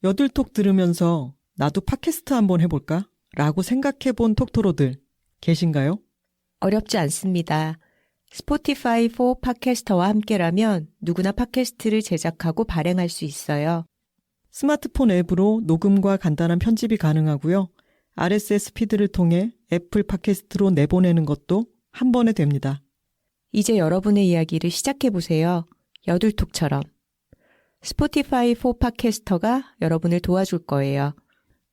여들톡 들으면서 나도 팟캐스트 한번 해볼까? 라고 생각해본 톡토로들 계신가요? 어렵지 않습니다. 스포티파이 4 팟캐스터와 함께라면 누구나 팟캐스트를 제작하고 발행할 수 있어요. 스마트폰 앱으로 녹음과 간단한 편집이 가능하고요. RSS 피드를 통해 애플 팟캐스트로 내보내는 것도 한 번에 됩니다. 이제 여러분의 이야기를 시작해보세요. 여들톡처럼. 스포티파이 4 팟캐스터가 여러분을 도와줄 거예요.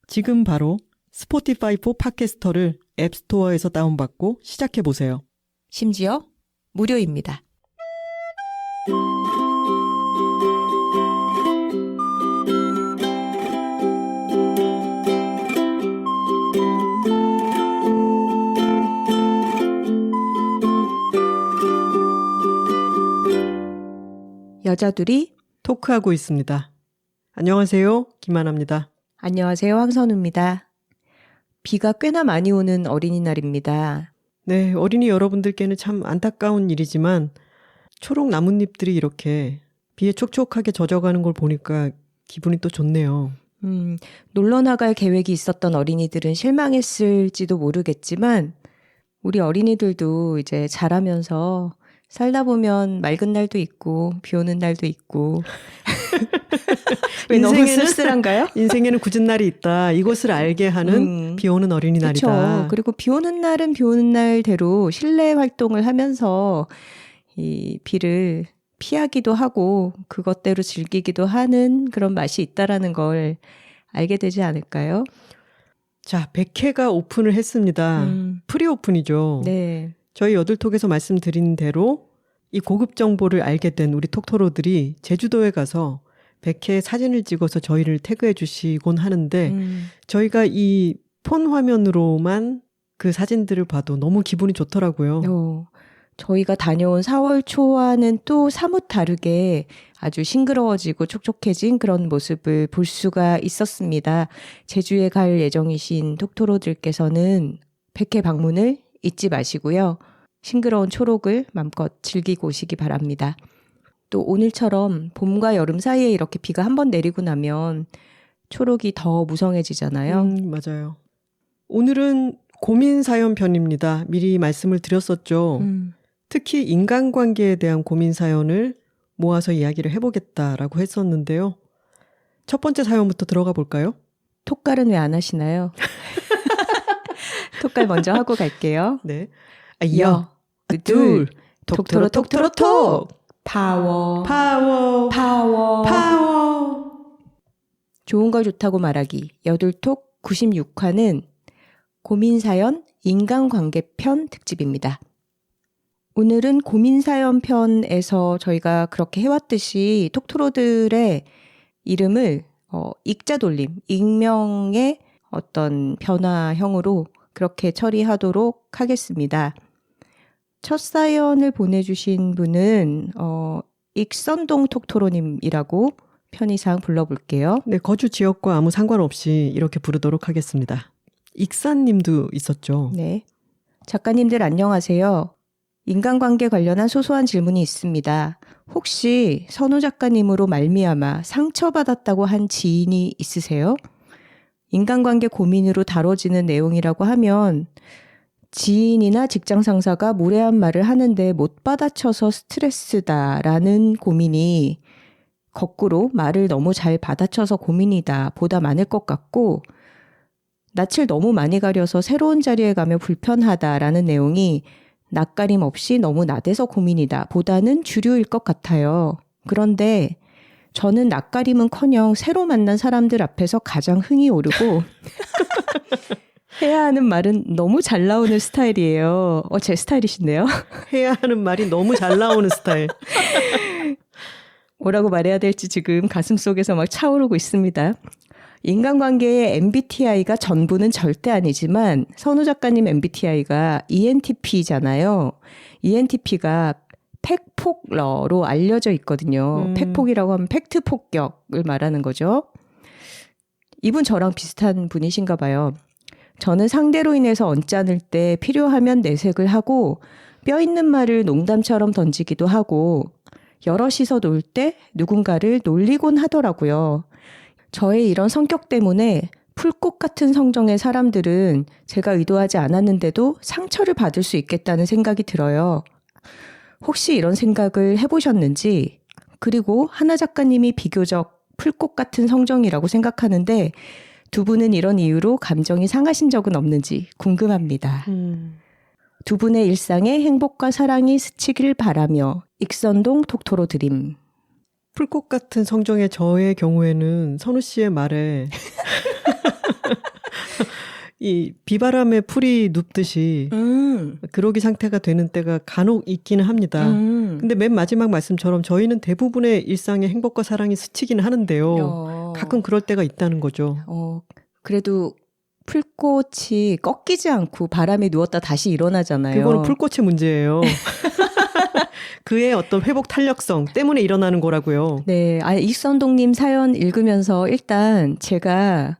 지금 바로 스포티파이 4 팟캐스터를 앱스토어에서 다운받고 시작해보세요. 심지어 무료입니다. 여자들이 토크하고 있습니다. 안녕하세요. 김하나입니다. 안녕하세요. 황선우입니다. 비가 꽤나 많이 오는 어린이날입니다. 네, 어린이 여러분들께는 참 안타까운 일이지만 초록 나뭇잎들이 이렇게 비에 촉촉하게 젖어가는 걸 보니까 기분이 또 좋네요. 놀러 나갈 계획이 있었던 어린이들은 실망했을지도 모르겠지만 우리 어린이들도 이제 자라면서 살다 보면 맑은 날도 있고 비 오는 날도 있고 왜 너무 쓸쓸한가요? 인생에는 굳은 날이 있다. 이것을 알게 하는 비 오는 어린이날이다. 그렇죠. 그리고 비 오는 날은 비 오는 날대로 실내 활동을 하면서 이 비를 피하기도 하고 그것대로 즐기기도 하는 그런 맛이 있다라는 걸 알게 되지 않을까요? 자, 100회가 오픈을 했습니다. 프리오픈이죠. 네. 저희 여들톡에서 말씀드린 대로 이 고급 정보를 알게 된 우리 톡토로들이 제주도에 가서 100회 사진을 찍어서 저희를 태그해 주시곤 하는데 저희가 이 폰 화면으로만 그 사진들을 봐도 너무 기분이 좋더라고요. 저희가 다녀온 4월 초와는 또 사뭇 다르게 아주 싱그러워지고 촉촉해진 그런 모습을 볼 수가 있었습니다. 제주에 갈 예정이신 톡토로들께서는 100회 방문을 잊지 마시고요. 싱그러운 초록을 마음껏 즐기고 오시기 바랍니다. 또 오늘처럼 봄과 여름 사이에 이렇게 비가 한번 내리고 나면 초록이 더 무성해지잖아요. 맞아요. 오늘은 고민 사연 편입니다. 미리 말씀을 드렸었죠. 특히 인간관계에 대한 고민 사연을 모아서 이야기를 해보겠다라고 했었는데요. 첫 번째 사연부터 들어가 볼까요? 톡갈은 왜 안 하시나요? 톡갈 먼저 하고 갈게요. 네. 둘, 톡토로 톡토로 톡! 파워. 좋은 걸 좋다고 말하기. 여들톡 96화는 고민사연 인간관계 편 특집입니다. 오늘은 고민사연 편에서 저희가 그렇게 해왔듯이 톡토로들의 이름을 익자 돌림, 익명의 어떤 변화형으로 그렇게 처리하도록 하겠습니다. 첫 사연을 보내주신 분은 익선동 톡토로님이라고 편의상 불러볼게요. 네, 거주 지역과 아무 상관없이 이렇게 부르도록 하겠습니다. 익사님도 있었죠. 네. 작가님들 안녕하세요. 인간관계 관련한 소소한 질문이 있습니다. 혹시 선우 작가님으로 말미암아 상처받았다고 한 지인이 있으세요? 인간관계 고민으로 다뤄지는 내용이라고 하면 지인이나 직장 상사가 무례한 말을 하는데 못 받아쳐서 스트레스다라는 고민이 거꾸로 말을 너무 잘 받아쳐서 고민이다 보다 많을 것 같고 낯을 너무 많이 가려서 새로운 자리에 가면 불편하다라는 내용이 낯가림 없이 너무 나대서 고민이다 보다는 주류일 것 같아요. 그런데 저는 낯가림은커녕 새로 만난 사람들 앞에서 가장 흥이 오르고 해야 하는 말은 너무 잘 나오는 스타일이에요. 제 스타일이신데요? 해야 하는 말이 너무 잘 나오는 스타일. 뭐라고 말해야 될지 지금 가슴속에서 막 차오르고 있습니다. 인간관계의 MBTI가 전부는 절대 아니지만 선우 작가님 MBTI가 ENTP잖아요. ENTP가 팩폭러로 알려져 있거든요. 팩폭이라고 하면 팩트 폭격을 말하는 거죠. 이분 저랑 비슷한 분이신가 봐요. 저는 상대로 인해서 언짢을 때 필요하면 내색을 하고 뼈 있는 말을 농담처럼 던지기도 하고 여럿이서 놀 때 누군가를 놀리곤 하더라고요. 저의 이런 성격 때문에 풀꽃 같은 성정의 사람들은 제가 의도하지 않았는데도 상처를 받을 수 있겠다는 생각이 들어요. 혹시 이런 생각을 해보셨는지, 그리고 하나 작가님이 비교적 풀꽃 같은 성정이라고 생각하는데 두 분은 이런 이유로 감정이 상하신 적은 없는지 궁금합니다. 두 분의 일상에 행복과 사랑이 스치길 바라며 익선동 톡토로 드림. 풀꽃 같은 성정의 저의 경우에는 선우 씨의 말에 이 비바람에 풀이 눕듯이 그러기 상태가 되는 때가 간혹 있기는 합니다. 근데 맨 마지막 말씀처럼 저희는 대부분의 일상에 행복과 사랑이 스치기는 하는데요. 가끔 그럴 때가 있다는 거죠. 그래도 풀꽃이 꺾이지 않고 바람에 누웠다 다시 일어나잖아요. 그거는 풀꽃의 문제예요. 그의 어떤 회복 탄력성 때문에 일어나는 거라고요. 네, 익선동님 사연 읽으면서 일단 제가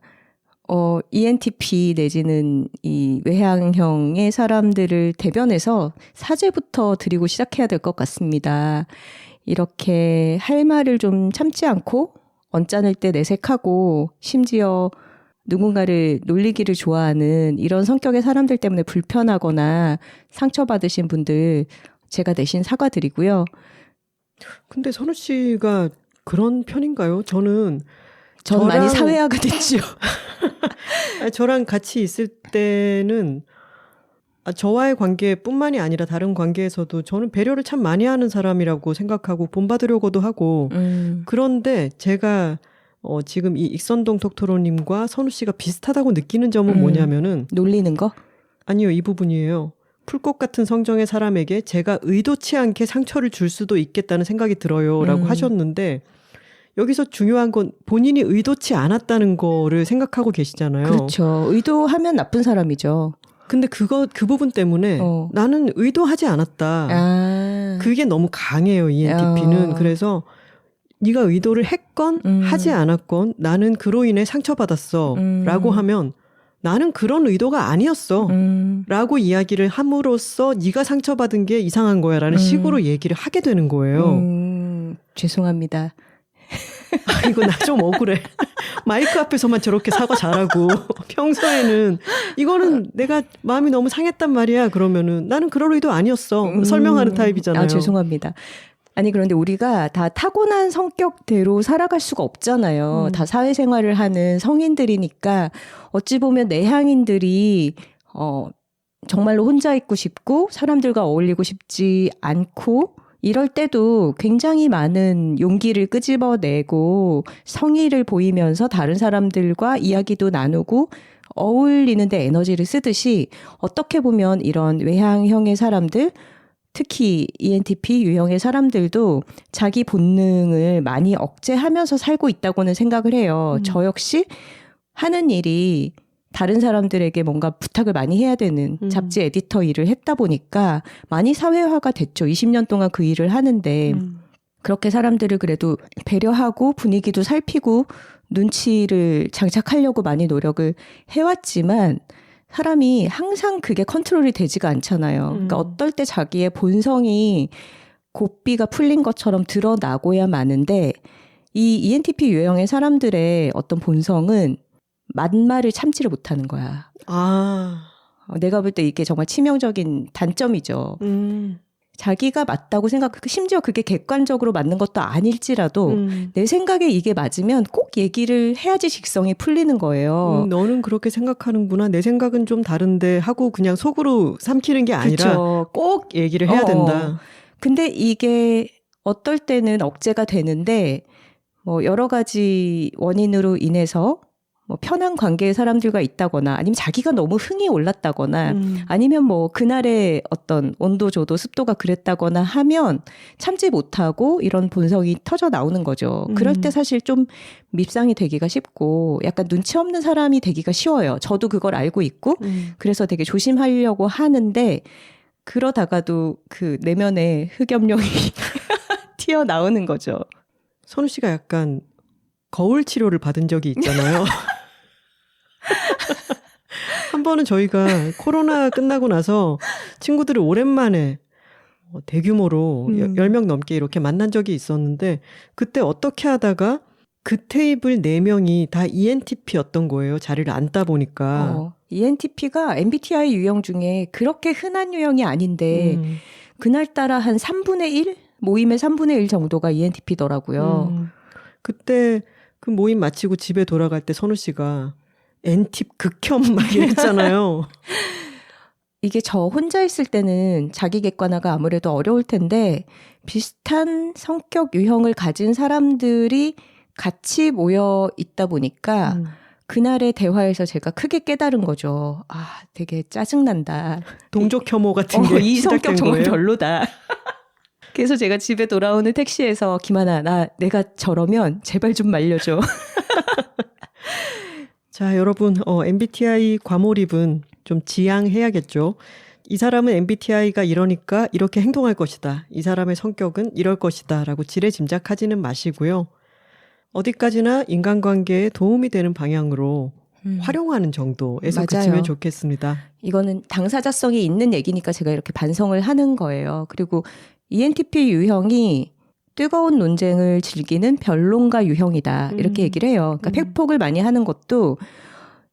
ENTP 내지는 이 외향형의 사람들을 대변해서 사죄부터 드리고 시작해야 될 것 같습니다. 이렇게 할 말을 좀 참지 않고 언짢을 때 내색하고 심지어 누군가를 놀리기를 좋아하는 이런 성격의 사람들 때문에 불편하거나 상처받으신 분들 제가 대신 사과드리고요. 근데 선우 씨가 그런 편인가요? 전 많이 사회화가 됐죠. 저랑 같이 있을 때는 저와의 관계뿐만이 아니라 다른 관계에서도 저는 배려를 참 많이 하는 사람이라고 생각하고 본받으려고도 하고 그런데 제가 지금 이 익선동 톡토로님과 선우 씨가 비슷하다고 느끼는 점은 뭐냐면은 놀리는 거? 아니요, 이 부분이에요. 풀꽃 같은 성정의 사람에게 제가 의도치 않게 상처를 줄 수도 있겠다는 생각이 들어요 라고 하셨는데 여기서 중요한 건 본인이 의도치 않았다는 거를 생각하고 계시잖아요. 그렇죠. 의도하면 나쁜 사람이죠. 근데 그 부분 때문에 나는 의도하지 않았다. 그게 너무 강해요, ENTP는. 그래서 네가 의도를 했건 하지 않았건 나는 그로 인해 상처받았어 라고 하면 나는 그런 의도가 아니었어 라고 이야기를 함으로써 네가 상처받은 게 이상한 거야 라는 식으로 얘기를 하게 되는 거예요. 죄송합니다. 이거 나 좀 억울해. 마이크 앞에서만 저렇게 사과 잘하고 평소에는 이거는 내가 마음이 너무 상했단 말이야 그러면은 나는 그럴 의도 아니었어 설명하는 타입이잖아요. 죄송합니다. 아니 그런데 우리가 다 타고난 성격대로 살아갈 수가 없잖아요. 다 사회생활을 하는 성인들이니까 어찌 보면 내향인들이 정말로 혼자 있고 싶고 사람들과 어울리고 싶지 않고 이럴 때도 굉장히 많은 용기를 끄집어내고 성의를 보이면서 다른 사람들과 이야기도 나누고 어울리는데 에너지를 쓰듯이 어떻게 보면 이런 외향형의 사람들 특히 ENTP 유형의 사람들도 자기 본능을 많이 억제하면서 살고 있다고는 생각을 해요. 저 역시 하는 일이 다른 사람들에게 뭔가 부탁을 많이 해야 되는 잡지 에디터 일을 했다 보니까 많이 사회화가 됐죠. 20년 동안 그 일을 하는데 그렇게 사람들을 그래도 배려하고 분위기도 살피고 눈치를 장착하려고 많이 노력을 해왔지만 사람이 항상 그게 컨트롤이 되지가 않잖아요. 그러니까 어떨 때 자기의 본성이 고삐가 풀린 것처럼 드러나고야 마는데 이 ENTP 유형의 사람들의 어떤 본성은 만말을 참지를 못하는 거야. 내가 볼 때 이게 정말 치명적인 단점이죠. 자기가 맞다고 생각하고 심지어 그게 객관적으로 맞는 것도 아닐지라도 내 생각에 이게 맞으면 꼭 얘기를 해야지 직성이 풀리는 거예요. 너는 그렇게 생각하는구나. 내 생각은 좀 다른데 하고 그냥 속으로 삼키는 게 아니라 그쵸. 꼭 얘기를 해야 된다. 근데 이게 어떨 때는 억제가 되는데 뭐 여러 가지 원인으로 인해서 뭐 편한 관계의 사람들과 있다거나 아니면 자기가 너무 흥이 올랐다거나 아니면 뭐 그날의 어떤 온도 조도 습도가 그랬다거나 하면 참지 못하고 이런 본성이 터져 나오는 거죠. 그럴 때 사실 좀 밉상이 되기가 쉽고 약간 눈치 없는 사람이 되기가 쉬워요. 저도 그걸 알고 있고 그래서 되게 조심하려고 하는데 그러다가도 그 내면의 흑염룡이 튀어나오는 거죠. 선우 씨가 약간 거울 치료를 받은 적이 있잖아요. 한 번은 저희가 코로나 끝나고 나서 친구들을 오랜만에 대규모로 10명 넘게 이렇게 만난 적이 있었는데 그때 어떻게 하다가 그 테이블 4명이 다 ENTP였던 거예요. 자리를 앉다 보니까. ENTP가 MBTI 유형 중에 그렇게 흔한 유형이 아닌데 그날따라 한 3분의 1? 모임의 3분의 1 정도가 ENTP더라고요. 그때 그 모임 마치고 집에 돌아갈 때 선우 씨가 N팁 극혐 막 이랬잖아요. 이게 저 혼자 있을 때는 자기 객관화가 아무래도 어려울 텐데 비슷한 성격 유형을 가진 사람들이 같이 모여 있다 보니까 그날의 대화에서 제가 크게 깨달은 거죠. 아, 되게 짜증난다. 동족 혐오 같은 게 이 성격 정말 거예요? 별로다. 그래서 제가 집에 돌아오는 택시에서 김하나, 내가 저러면 제발 좀 말려줘. 자, 여러분, MBTI 과몰입은 좀 지양해야겠죠. 이 사람은 MBTI가 이러니까 이렇게 행동할 것이다. 이 사람의 성격은 이럴 것이다. 라고 지레짐작하지는 마시고요. 어디까지나 인간관계에 도움이 되는 방향으로 활용하는 정도에서 그치면 좋겠습니다. 이거는 당사자성이 있는 얘기니까 제가 이렇게 반성을 하는 거예요. 그리고 ENTP 유형이 뜨거운 논쟁을 즐기는 변론가 유형이다. 이렇게 얘기를 해요. 그러니까 팩폭을 많이 하는 것도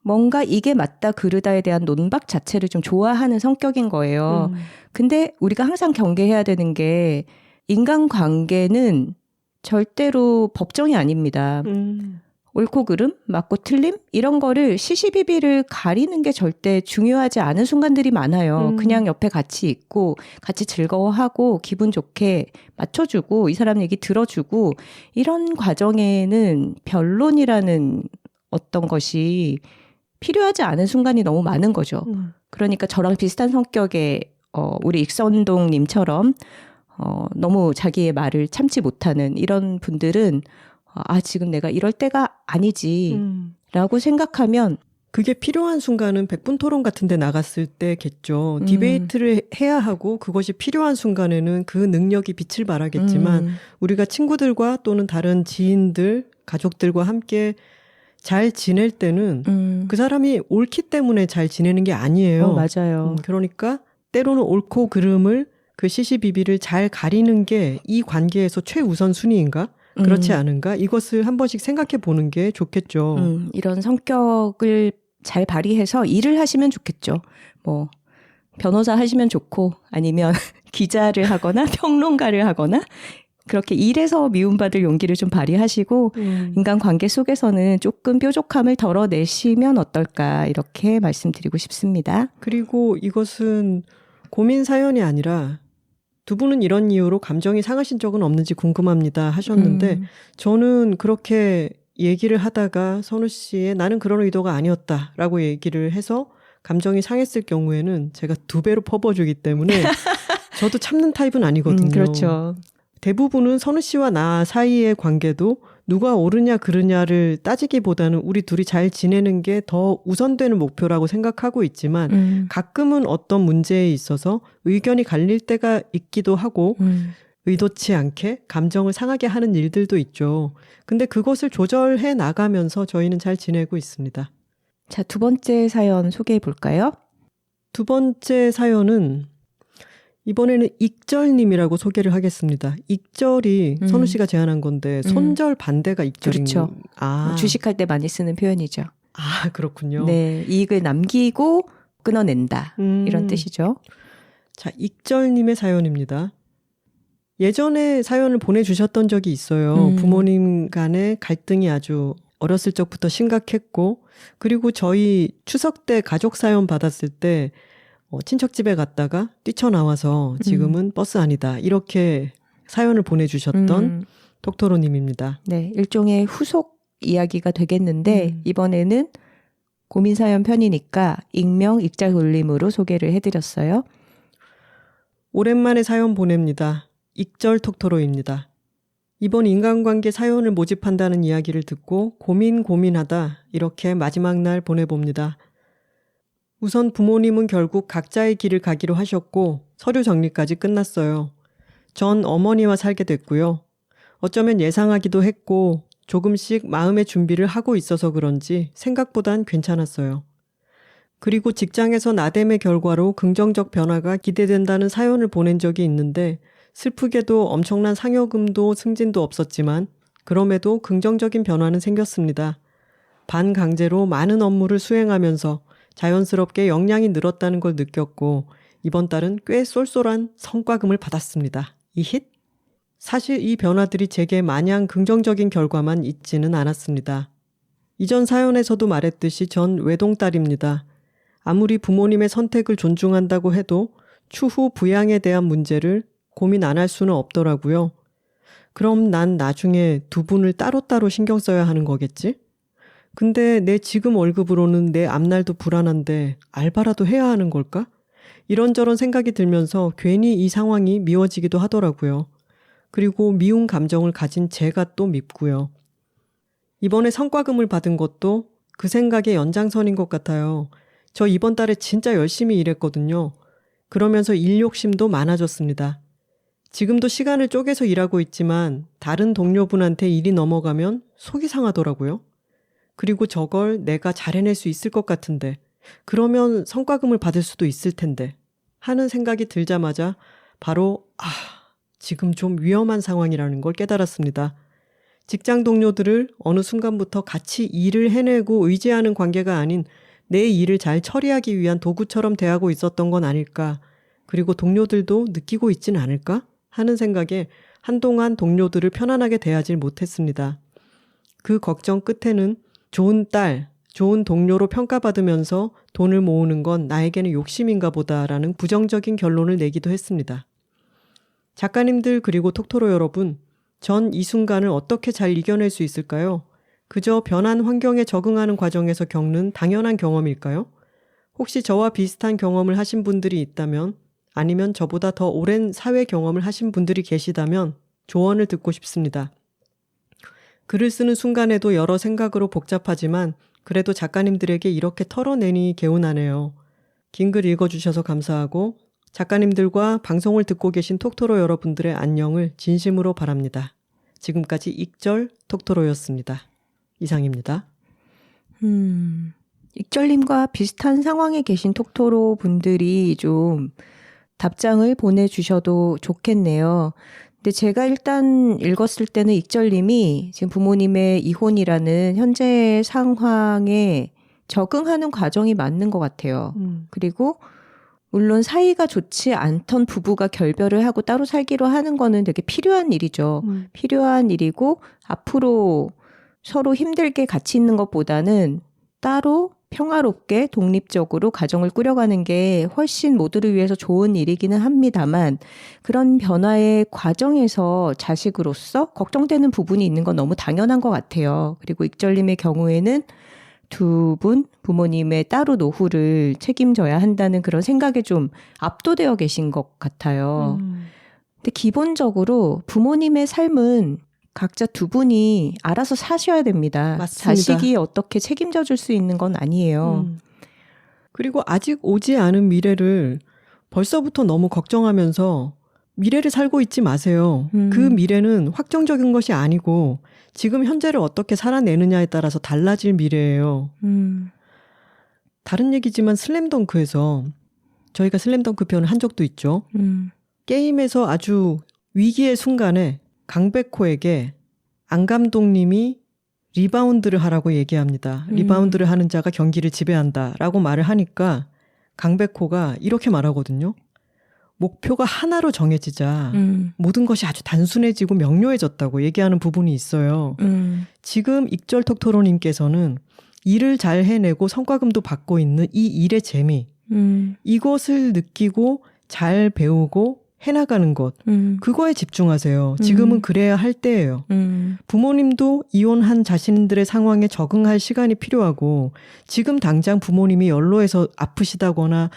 뭔가 이게 맞다 그르다에 대한 논박 자체를 좀 좋아하는 성격인 거예요. 근데 우리가 항상 경계해야 되는 게 인간관계는 절대로 법정이 아닙니다. 옳고 그름, 맞고 틀림 이런 거를 시시비비를 가리는 게 절대 중요하지 않은 순간들이 많아요. 그냥 옆에 같이 있고 같이 즐거워하고 기분 좋게 맞춰주고 이 사람 얘기 들어주고 이런 과정에는 변론이라는 어떤 것이 필요하지 않은 순간이 너무 많은 거죠. 그러니까 저랑 비슷한 성격의 우리 익선동님처럼 너무 자기의 말을 참지 못하는 이런 분들은 지금 내가 이럴 때가 아니지 라고 생각하면 그게 필요한 순간은 백분 토론 같은 데 나갔을 때겠죠. 디베이트를 해야 하고 그것이 필요한 순간에는 그 능력이 빛을 발하겠지만 우리가 친구들과 또는 다른 지인들, 가족들과 함께 잘 지낼 때는 그 사람이 옳기 때문에 잘 지내는 게 아니에요. 맞아요. 그러니까 때로는 옳고 그름을 그 시시비비를 잘 가리는 게 이 관계에서 최우선 순위인가? 그렇지 않은가? 이것을 한 번씩 생각해 보는 게 좋겠죠. 이런 성격을 잘 발휘해서 일을 하시면 좋겠죠. 뭐 변호사 하시면 좋고 아니면 기자를 하거나 평론가를 하거나 그렇게 일에서 미움받을 용기를 좀 발휘하시고 인간관계 속에서는 조금 뾰족함을 덜어내시면 어떨까 이렇게 말씀드리고 싶습니다. 그리고 이것은 고민 사연이 아니라 두 분은 이런 이유로 감정이 상하신 적은 없는지 궁금합니다 하셨는데 저는 그렇게 얘기를 하다가 선우 씨의 나는 그런 의도가 아니었다라고 얘기를 해서 감정이 상했을 경우에는 제가 2배로 퍼부어주기 때문에 저도 참는 타입은 아니거든요. 그렇죠. 대부분은 선우 씨와 나 사이의 관계도 누가 옳으냐 그르냐를 따지기보다는 우리 둘이 잘 지내는 게 더 우선되는 목표라고 생각하고 있지만 가끔은 어떤 문제에 있어서 의견이 갈릴 때가 있기도 하고 의도치 않게 감정을 상하게 하는 일들도 있죠. 근데 그것을 조절해 나가면서 저희는 잘 지내고 있습니다. 자, 2번째 사연 소개해 볼까요? 2번째 사연은 이번에는 익절님이라고 소개를 하겠습니다. 익절이 선우 씨가 제안한 건데 손절 반대가 익절인 그렇죠. 주식할 때 많이 쓰는 표현이죠. 그렇군요. 네, 이익을 남기고 끊어낸다 이런 뜻이죠. 자, 익절님의 사연입니다. 예전에 사연을 보내주셨던 적이 있어요. 부모님 간의 갈등이 아주 어렸을 적부터 심각했고 그리고 저희 추석 때 가족 사연 받았을 때 친척집에 갔다가 뛰쳐나와서 지금은 버스 안이다. 이렇게 사연을 보내주셨던 톡토로님입니다. 네, 일종의 후속 이야기가 되겠는데 이번에는 고민사연 편이니까 익명 익자 돌림으로 소개를 해드렸어요. 오랜만에 사연 보냅니다. 익절 톡토로입니다. 이번 인간관계 사연을 모집한다는 이야기를 듣고 고민하다 이렇게 마지막 날 보내봅니다. 우선 부모님은 결국 각자의 길을 가기로 하셨고 서류 정리까지 끝났어요. 전 어머니와 살게 됐고요. 어쩌면 예상하기도 했고 조금씩 마음의 준비를 하고 있어서 그런지 생각보단 괜찮았어요. 그리고 직장에서 나댐의 결과로 긍정적 변화가 기대된다는 사연을 보낸 적이 있는데 슬프게도 엄청난 상여금도 승진도 없었지만 그럼에도 긍정적인 변화는 생겼습니다. 반강제로 많은 업무를 수행하면서 자연스럽게 역량이 늘었다는 걸 느꼈고 이번 달은 꽤 쏠쏠한 성과금을 받았습니다. 이힛? 사실 이 변화들이 제게 마냥 긍정적인 결과만 있지는 않았습니다. 이전 사연에서도 말했듯이 전 외동딸입니다. 아무리 부모님의 선택을 존중한다고 해도 추후 부양에 대한 문제를 고민 안 할 수는 없더라고요. 그럼 난 나중에 두 분을 따로따로 신경 써야 하는 거겠지? 근데 내 지금 월급으로는 내 앞날도 불안한데 알바라도 해야 하는 걸까? 이런저런 생각이 들면서 괜히 이 상황이 미워지기도 하더라고요. 그리고 미운 감정을 가진 제가 또 밉고요. 이번에 성과금을 받은 것도 그 생각의 연장선인 것 같아요. 저 이번 달에 진짜 열심히 일했거든요. 그러면서 일 욕심도 많아졌습니다. 지금도 시간을 쪼개서 일하고 있지만 다른 동료분한테 일이 넘어가면 속이 상하더라고요. 그리고 저걸 내가 잘 해낼 수 있을 것 같은데 그러면 성과금을 받을 수도 있을 텐데 하는 생각이 들자마자 바로 지금 좀 위험한 상황이라는 걸 깨달았습니다. 직장 동료들을 어느 순간부터 같이 일을 해내고 의지하는 관계가 아닌 내 일을 잘 처리하기 위한 도구처럼 대하고 있었던 건 아닐까, 그리고 동료들도 느끼고 있진 않을까 하는 생각에 한동안 동료들을 편안하게 대하질 못했습니다. 그 걱정 끝에는 좋은 딸, 좋은 동료로 평가받으면서 돈을 모으는 건 나에게는 욕심인가 보다라는 부정적인 결론을 내기도 했습니다. 작가님들 그리고 톡토로 여러분, 전 이 순간을 어떻게 잘 이겨낼 수 있을까요? 그저 변한 환경에 적응하는 과정에서 겪는 당연한 경험일까요? 혹시 저와 비슷한 경험을 하신 분들이 있다면, 아니면 저보다 더 오랜 사회 경험을 하신 분들이 계시다면 조언을 듣고 싶습니다. 글을 쓰는 순간에도 여러 생각으로 복잡하지만 그래도 작가님들에게 이렇게 털어내니 개운하네요. 긴 글 읽어주셔서 감사하고 작가님들과 방송을 듣고 계신 톡토로 여러분들의 안녕을 진심으로 바랍니다. 지금까지 익절 톡토로였습니다. 이상입니다. 익절님과 비슷한 상황에 계신 톡토로 분들이 좀 답장을 보내주셔도 좋겠네요. 근데 제가 일단 읽었을 때는 익절님이 지금 부모님의 이혼이라는 현재 상황에 적응하는 과정이 맞는 것 같아요. 그리고 물론 사이가 좋지 않던 부부가 결별을 하고 따로 살기로 하는 거는 되게 필요한 일이죠. 필요한 일이고 앞으로 서로 힘들게 같이 있는 것보다는 따로 평화롭게 독립적으로 가정을 꾸려가는 게 훨씬 모두를 위해서 좋은 일이기는 합니다만 그런 변화의 과정에서 자식으로서 걱정되는 부분이 있는 건 너무 당연한 것 같아요. 그리고 익절님의 경우에는 두 분 부모님의 따로 노후를 책임져야 한다는 그런 생각에 좀 압도되어 계신 것 같아요. 근데 기본적으로 부모님의 삶은 각자 두 분이 알아서 사셔야 됩니다. 맞습니다. 자식이 어떻게 책임져 줄 수 있는 건 아니에요. 그리고 아직 오지 않은 미래를 벌써부터 너무 걱정하면서 미래를 살고 있지 마세요. 그 미래는 확정적인 것이 아니고 지금 현재를 어떻게 살아내느냐에 따라서 달라질 미래예요. 다른 얘기지만 슬램덩크에서 저희가 슬램덩크 편을 한 적도 있죠. 게임에서 아주 위기의 순간에 강백호에게 안 감독님이 리바운드를 하라고 얘기합니다. 리바운드를 하는 자가 경기를 지배한다 라고 말을 하니까 강백호가 이렇게 말하거든요. 목표가 하나로 정해지자 모든 것이 아주 단순해지고 명료해졌다고 얘기하는 부분이 있어요. 지금 익절 톡토로님께서는 일을 잘 해내고 성과금도 받고 있는 이 일의 재미, 이것을 느끼고 잘 배우고 해나가는 것, 그거에 집중하세요. 지금은 그래야 할 때예요. 부모님도 이혼한 자신들의 상황에 적응할 시간이 필요하고 지금 당장 부모님이 연로해서 아프시다거나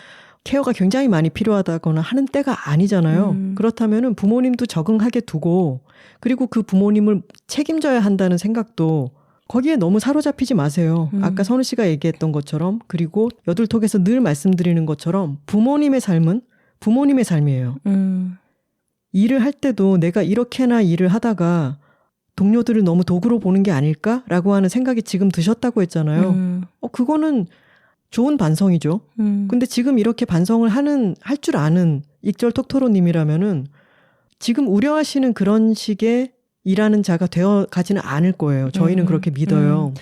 케어가 굉장히 많이 필요하다거나 하는 때가 아니잖아요. 그렇다면 부모님도 적응하게 두고 그리고 그 부모님을 책임져야 한다는 생각도 거기에 너무 사로잡히지 마세요. 아까 선우 씨가 얘기했던 것처럼, 그리고 여둘톡에서 늘 말씀드리는 것처럼 부모님의 삶은 부모님의 삶이에요. 일을 할 때도 내가 이렇게나 일을 하다가 동료들을 너무 도구로 보는 게 아닐까라고 하는 생각이 지금 드셨다고 했잖아요. 그거는 좋은 반성이죠. 근데 지금 이렇게 반성을 할 줄 아는 익절 톡토로님이라면은 지금 우려하시는 그런 식의 일하는 자가 되어 가지는 않을 거예요. 저희는 그렇게 믿어요.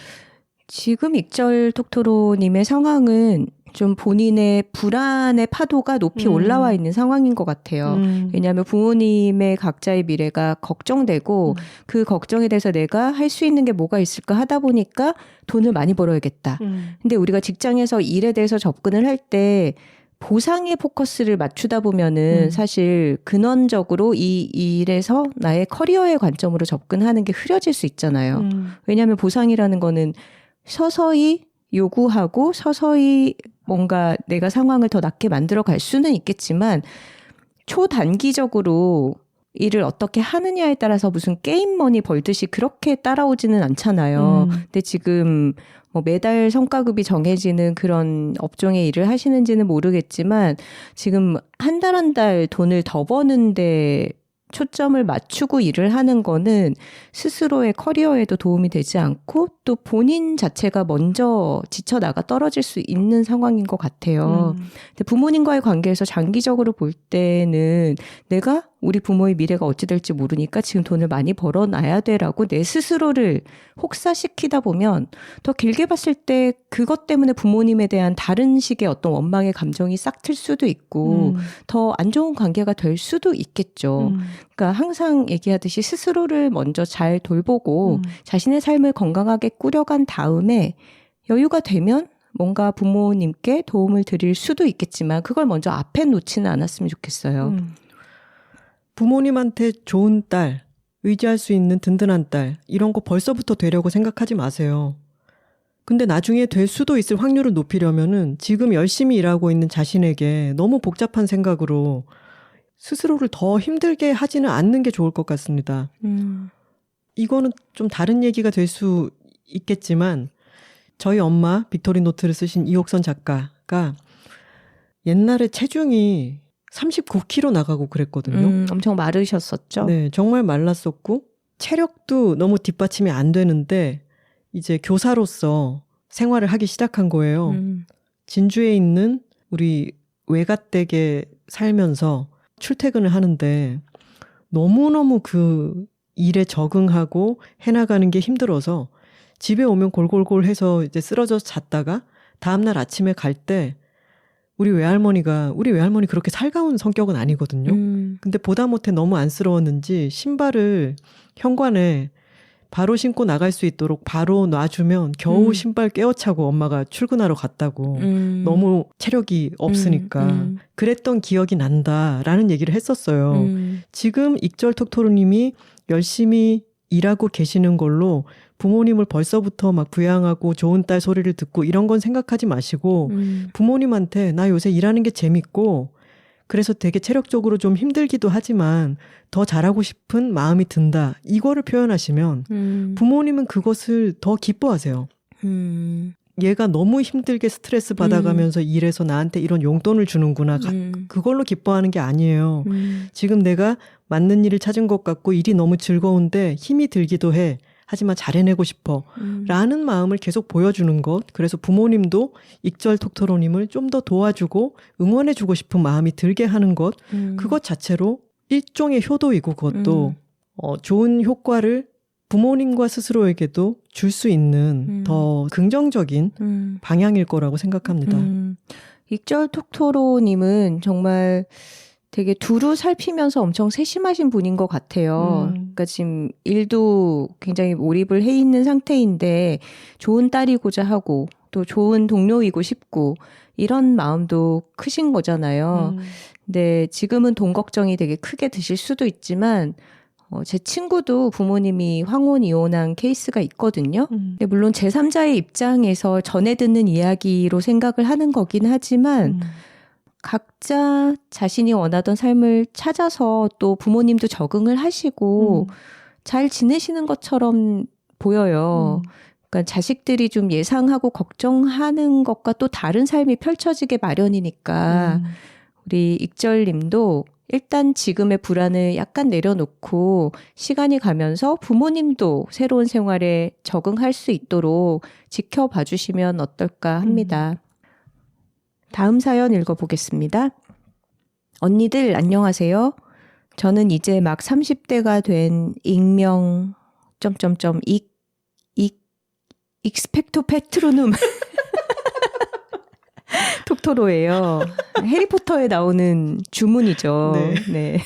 지금 익절 톡토로님의 상황은 좀 본인의 불안의 파도가 높이 올라와 있는 상황인 것 같아요. 왜냐하면 부모님의 각자의 미래가 걱정되고 그 걱정에 대해서 내가 할 수 있는 게 뭐가 있을까 하다 보니까 돈을 많이 벌어야겠다. 근데 우리가 직장에서 일에 대해서 접근을 할 때 보상에 포커스를 맞추다 보면은 사실 근원적으로 이 일에서 나의 커리어의 관점으로 접근하는 게 흐려질 수 있잖아요. 왜냐하면 보상이라는 거는 서서히 요구하고 서서히 뭔가 내가 상황을 더 낫게 만들어 갈 수는 있겠지만 초단기적으로 일을 어떻게 하느냐에 따라서 무슨 게임머니 벌듯이 그렇게 따라오지는 않잖아요. 근데 지금 뭐 매달 성과급이 정해지는 그런 업종의 일을 하시는지는 모르겠지만 지금 한 달 한 달 돈을 더 버는데 초점을 맞추고 일을 하는 거는 스스로의 커리어에도 도움이 되지 않고 또 본인 자체가 먼저 지쳐나가 떨어질 수 있는 상황인 것 같아요. 근데 부모님과의 관계에서 장기적으로 볼 때는 내가 우리 부모의 미래가 어찌 될지 모르니까 지금 돈을 많이 벌어놔야 돼라고 내 스스로를 혹사시키다 보면 더 길게 봤을 때 그것 때문에 부모님에 대한 다른 식의 어떤 원망의 감정이 싹 틀 수도 있고 더 안 좋은 관계가 될 수도 있겠죠. 그러니까 항상 얘기하듯이 스스로를 먼저 잘 돌보고 자신의 삶을 건강하게 꾸려간 다음에 여유가 되면 뭔가 부모님께 도움을 드릴 수도 있겠지만 그걸 먼저 앞에 놓지는 않았으면 좋겠어요. 부모님한테 좋은 딸, 의지할 수 있는 든든한 딸 이런 거 벌써부터 되려고 생각하지 마세요. 근데 나중에 될 수도 있을 확률을 높이려면은 지금 열심히 일하고 있는 자신에게 너무 복잡한 생각으로 스스로를 더 힘들게 하지는 않는 게 좋을 것 같습니다. 이거는 좀 다른 얘기가 될 수 있겠지만 저희 엄마 빅토리노트를 쓰신 이옥선 작가가 옛날에 체중이 39kg 나가고 그랬거든요. 엄청 마르셨었죠? 네, 정말 말랐었고 체력도 너무 뒷받침이 안 되는데 이제 교사로서 생활을 하기 시작한 거예요. 진주에 있는 우리 외가댁에 살면서 출퇴근을 하는데 너무너무 그 일에 적응하고 해나가는 게 힘들어서 집에 오면 골골골 해서 이제 쓰러져서 잤다가 다음날 아침에 갈 때 우리 외할머니 그렇게 살가운 성격은 아니거든요. 근데 보다 못해 너무 안쓰러웠는지 신발을 현관에 바로 신고 나갈 수 있도록 바로 놔주면 겨우 신발 깨어차고 엄마가 출근하러 갔다고. 너무 체력이 없으니까. 그랬던 기억이 난다라는 얘기를 했었어요. 지금 익절톡토로님이 열심히 일하고 계시는 걸로 부모님을 벌써부터 막 부양하고 좋은 딸 소리를 듣고 이런 건 생각하지 마시고 부모님한테 나 요새 일하는 게 재밌고 그래서 되게 체력적으로 좀 힘들기도 하지만 더 잘하고 싶은 마음이 든다. 이거를 표현하시면 부모님은 그것을 더 기뻐하세요. 얘가 너무 힘들게 스트레스 받아가면서 일해서 나한테 이런 용돈을 주는구나. 그걸로 기뻐하는 게 아니에요. 지금 내가 맞는 일을 찾은 것 같고 일이 너무 즐거운데 힘이 들기도 해. 하지만 잘해내고 싶어. 라는 마음을 계속 보여주는 것. 그래서 부모님도 익절톡토로님을 좀 더 도와주고 응원해주고 싶은 마음이 들게 하는 것. 그것 자체로 일종의 효도이고 그것도 좋은 효과를 부모님과 스스로에게도 줄 수 있는 더 긍정적인 방향일 거라고 생각합니다. 익절톡토로님은 정말 되게 두루 살피면서 엄청 세심하신 분인 것 같아요. 그러니까 지금 일도 굉장히 몰입을 해 있는 상태인데 좋은 딸이고자 하고 또 좋은 동료이고 싶고 이런 마음도 크신 거잖아요. 근데 지금은 돈 걱정이 되게 크게 드실 수도 있지만 제 친구도 부모님이 황혼 이혼한 케이스가 있거든요. 근데 물론 제3자의 입장에서 전해 듣는 이야기로 생각을 하는 거긴 하지만 각자 자신이 원하던 삶을 찾아서 또 부모님도 적응을 하시고 잘 지내시는 것처럼 보여요. 그러니까 자식들이 좀 예상하고 걱정하는 것과 또 다른 삶이 펼쳐지게 마련이니까 우리 익절님도 일단 지금의 불안을 약간 내려놓고 시간이 가면서 부모님도 새로운 생활에 적응할 수 있도록 지켜봐 주시면 어떨까 합니다. 다음 사연 읽어보겠습니다. 언니들 안녕하세요. 저는 이제 막 30대가 된 익명 익스펙토 페트로눔 톡토로예요. 해리포터에 나오는 주문이죠. 네. 네.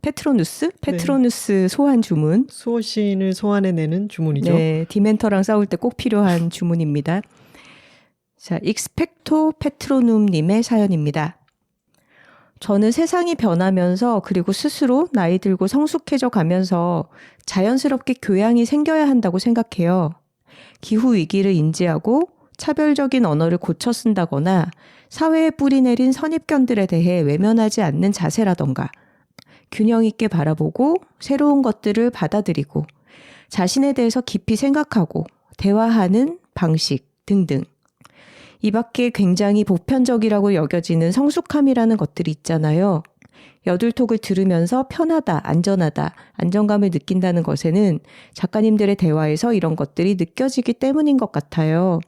페트로누스 소환 주문. 수호신을 소환해내는 주문이죠. 네, 디멘터랑 싸울 때 꼭 필요한 주문입니다. 자, 익스펙토 페트로눔님의 사연입니다. 저는 세상이 변하면서 그리고 스스로 나이 들고 성숙해져 가면서 자연스럽게 교양이 생겨야 한다고 생각해요. 기후 위기를 인지하고 차별적인 언어를 고쳐 쓴다거나 사회에 뿌리내린 선입견들에 대해 외면하지 않는 자세라던가 균형 있게 바라보고 새로운 것들을 받아들이고 자신에 대해서 깊이 생각하고 대화하는 방식 등등. 이 밖에 굉장히 보편적이라고 여겨지는 성숙함이라는 것들이 있잖아요. 여둘톡을 들으면서 편하다, 안전하다, 안정감을 느낀다는 것에는 작가님들의 대화에서 이런 것들이 느껴지기 때문인 것 같아요.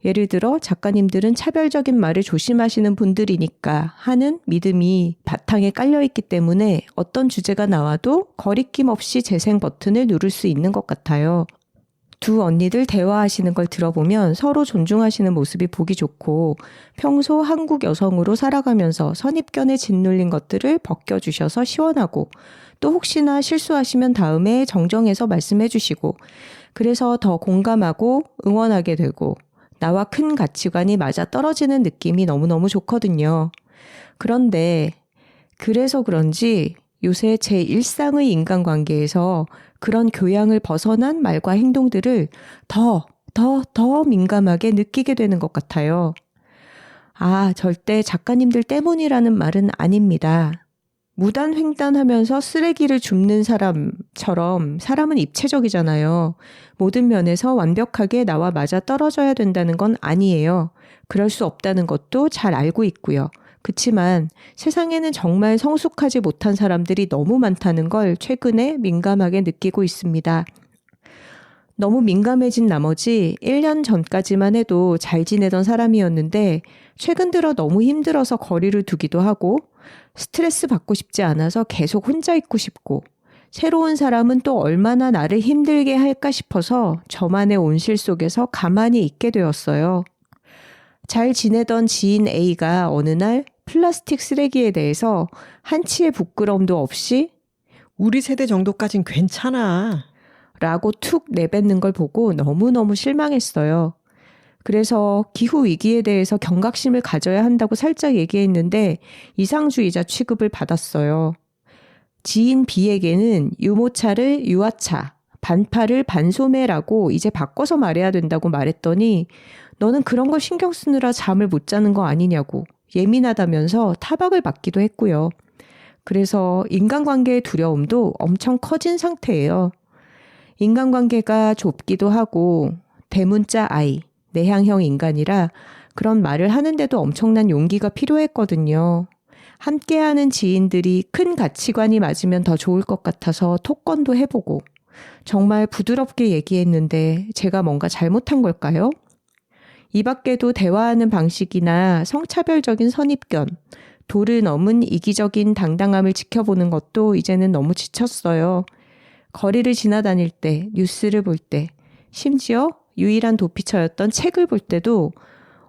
예를 들어 작가님들은 차별적인 말을 조심하시는 분들이니까 하는 믿음이 바탕에 깔려있기 때문에 어떤 주제가 나와도 거리낌 없이 재생 버튼을 누를 수 있는 것 같아요. 두 언니들 대화하시는 걸 들어보면 서로 존중하시는 모습이 보기 좋고 평소 한국 여성으로 살아가면서 선입견에 짓눌린 것들을 벗겨주셔서 시원하고 또 혹시나 실수하시면 다음에 정정해서 말씀해 주시고 그래서 더 공감하고 응원하게 되고 나와 큰 가치관이 맞아 떨어지는 느낌이 너무너무 좋거든요. 그런데 그래서 그런지 요새 제 일상의 인간관계에서 그런 교양을 벗어난 말과 행동들을 더 민감하게 느끼게 되는 것 같아요. 아, 절대 작가님들 때문이라는 말은 아닙니다. 무단횡단하면서 쓰레기를 줍는 사람처럼 사람은 입체적이잖아요. 모든 면에서 완벽하게 나와 맞아 떨어져야 된다는 건 아니에요. 그럴 수 없다는 것도 잘 알고 있고요. 그치만 세상에는 정말 성숙하지 못한 사람들이 너무 많다는 걸 최근에 민감하게 느끼고 있습니다. 너무 민감해진 나머지 1년 전까지만 해도 잘 지내던 사람이었는데 최근 들어 너무 힘들어서 거리를 두기도 하고 스트레스 받고 싶지 않아서 계속 혼자 있고 싶고 새로운 사람은 또 얼마나 나를 힘들게 할까 싶어서 저만의 온실 속에서 가만히 있게 되었어요. 잘 지내던 지인 A가 어느 날 플라스틱 쓰레기에 대해서 한치의 부끄러움도 없이 우리 세대 정도까진 괜찮아 라고 툭 내뱉는 걸 보고 너무너무 실망했어요. 그래서 기후위기에 대해서 경각심을 가져야 한다고 살짝 얘기했는데 이상주의자 취급을 받았어요. 지인 B에게는 유모차를 유아차, 반팔을 반소매라고 이제 바꿔서 말해야 된다고 말했더니 너는 그런 거 신경 쓰느라 잠을 못 자는 거 아니냐고 예민하다면서 타박을 받기도 했고요. 그래서 인간관계의 두려움도 엄청 커진 상태예요. 인간관계가 좁기도 하고 대문자 I, 내향형 인간이라 그런 말을 하는데도 엄청난 용기가 필요했거든요. 함께하는 지인들이 큰 가치관이 맞으면 더 좋을 것 같아서 톡건도 해보고 정말 부드럽게 얘기했는데 제가 뭔가 잘못한 걸까요? 이 밖에도 대화하는 방식이나 성차별적인 선입견, 도를 넘은 이기적인 당당함을 지켜보는 것도 이제는 너무 지쳤어요. 거리를 지나다닐 때, 뉴스를 볼 때, 심지어 유일한 도피처였던 책을 볼 때도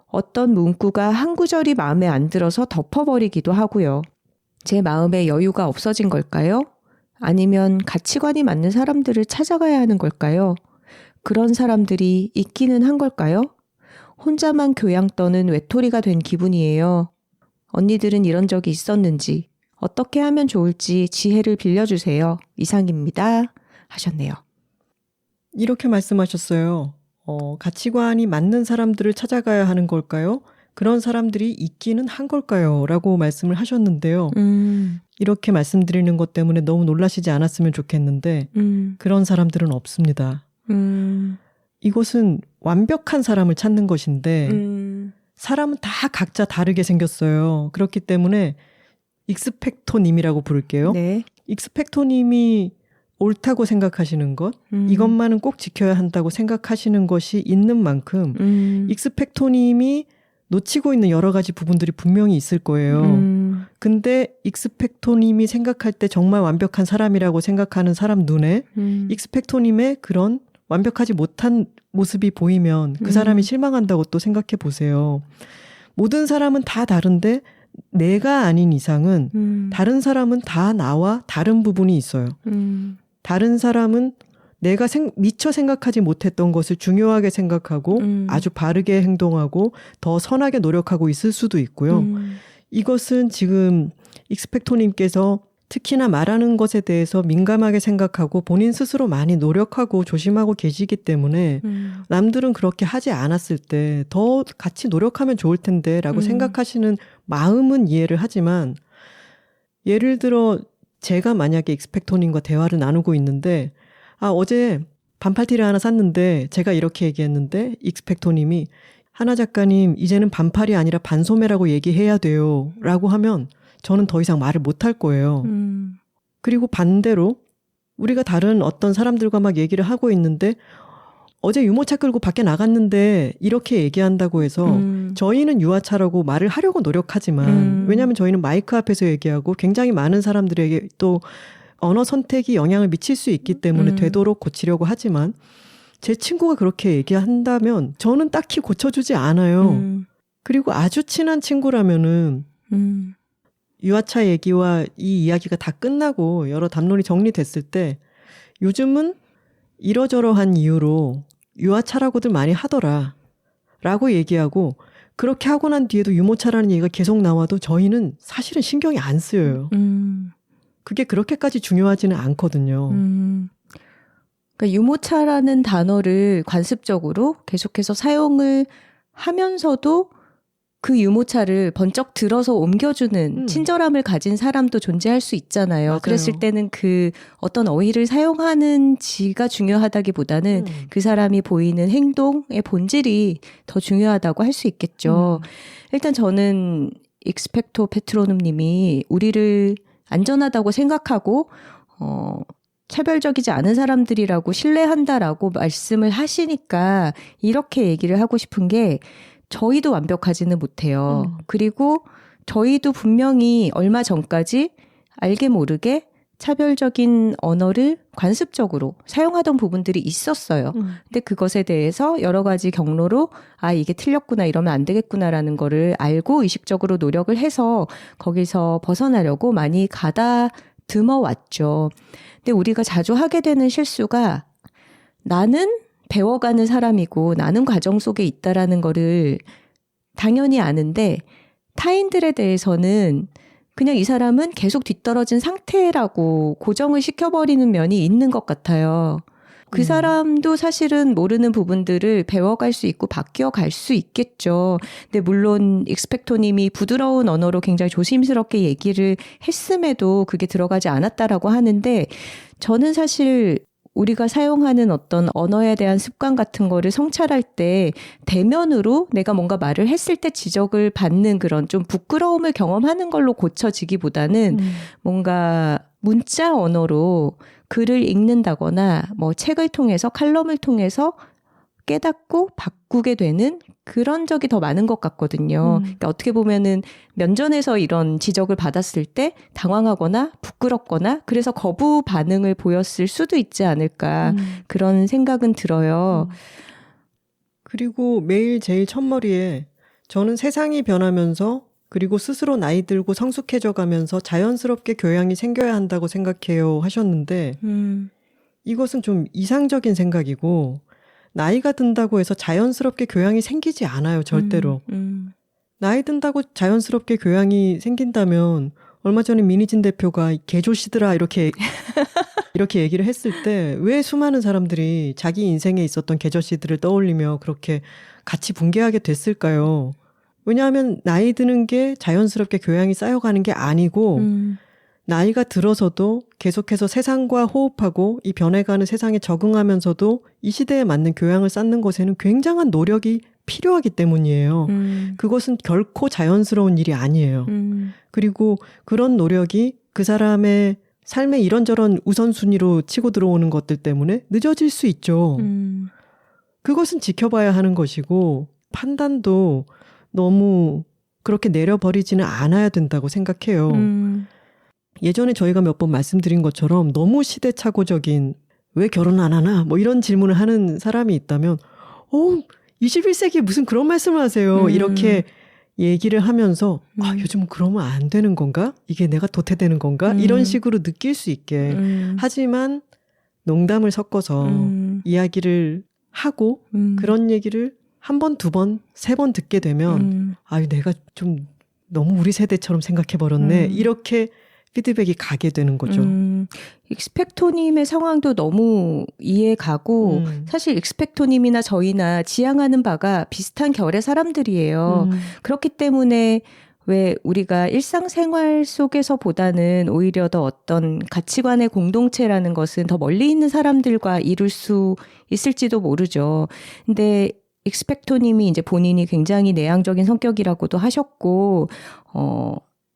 어떤 문구가 한 구절이 마음에 안 들어서 덮어버리기도 하고요. 제 마음에 여유가 없어진 걸까요? 아니면 가치관이 맞는 사람들을 찾아가야 하는 걸까요? 그런 사람들이 있기는 한 걸까요? 혼자만 교양 떠는 외톨이가 된 기분이에요. 언니들은 이런 적이 있었는지 어떻게 하면 좋을지 지혜를 빌려주세요. 이상입니다. 하셨네요. 이렇게 말씀하셨어요. 가치관이 맞는 사람들을 찾아가야 하는 걸까요? 그런 사람들이 있기는 한 걸까요? 라고 말씀을 하셨는데요. 이렇게 말씀드리는 것 때문에 너무 놀라시지 않았으면 좋겠는데 그런 사람들은 없습니다. 이것은 완벽한 사람을 찾는 것인데 사람은 다 각자 다르게 생겼어요. 그렇기 때문에 익스펙토님이라고 부를게요. 네. 익스펙토님이 옳다고 생각하시는 것, 이것만은 꼭 지켜야 한다고 생각하시는 것이 있는 만큼 익스펙토님이 놓치고 있는 여러 가지 부분들이 분명히 있을 거예요. 근데 익스펙토님이 생각할 때 정말 완벽한 사람이라고 생각하는 사람 눈에 익스펙토님의 그런 완벽하지 못한 모습이 보이면 그 사람이 실망한다고 또 생각해 보세요. 모든 사람은 다 다른데 내가 아닌 이상은 다른 사람은 다 나와 다른 부분이 있어요. 다른 사람은 내가 미처 생각하지 못했던 것을 중요하게 생각하고 아주 바르게 행동하고 더 선하게 노력하고 있을 수도 있고요. 이것은 지금 익스펙토님께서 특히나 말하는 것에 대해서 민감하게 생각하고 본인 스스로 많이 노력하고 조심하고 계시기 때문에 남들은 그렇게 하지 않았을 때 더 같이 노력하면 좋을 텐데 라고 생각하시는 마음은 이해를 하지만 예를 들어 제가 만약에 익스펙토님과 대화를 나누고 있는데 어제 반팔티를 하나 샀는데 제가 이렇게 얘기했는데 익스펙토님이 하나 작가님 이제는 반팔이 아니라 반소매라고 얘기해야 돼요 라고 하면 저는 더 이상 말을 못할 거예요. 그리고 반대로 우리가 다른 어떤 사람들과 막 얘기를 하고 있는데 어제 유모차 끌고 밖에 나갔는데 이렇게 얘기한다고 해서 저희는 유아차라고 말을 하려고 노력하지만 왜냐하면 저희는 마이크 앞에서 얘기하고 굉장히 많은 사람들에게 또 언어 선택이 영향을 미칠 수 있기 때문에 되도록 고치려고 하지만 제 친구가 그렇게 얘기한다면 저는 딱히 고쳐주지 않아요. 그리고 아주 친한 친구라면은 유아차 얘기와 이 이야기가 다 끝나고 여러 담론이 정리됐을 때 요즘은 이러저러한 이유로 유아차라고들 많이 하더라 라고 얘기하고 그렇게 하고 난 뒤에도 유모차라는 얘기가 계속 나와도 저희는 사실은 신경이 안 쓰여요. 그게 그렇게까지 중요하지는 않거든요. 그러니까 유모차라는 단어를 관습적으로 계속해서 사용을 하면서도 그 유모차를 번쩍 들어서 옮겨주는 친절함을 가진 사람도 존재할 수 있잖아요. 맞아요. 그랬을 때는 그 어떤 어휘를 사용하는지가 중요하다기보다는 그 사람이 보이는 행동의 본질이 더 중요하다고 할 수 있겠죠. 일단 저는 익스펙토 페트로눔 님이 우리를 안전하다고 생각하고 차별적이지 않은 사람들이라고 신뢰한다라고 말씀을 하시니까 이렇게 얘기를 하고 싶은 게 저희도 완벽하지는 못해요. 그리고 저희도 분명히 얼마 전까지 알게 모르게 차별적인 언어를 관습적으로 사용하던 부분들이 있었어요. 근데 그것에 대해서 여러 가지 경로로 이게 틀렸구나 이러면 안 되겠구나라는 거를 알고 의식적으로 노력을 해서 거기서 벗어나려고 많이 가다듬어 왔죠. 근데 우리가 자주 하게 되는 실수가 나는 배워가는 사람이고 나는 과정 속에 있다라는 거를 당연히 아는데 타인들에 대해서는 그냥 이 사람은 계속 뒤떨어진 상태라고 고정을 시켜버리는 면이 있는 것 같아요. 그 사람도 사실은 모르는 부분들을 배워갈 수 있고 바뀌어갈 수 있겠죠. 근데 물론 익스펙토님이 부드러운 언어로 굉장히 조심스럽게 얘기를 했음에도 그게 들어가지 않았다라고 하는데 저는 사실 우리가 사용하는 어떤 언어에 대한 습관 같은 거를 성찰할 때 대면으로 내가 뭔가 말을 했을 때 지적을 받는 그런 좀 부끄러움을 경험하는 걸로 고쳐지기보다는 뭔가 문자 언어로 글을 읽는다거나 뭐 책을 통해서 칼럼을 통해서 깨닫고 바꾸게 되는 그런 적이 더 많은 것 같거든요. 그러니까 어떻게 보면은 면전에서 이런 지적을 받았을 때 당황하거나 부끄럽거나 그래서 거부 반응을 보였을 수도 있지 않을까 그런 생각은 들어요. 그리고 매일 제일 첫머리에 저는 세상이 변하면서 그리고 스스로 나이 들고 성숙해져 가면서 자연스럽게 교양이 생겨야 한다고 생각해요 하셨는데 이것은 좀 이상적인 생각이고 나이가 든다고 해서 자연스럽게 교양이 생기지 않아요. 절대로. 나이 든다고 자연스럽게 교양이 생긴다면 얼마 전에 민희진 대표가 개조시더라 이렇게 얘기를 했을 때 왜 수많은 사람들이 자기 인생에 있었던 개조시들을 떠올리며 그렇게 같이 붕괴하게 됐을까요? 왜냐하면 나이 드는 게 자연스럽게 교양이 쌓여가는 게 아니고 나이가 들어서도 계속해서 세상과 호흡하고 이 변해가는 세상에 적응하면서도 이 시대에 맞는 교양을 쌓는 것에는 굉장한 노력이 필요하기 때문이에요. 그것은 결코 자연스러운 일이 아니에요. 그리고 그런 노력이 그 사람의 삶의 이런저런 우선순위로 치고 들어오는 것들 때문에 늦어질 수 있죠. 그것은 지켜봐야 하는 것이고 판단도 너무 그렇게 내려버리지는 않아야 된다고 생각해요. 예전에 저희가 몇 번 말씀드린 것처럼 너무 시대착오적인 왜 결혼 안 하나 뭐 이런 질문을 하는 사람이 있다면 21세기에 무슨 그런 말씀을 하세요. 이렇게 얘기를 하면서 요즘은 그러면 안 되는 건가? 이게 내가 도태되는 건가? 이런 식으로 느낄 수 있게 하지만 농담을 섞어서 이야기를 하고 그런 얘기를 한 번, 두 번, 세 번 듣게 되면 내가 좀 너무 우리 세대처럼 생각해버렸네. 이렇게 피드백이 가게 되는 거죠. 익스펙토님의 상황도 너무 이해가고 사실 익스펙토님이나 저희나 지향하는 바가 비슷한 결의 사람들이에요. 그렇기 때문에 왜 우리가 일상생활 속에서 보다는 오히려 더 어떤 가치관의 공동체라는 것은 더 멀리 있는 사람들과 이룰 수 있을지도 모르죠. 근데 익스펙토님이 이제 본인이 굉장히 내향적인 성격이라고도 하셨고,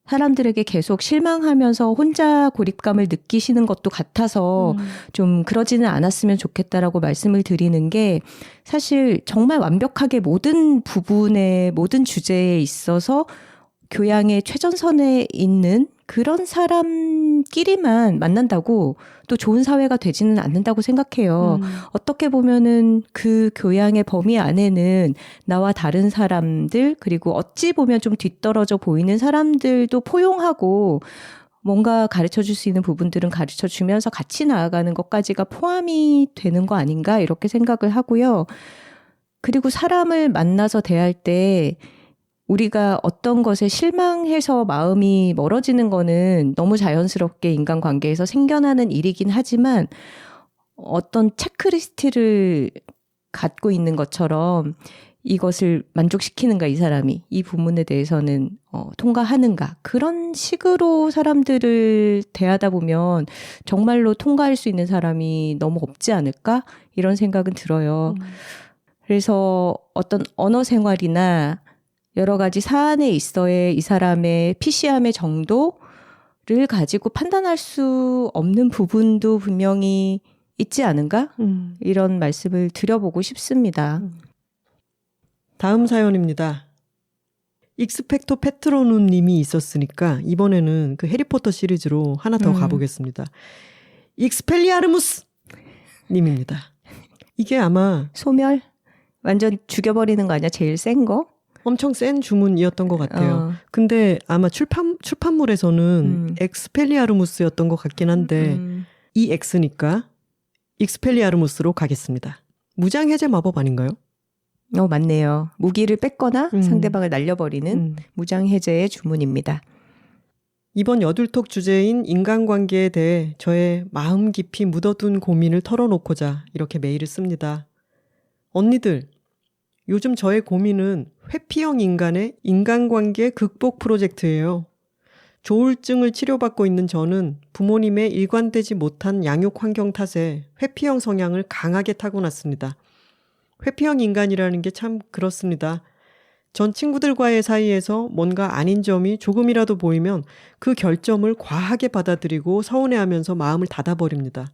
사람들에게 계속 실망하면서 혼자 고립감을 느끼시는 것도 같아서 좀 그러지는 않았으면 좋겠다라고 말씀을 드리는 게 사실 정말 완벽하게 모든 부분에 모든 주제에 있어서 교양의 최전선에 있는 그런 사람끼리만 만난다고 또 좋은 사회가 되지는 않는다고 생각해요. 어떻게 보면은 그 교양의 범위 안에는 나와 다른 사람들 그리고 어찌 보면 좀 뒤떨어져 보이는 사람들도 포용하고 뭔가 가르쳐줄 수 있는 부분들은 가르쳐주면서 같이 나아가는 것까지가 포함이 되는 거 아닌가 이렇게 생각을 하고요. 그리고 사람을 만나서 대할 때 우리가 어떤 것에 실망해서 마음이 멀어지는 거는 너무 자연스럽게 인간관계에서 생겨나는 일이긴 하지만 어떤 체크리스트를 갖고 있는 것처럼 이것을 만족시키는가 이 사람이 이 부분에 대해서는 통과하는가 그런 식으로 사람들을 대하다 보면 정말로 통과할 수 있는 사람이 너무 없지 않을까 이런 생각은 들어요. 그래서 어떤 언어 생활이나 여러 가지 사안에 있어의 이 사람의 PC함의 정도를 가지고 판단할 수 없는 부분도 분명히 있지 않은가? 이런 말씀을 드려보고 싶습니다. 다음 사연입니다. 익스펙토 페트로눔 님이 있었으니까 이번에는 그 해리포터 시리즈로 하나 더 가보겠습니다. 익스펠리아르무스 님입니다. 이게 아마 소멸? 완전 죽여버리는 거 아니야? 제일 센 거? 엄청 센 주문이었던 것 같아요. 근데 아마 출판물에서는 엑스펠리아르무스였던 것 같긴 한데 이 X니까 익스펠리아르무스로 가겠습니다. 무장해제 마법 아닌가요? 맞네요. 무기를 뺏거나 상대방을 날려버리는 무장해제의 주문입니다. 이번 여둘톡 주제인 인간관계에 대해 저의 마음 깊이 묻어둔 고민을 털어놓고자 이렇게 메일을 씁니다. 언니들, 요즘 저의 고민은 회피형 인간의 인간관계 극복 프로젝트예요. 조울증을 치료받고 있는 저는 부모님의 일관되지 못한 양육 환경 탓에 회피형 성향을 강하게 타고났습니다. 회피형 인간이라는 게 참 그렇습니다. 전 친구들과의 사이에서 뭔가 아닌 점이 조금이라도 보이면 그 결점을 과하게 받아들이고 서운해하면서 마음을 닫아버립니다.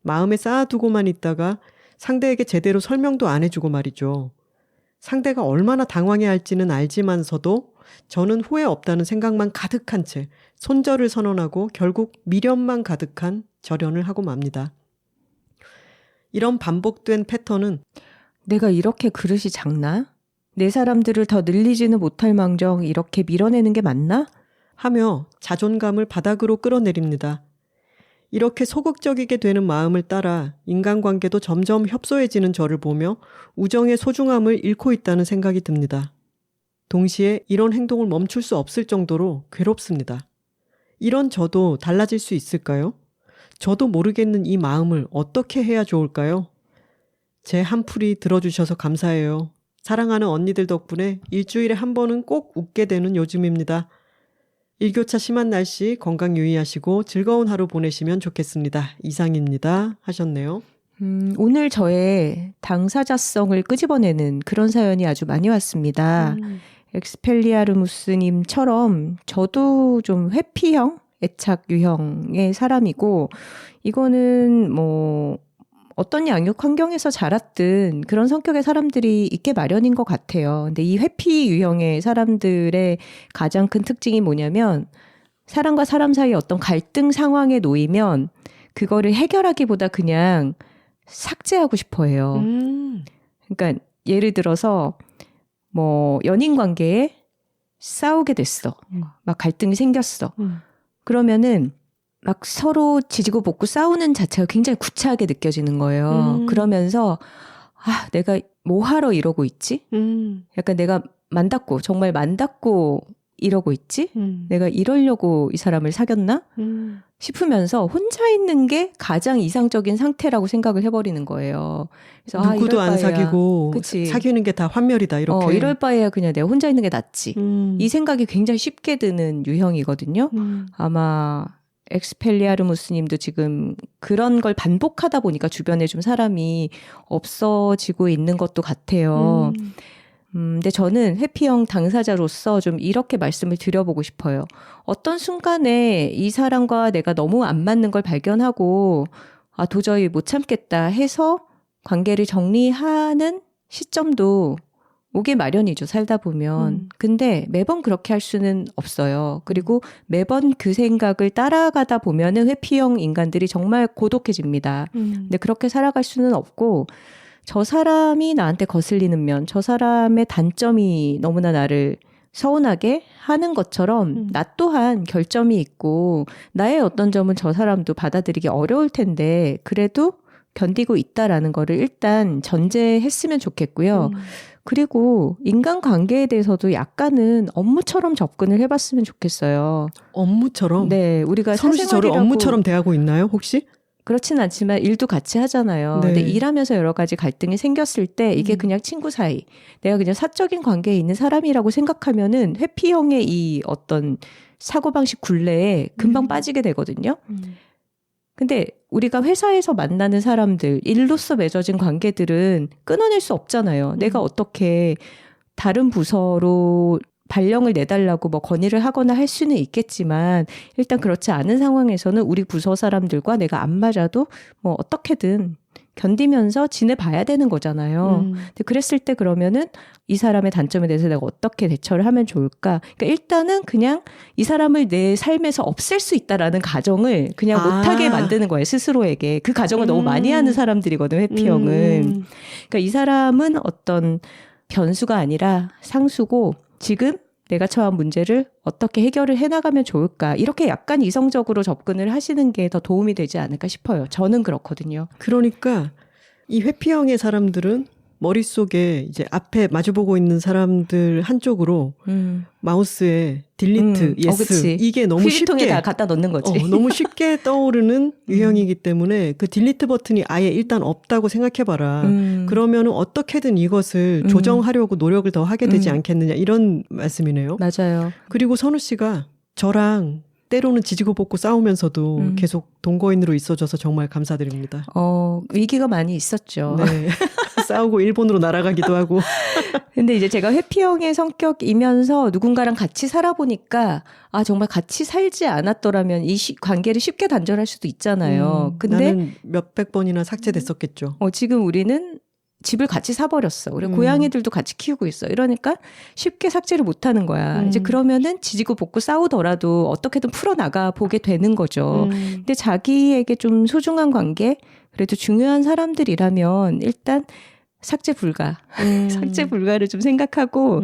마음에 쌓아두고만 있다가 상대에게 제대로 설명도 안 해주고 말이죠. 상대가 얼마나 당황해할지는 알지만서도 저는 후회 없다는 생각만 가득한 채 손절을 선언하고 결국 미련만 가득한 절연을 하고 맙니다. 이런 반복된 패턴은 내가 이렇게 그릇이 작나? 내 사람들을 더 늘리지는 못할 망정 이렇게 밀어내는 게 맞나? 하며 자존감을 바닥으로 끌어내립니다. 이렇게 소극적이게 되는 마음을 따라 인간관계도 점점 협소해지는 저를 보며 우정의 소중함을 잃고 있다는 생각이 듭니다. 동시에 이런 행동을 멈출 수 없을 정도로 괴롭습니다. 이런 저도 달라질 수 있을까요? 저도 모르겠는 이 마음을 어떻게 해야 좋을까요? 제 한풀이 들어주셔서 감사해요. 사랑하는 언니들 덕분에 일주일에 한 번은 꼭 웃게 되는 요즘입니다. 일교차 심한 날씨 건강 유의하시고 즐거운 하루 보내시면 좋겠습니다. 이상입니다. 하셨네요. 오늘 저의 당사자성을 끄집어내는 그런 사연이 아주 많이 왔습니다. 엑스펠리아르무스님처럼 저도 좀 회피형, 애착 유형의 사람이고 이거는 뭐 어떤 양육 환경에서 자랐든 그런 성격의 사람들이 있게 마련인 것 같아요. 근데 이 회피 유형의 사람들의 가장 큰 특징이 뭐냐면 사람과 사람 사이에 어떤 갈등 상황에 놓이면 그거를 해결하기보다 그냥 삭제하고 싶어 해요. 그러니까 예를 들어서 뭐 연인 관계에 싸우게 됐어. 막 갈등이 생겼어. 그러면은 막 서로 지지고 볶고 싸우는 자체가 굉장히 구차하게 느껴지는 거예요. 그러면서 내가 뭐 하러 이러고 있지? 약간 내가 정말 만닿고 이러고 있지? 내가 이러려고 이 사람을 사귀었나? 싶으면서 혼자 있는 게 가장 이상적인 상태라고 생각을 해버리는 거예요. 그래서 누구도 안 사귀고 그치. 사귀는 게 다 환멸이다 이렇게. 이럴 바에야 그냥 내가 혼자 있는 게 낫지. 이 생각이 굉장히 쉽게 드는 유형이거든요. 아마 엑스펠리아르무스 님도 지금 그런 걸 반복하다 보니까 주변에 좀 사람이 없어지고 있는 것도 같아요. 근데 저는 회피형 당사자로서 좀 이렇게 말씀을 드려보고 싶어요. 어떤 순간에 이 사람과 내가 너무 안 맞는 걸 발견하고 도저히 못 참겠다 해서 관계를 정리하는 시점도 오게 마련이죠. 살다 보면. 근데 매번 그렇게 할 수는 없어요. 그리고 매번 그 생각을 따라가다 보면은 회피형 인간들이 정말 고독해집니다. 근데 그렇게 살아갈 수는 없고 저 사람이 나한테 거슬리는 면, 저 사람의 단점이 너무나 나를 서운하게 하는 것처럼 나 또한 결점이 있고 나의 어떤 점은 저 사람도 받아들이기 어려울 텐데 그래도 견디고 있다라는 거를 일단 전제했으면 좋겠고요. 그리고 인간관계에 대해서도 약간은 업무처럼 접근을 해봤으면 좋겠어요. 업무처럼? 네, 우리가 선우 씨 저를 업무처럼 대하고 있나요, 혹시? 그렇진 않지만 일도 같이 하잖아요. 네. 근데 일하면서 여러 가지 갈등이 생겼을 때 이게 그냥 친구 사이, 내가 그냥 사적인 관계에 있는 사람이라고 생각하면은 회피형의 이 어떤 사고방식 굴레에 금방 빠지게 되거든요. 근데 우리가 회사에서 만나는 사람들, 일로서 맺어진 관계들은 끊어낼 수 없잖아요. 내가 어떻게 다른 부서로 발령을 내달라고 뭐 건의를 하거나 할 수는 있겠지만 일단 그렇지 않은 상황에서는 우리 부서 사람들과 내가 안 맞아도 뭐 어떻게든 견디면서 지내봐야 되는 거잖아요. 근데 그랬을 때 그러면은 이 사람의 단점에 대해서 내가 어떻게 대처를 하면 좋을까? 그러니까 일단은 그냥 이 사람을 내 삶에서 없앨 수 있다라는 가정을 그냥 못하게 만드는 거예요. 스스로에게. 그 가정을 너무 많이 하는 사람들이거든요. 회피형은. 그러니까 이 사람은 어떤 변수가 아니라 상수고 지금 내가 처한 문제를 어떻게 해결을 해나가면 좋을까? 이렇게 약간 이성적으로 접근을 하시는 게 더 도움이 되지 않을까 싶어요. 저는 그렇거든요. 그러니까 이 회피형의 사람들은 머릿속에 이제 앞에 마주보고 있는 사람들 한쪽으로 마우스에 딜리트, 예스 이게 너무 필기통에 쉽게 다 갖다 넣는 거지. 너무 쉽게 떠오르는 유형이기 때문에 그 딜리트 버튼이 아예 일단 없다고 생각해봐라. 그러면은 어떻게든 이것을 조정하려고 노력을 더 하게 되지 않겠느냐 이런 말씀이네요. 맞아요. 그리고 선우 씨가 저랑 때로는 지지고 볶고 싸우면서도 계속 동거인으로 있어줘서 정말 감사드립니다. 위기가 많이 있었죠. 네. 싸우고 일본으로 날아가기도 하고. 근데 이제 제가 회피형의 성격이면서 누군가랑 같이 살아보니까 정말 같이 살지 않았더라면 이 관계를 쉽게 단절할 수도 있잖아요. 근데 나는 몇백 번이나 삭제됐었겠죠. 지금 우리는 집을 같이 사버렸어. 우리 고양이들도 같이 키우고 있어. 이러니까 쉽게 삭제를 못하는 거야. 이제 그러면은 지지고 볶고 싸우더라도 어떻게든 풀어나가 보게 되는 거죠. 근데 자기에게 좀 소중한 관계, 그래도 중요한 사람들이라면 일단 삭제 불가. 삭제 불가를 좀 생각하고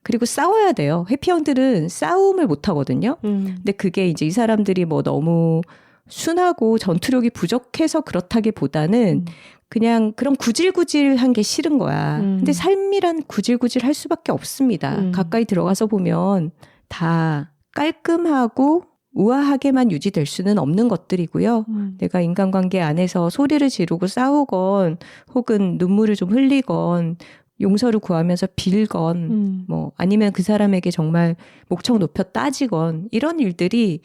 그리고 싸워야 돼요. 회피형들은 싸움을 못 하거든요. 근데 그게 이제 이 사람들이 뭐 너무 순하고 전투력이 부족해서 그렇다기보다는 그냥 그런 구질구질한 게 싫은 거야. 근데 삶이란 구질구질할 수밖에 없습니다. 가까이 들어가서 보면 다 깔끔하고 우아하게만 유지될 수는 없는 것들이고요. 내가 인간관계 안에서 소리를 지르고 싸우건 혹은 눈물을 좀 흘리건 용서를 구하면서 빌건 뭐 아니면 그 사람에게 정말 목청 높여 따지건 이런 일들이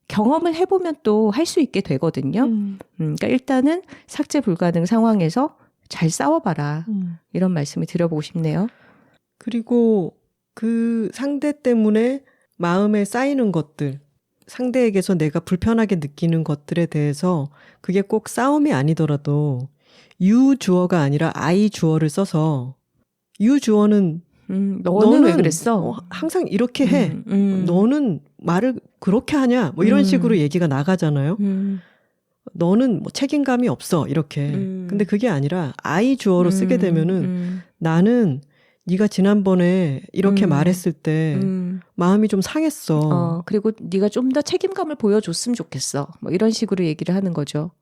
경험을 해보면 또 할 수 있게 되거든요. 그러니까 일단은 삭제 불가능 상황에서 잘 싸워봐라. 이런 말씀을 드려보고 싶네요. 그리고 그 상대 때문에 마음에 쌓이는 것들, 상대에게서 내가 불편하게 느끼는 것들에 대해서 그게 꼭 싸움이 아니더라도 you 주어가 아니라 I 주어를 써서 you 주어는 너는 왜 그랬어? 항상 이렇게 해. 너는 말을 그렇게 하냐? 뭐 이런 식으로 얘기가 나가잖아요. 너는 뭐 책임감이 없어 이렇게. 근데 그게 아니라 I 주어로 쓰게 되면은 나는 네가 지난번에 이렇게 말했을 때 마음이 좀 상했어. 그리고 네가 좀 더 책임감을 보여줬으면 좋겠어. 뭐 이런 식으로 얘기를 하는 거죠.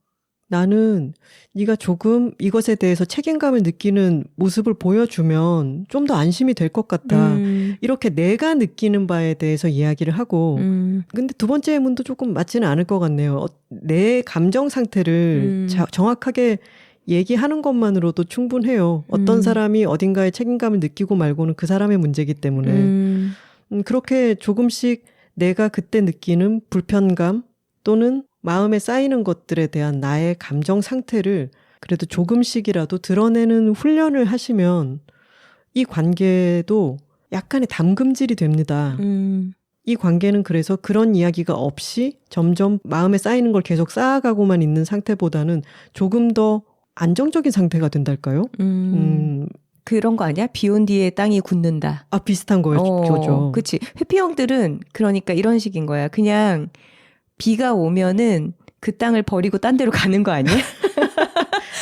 나는 네가 조금 이것에 대해서 책임감을 느끼는 모습을 보여주면 좀 더 안심이 될 것 같다. 이렇게 내가 느끼는 바에 대해서 이야기를 하고 근데 두 번째 문도 조금 맞지는 않을 것 같네요. 내 감정 상태를 정확하게 얘기하는 것만으로도 충분해요. 어떤 사람이 어딘가에 책임감을 느끼고 말고는 그 사람의 문제이기 때문에 그렇게 조금씩 내가 그때 느끼는 불편감 또는 마음에 쌓이는 것들에 대한 나의 감정 상태를 그래도 조금씩이라도 드러내는 훈련을 하시면 이 관계도 약간의 담금질이 됩니다. 이 관계는 그래서 그런 이야기가 없이 점점 마음에 쌓이는 걸 계속 쌓아가고만 있는 상태보다는 조금 더 안정적인 상태가 된달까요? 그런 거 아니야? 비 온 뒤에 땅이 굳는다. 비슷한 거죠. 그치. 회피형들은 그러니까 이런 식인 거야. 그냥 비가 오면은 그 땅을 버리고 딴 데로 가는 거 아니야?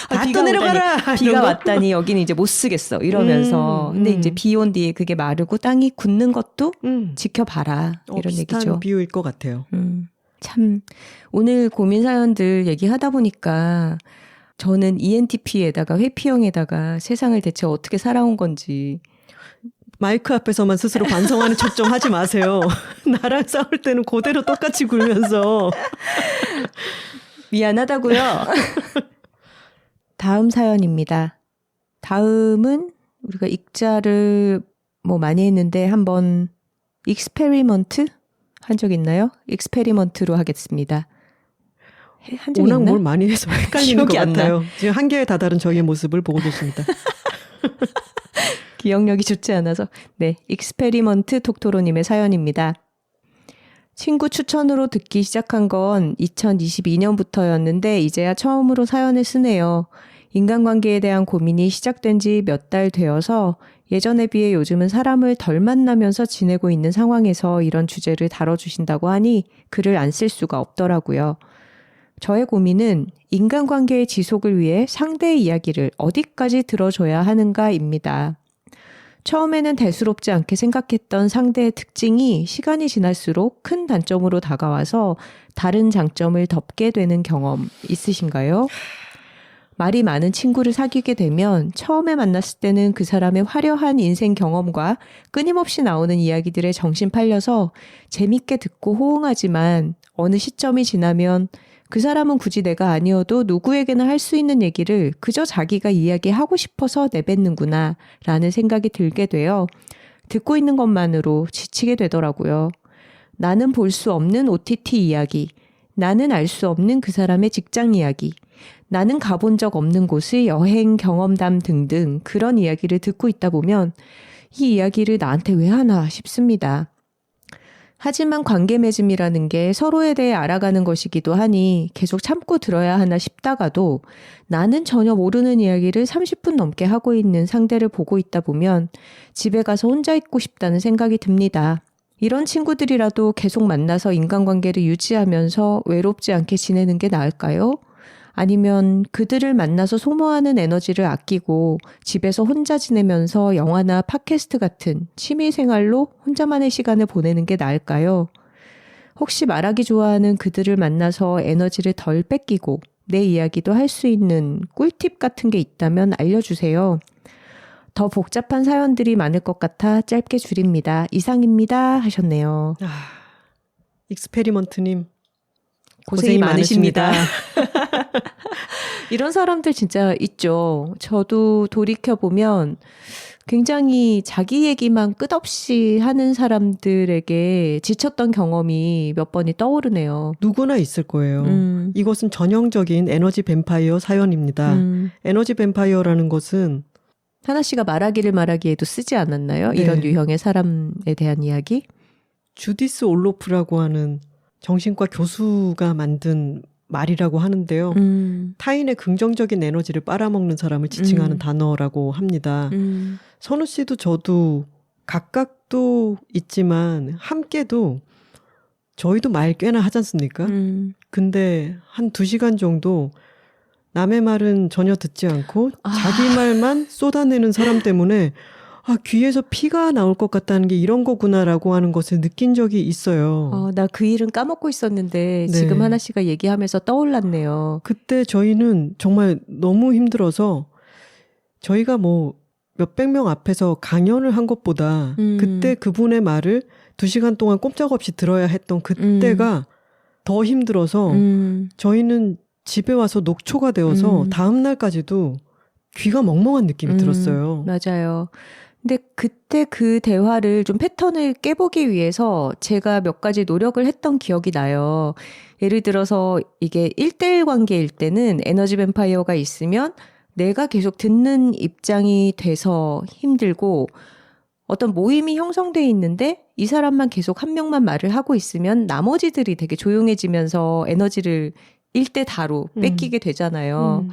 다 떠내려가라! 비가 왔다니 여기는 이제 못 쓰겠어. 이러면서. 근데 이제 비 온 뒤에 그게 마르고 땅이 굳는 것도 지켜봐라. 이런 비슷한 얘기죠. 비유일 것 같아요. 참 오늘 고민 사연들 얘기하다 보니까 저는 ENTP에다가 회피형에다가 세상을 대체 어떻게 살아온 건지 마이크 앞에서만 스스로 반성하는 척 좀 하지 마세요. 나랑 싸울 때는 그대로 똑같이 굴면서. 미안하다고요. 다음 사연입니다. 다음은 우리가 익자를 뭐 많이 했는데 한번 익스페리먼트 한 적 있나요? 익스페리먼트로 하겠습니다. 한 적 있나? 워낙 뭘 많이 해서 헷갈리는 것 같아요. 지금 한계에 다다른 저희의 모습을 보고 계십니다. 기억력이 좋지 않아서. 네, 익스페리먼트 톡토로님의 사연입니다. 친구 추천으로 듣기 시작한 건 2022년부터였는데 이제야 처음으로 사연을 쓰네요. 인간관계에 대한 고민이 시작된 지 몇 달 되어서 예전에 비해 요즘은 사람을 덜 만나면서 지내고 있는 상황에서 이런 주제를 다뤄주신다고 하니 글을 안 쓸 수가 없더라고요. 저의 고민은 인간관계의 지속을 위해 상대의 이야기를 어디까지 들어줘야 하는가입니다. 처음에는 대수롭지 않게 생각했던 상대의 특징이 시간이 지날수록 큰 단점으로 다가와서 다른 장점을 덮게 되는 경험 있으신가요? 말이 많은 친구를 사귀게 되면 처음에 만났을 때는 그 사람의 화려한 인생 경험과 끊임없이 나오는 이야기들에 정신 팔려서 재밌게 듣고 호응하지만 어느 시점이 지나면 그 사람은 굳이 내가 아니어도 누구에게나 할 수 있는 얘기를 그저 자기가 이야기하고 싶어서 내뱉는구나 라는 생각이 들게 되어 듣고 있는 것만으로 지치게 되더라고요. 나는 볼 수 없는 OTT 이야기, 나는 알 수 없는 그 사람의 직장 이야기, 나는 가본 적 없는 곳의 여행 경험담 등등 그런 이야기를 듣고 있다 보면 이 이야기를 나한테 왜 하나 싶습니다. 하지만 관계 맺음이라는 게 서로에 대해 알아가는 것이기도 하니 계속 참고 들어야 하나 싶다가도 나는 전혀 모르는 이야기를 30분 넘게 하고 있는 상대를 보고 있다 보면 집에 가서 혼자 있고 싶다는 생각이 듭니다. 이런 친구들이라도 계속 만나서 인간관계를 유지하면서 외롭지 않게 지내는 게 나을까요? 아니면 그들을 만나서 소모하는 에너지를 아끼고 집에서 혼자 지내면서 영화나 팟캐스트 같은 취미생활로 혼자만의 시간을 보내는 게 나을까요? 혹시 말하기 좋아하는 그들을 만나서 에너지를 덜 뺏기고 내 이야기도 할 수 있는 꿀팁 같은 게 있다면 알려주세요. 더 복잡한 사연들이 많을 것 같아 짧게 줄입니다. 이상입니다 하셨네요. 익스페리먼트님 고생이 많으십니다. 이런 사람들 진짜 있죠. 저도 돌이켜보면 굉장히 자기 얘기만 끝없이 하는 사람들에게 지쳤던 경험이 몇 번이 떠오르네요. 누구나 있을 거예요. 이것은 전형적인 에너지 뱀파이어 사연입니다. 에너지 뱀파이어라는 것은 하나 씨가 말하기에도 쓰지 않았나요? 네. 이런 유형의 사람에 대한 이야기? 주디스 올로프라고 하는 정신과 교수가 만든 말이라고 하는데요. 타인의 긍정적인 에너지를 빨아먹는 사람을 지칭하는 단어라고 합니다. 선우 씨도 저도 각각도 있지만 함께도 저희도 말 꽤나 하지 않습니까? 근데 한 2시간 정도 남의 말은 전혀 듣지 않고 자기 말만 쏟아내는 사람 때문에 귀에서 피가 나올 것 같다는 게 이런 거구나라고 하는 것을 느낀 적이 있어요. 나 그 일은 까먹고 있었는데 네. 지금 하나 씨가 얘기하면서 떠올랐네요. 그때 저희는 정말 너무 힘들어서 저희가 뭐 몇백 명 앞에서 강연을 한 것보다 그때 그분의 말을 2시간 동안 꼼짝없이 들어야 했던 그때가 더 힘들어서 저희는 집에 와서 녹초가 되어서 다음 날까지도 귀가 멍멍한 느낌이 들었어요. 맞아요. 근데 그때 그 대화를 좀 패턴을 깨보기 위해서 제가 몇 가지 노력을 했던 기억이 나요. 예를 들어서 이게 1대1 관계일 때는 에너지 뱀파이어가 있으면 내가 계속 듣는 입장이 돼서 힘들고, 어떤 모임이 형성돼 있는데 이 사람만 계속 한 명만 말을 하고 있으면 나머지들이 되게 조용해지면서 에너지를 1대 다로 뺏기게 되잖아요.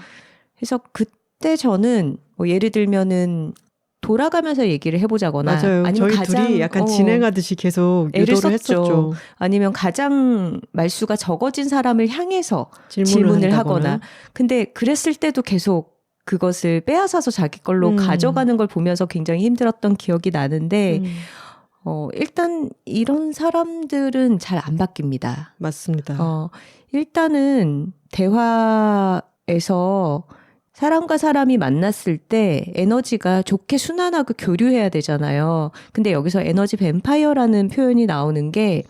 그래서 그때 저는 뭐 예를 들면은 돌아가면서 얘기를 해보자거나, 맞아요. 아니면 저희 둘이 약간 진행하듯이 계속 애를 유도를 했었죠. 아니면 가장 말수가 적어진 사람을 향해서 질문을 하거나. 근데 그랬을 때도 계속 그것을 빼앗아서 자기 걸로 가져가는 걸 보면서 굉장히 힘들었던 기억이 나는데 일단 이런 사람들은 잘 안 바뀝니다. 맞습니다. 일단은 대화에서 사람과 사람이 만났을 때 에너지가 좋게 순환하고 교류해야 되잖아요. 근데 여기서 에너지 뱀파이어라는 표현이 나오는 게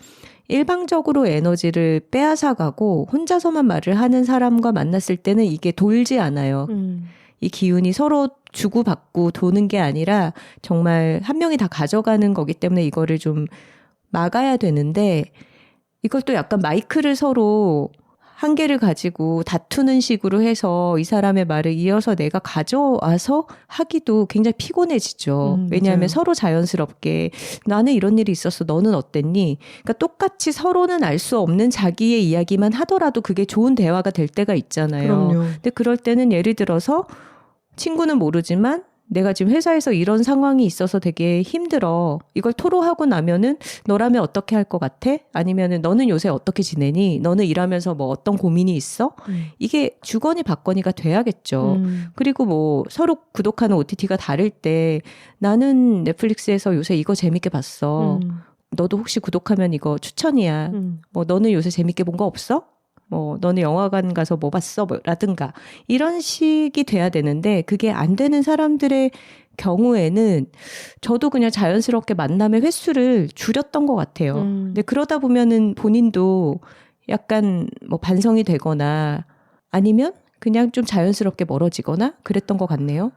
일방적으로 에너지를 빼앗아가고 혼자서만 말을 하는 사람과 만났을 때는 이게 돌지 않아요. 이 기운이 서로 주고받고 도는 게 아니라 정말 한 명이 다 가져가는 거기 때문에 이거를 좀 막아야 되는데, 이걸 또 약간 마이크를 서로 한 개를 가지고 다투는 식으로 해서 이 사람의 말을 이어서 내가 가져와서 하기도 굉장히 피곤해지죠. 왜냐하면 맞아요. 서로 자연스럽게 나는 이런 일이 있었어, 너는 어땠니? 그러니까 똑같이 서로는 알 수 없는 자기의 이야기만 하더라도 그게 좋은 대화가 될 때가 있잖아요. 그럼요. 근데 그럴 때는 예를 들어서 친구는 모르지만 내가 지금 회사에서 이런 상황이 있어서 되게 힘들어. 이걸 토로하고 나면은 너라면 어떻게 할 것 같아? 아니면은 너는 요새 어떻게 지내니? 너는 일하면서 뭐 어떤 고민이 있어? 이게 주거니 받거니가 돼야겠죠. 그리고 뭐 서로 구독하는 OTT가 다를 때 나는 넷플릭스에서 요새 이거 재밌게 봤어. 너도 혹시 구독하면 이거 추천이야. 뭐 너는 요새 재밌게 본 거 없어? 뭐 너는 영화관 가서 뭐 봤어? 뭐 라든가 이런 식이 돼야 되는데, 그게 안 되는 사람들의 경우에는 저도 그냥 자연스럽게 만남의 횟수를 줄였던 것 같아요. 근데 그러다 보면은 본인도 약간 뭐 반성이 되거나 아니면 그냥 좀 자연스럽게 멀어지거나 그랬던 것 같네요.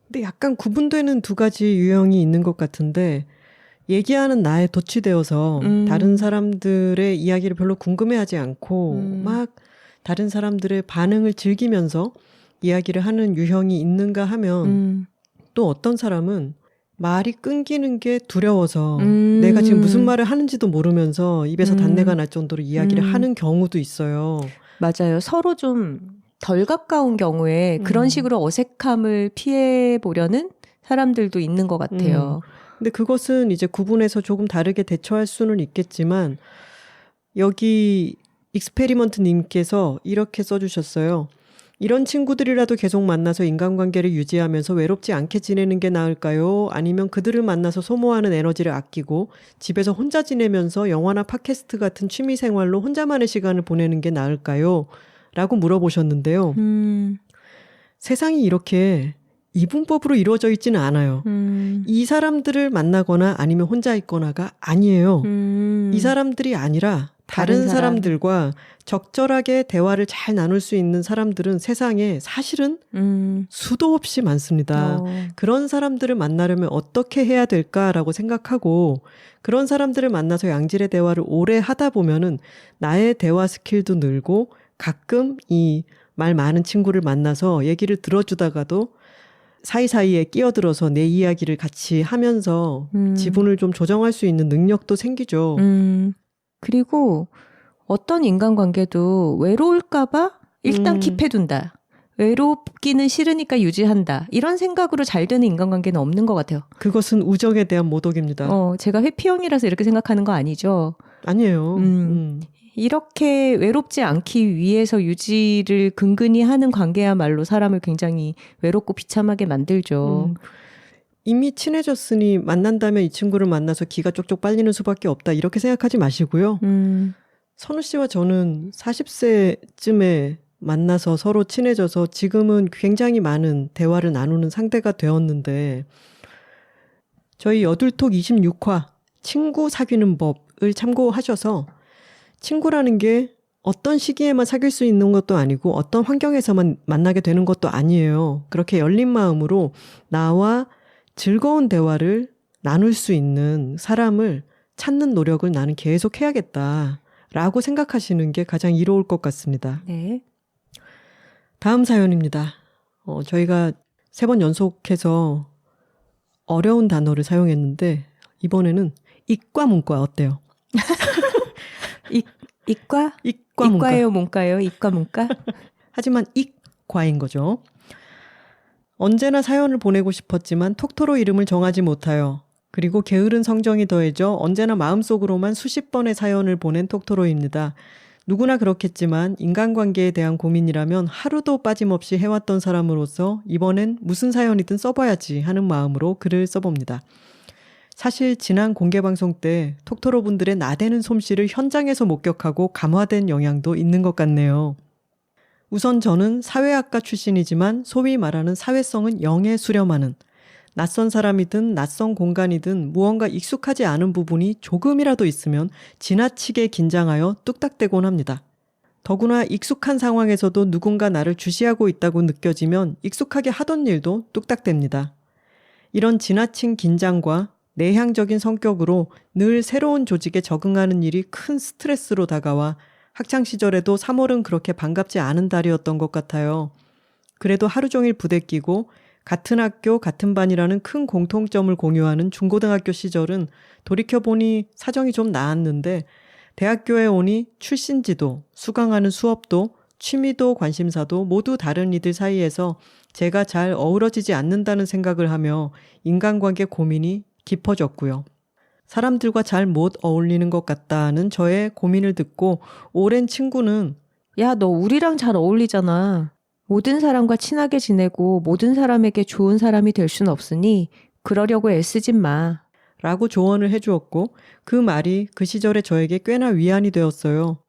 근데 약간 구분되는 2가지 유형이 있는 것 같은데, 얘기하는 나에 도취되어서 다른 사람들의 이야기를 별로 궁금해하지 않고 막 다른 사람들의 반응을 즐기면서 이야기를 하는 유형이 있는가 하면 또 어떤 사람은 말이 끊기는 게 두려워서 내가 지금 무슨 말을 하는지도 모르면서 입에서 단내가 날 정도로 이야기를 하는 경우도 있어요. 맞아요. 서로 좀 덜 가까운 경우에 그런 식으로 어색함을 피해 보려는 사람들도 있는 것 같아요. 근데 그것은 이제 구분해서 조금 다르게 대처할 수는 있겠지만, 여기 익스페리먼트 님께서 이렇게 써주셨어요. 이런 친구들이라도 계속 만나서 인간관계를 유지하면서 외롭지 않게 지내는 게 나을까요? 아니면 그들을 만나서 소모하는 에너지를 아끼고 집에서 혼자 지내면서 영화나 팟캐스트 같은 취미생활로 혼자만의 시간을 보내는 게 나을까요? 라고 물어보셨는데요. 세상이 이렇게 이분법으로 이루어져 있지는 않아요. 이 사람들을 만나거나 아니면 혼자 있거나가 아니에요. 이 사람들이 아니라 다른 사람들과 적절하게 대화를 잘 나눌 수 있는 사람들은 세상에 사실은 수도 없이 많습니다. 그런 사람들을 만나려면 어떻게 해야 될까라고 생각하고, 그런 사람들을 만나서 양질의 대화를 오래 하다 보면은 나의 대화 스킬도 늘고, 가끔 이 말 많은 친구를 만나서 얘기를 들어주다가도 사이사이에 끼어들어서 내 이야기를 같이 하면서 지분을 좀 조정할 수 있는 능력도 생기죠. 그리고 어떤 인간관계도 외로울까봐 일단 킵해둔다. 외롭기는 싫으니까 유지한다. 이런 생각으로 잘 되는 인간관계는 없는 것 같아요. 그것은 우정에 대한 모독입니다. 제가 회피형이라서 이렇게 생각하는 거 아니죠? 아니에요. 이렇게 외롭지 않기 위해서 유지를 근근히 하는 관계야말로 사람을 굉장히 외롭고 비참하게 만들죠. 이미 친해졌으니 만난다면 이 친구를 만나서 기가 쪽쪽 빨리는 수밖에 없다. 이렇게 생각하지 마시고요. 선우 씨와 저는 40세쯤에 만나서 서로 친해져서 지금은 굉장히 많은 대화를 나누는 상대가 되었는데 저희 여둘톡 26화 친구 사귀는 법을 참고하셔서 친구라는 게 어떤 시기에만 사귈 수 있는 것도 아니고 어떤 환경에서만 만나게 되는 것도 아니에요. 그렇게 열린 마음으로 나와 즐거운 대화를 나눌 수 있는 사람을 찾는 노력을 나는 계속 해야겠다라고 생각하시는 게 가장 이로울 것 같습니다. 네. 다음 사연입니다. 저희가 3번 연속해서 어려운 단어를 사용했는데 이번에는 이과 문과 어때요? 이과? 이과 문과. 이과예요, 문과예요? 이과 문과? 하지만 이과인 거죠. 언제나 사연을 보내고 싶었지만 톡토로 이름을 정하지 못하여 그리고 게으른 성정이 더해져 언제나 마음속으로만 수십 번의 사연을 보낸 톡토로입니다. 누구나 그렇겠지만 인간관계에 대한 고민이라면 하루도 빠짐없이 해왔던 사람으로서 이번엔 무슨 사연이든 써봐야지 하는 마음으로 글을 써봅니다. 사실 지난 공개방송 때 톡토로 분들의 나대는 솜씨를 현장에서 목격하고 감화된 영향도 있는 것 같네요. 우선 저는 사회학과 출신이지만 소위 말하는 사회성은 영에 수렴하는 낯선 사람이든 낯선 공간이든 무언가 익숙하지 않은 부분이 조금이라도 있으면 지나치게 긴장하여 뚝딱대곤 합니다. 더구나 익숙한 상황에서도 누군가 나를 주시하고 있다고 느껴지면 익숙하게 하던 일도 뚝딱댑니다. 이런 지나친 긴장과 내향적인 성격으로 늘 새로운 조직에 적응하는 일이 큰 스트레스로 다가와 학창시절에도 3월은 그렇게 반갑지 않은 달이었던 것 같아요. 그래도 하루 종일 부대끼고 같은 학교, 같은 반이라는 큰 공통점을 공유하는 중고등학교 시절은 돌이켜보니 사정이 좀 나았는데 대학교에 오니 출신지도, 수강하는 수업도, 취미도 관심사도 모두 다른 이들 사이에서 제가 잘 어우러지지 않는다는 생각을 하며 인간관계 고민이 깊어졌고요. 사람들과 잘 못 어울리는 것 같다는 저의 고민을 듣고 오랜 친구는 야, 너 우리랑 잘 어울리잖아. 모든 사람과 친하게 지내고 모든 사람에게 좋은 사람이 될 순 없으니 그러려고 애쓰진 마. 라고 조언을 해주었고 그 말이 그 시절에 저에게 꽤나 위안이 되었어요.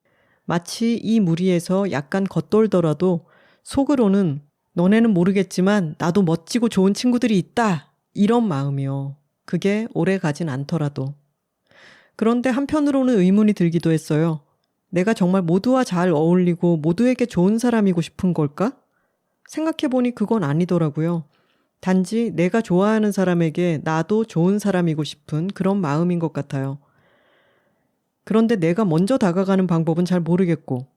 마치 이 무리에서 약간 겉돌더라도 속으로는 너네는 모르겠지만 나도 멋지고 좋은 친구들이 있다. 이런 마음이요. 그게 오래 가진 않더라도. 그런데 한편으로는 의문이 들기도 했어요. 내가 정말 모두와 잘 어울리고 모두에게 좋은 사람이고 싶은 걸까? 생각해보니 그건 아니더라고요. 단지 내가 좋아하는 사람에게 나도 좋은 사람이고 싶은 그런 마음인 것 같아요. 그런데 내가 먼저 다가가는 방법은 잘 모르겠고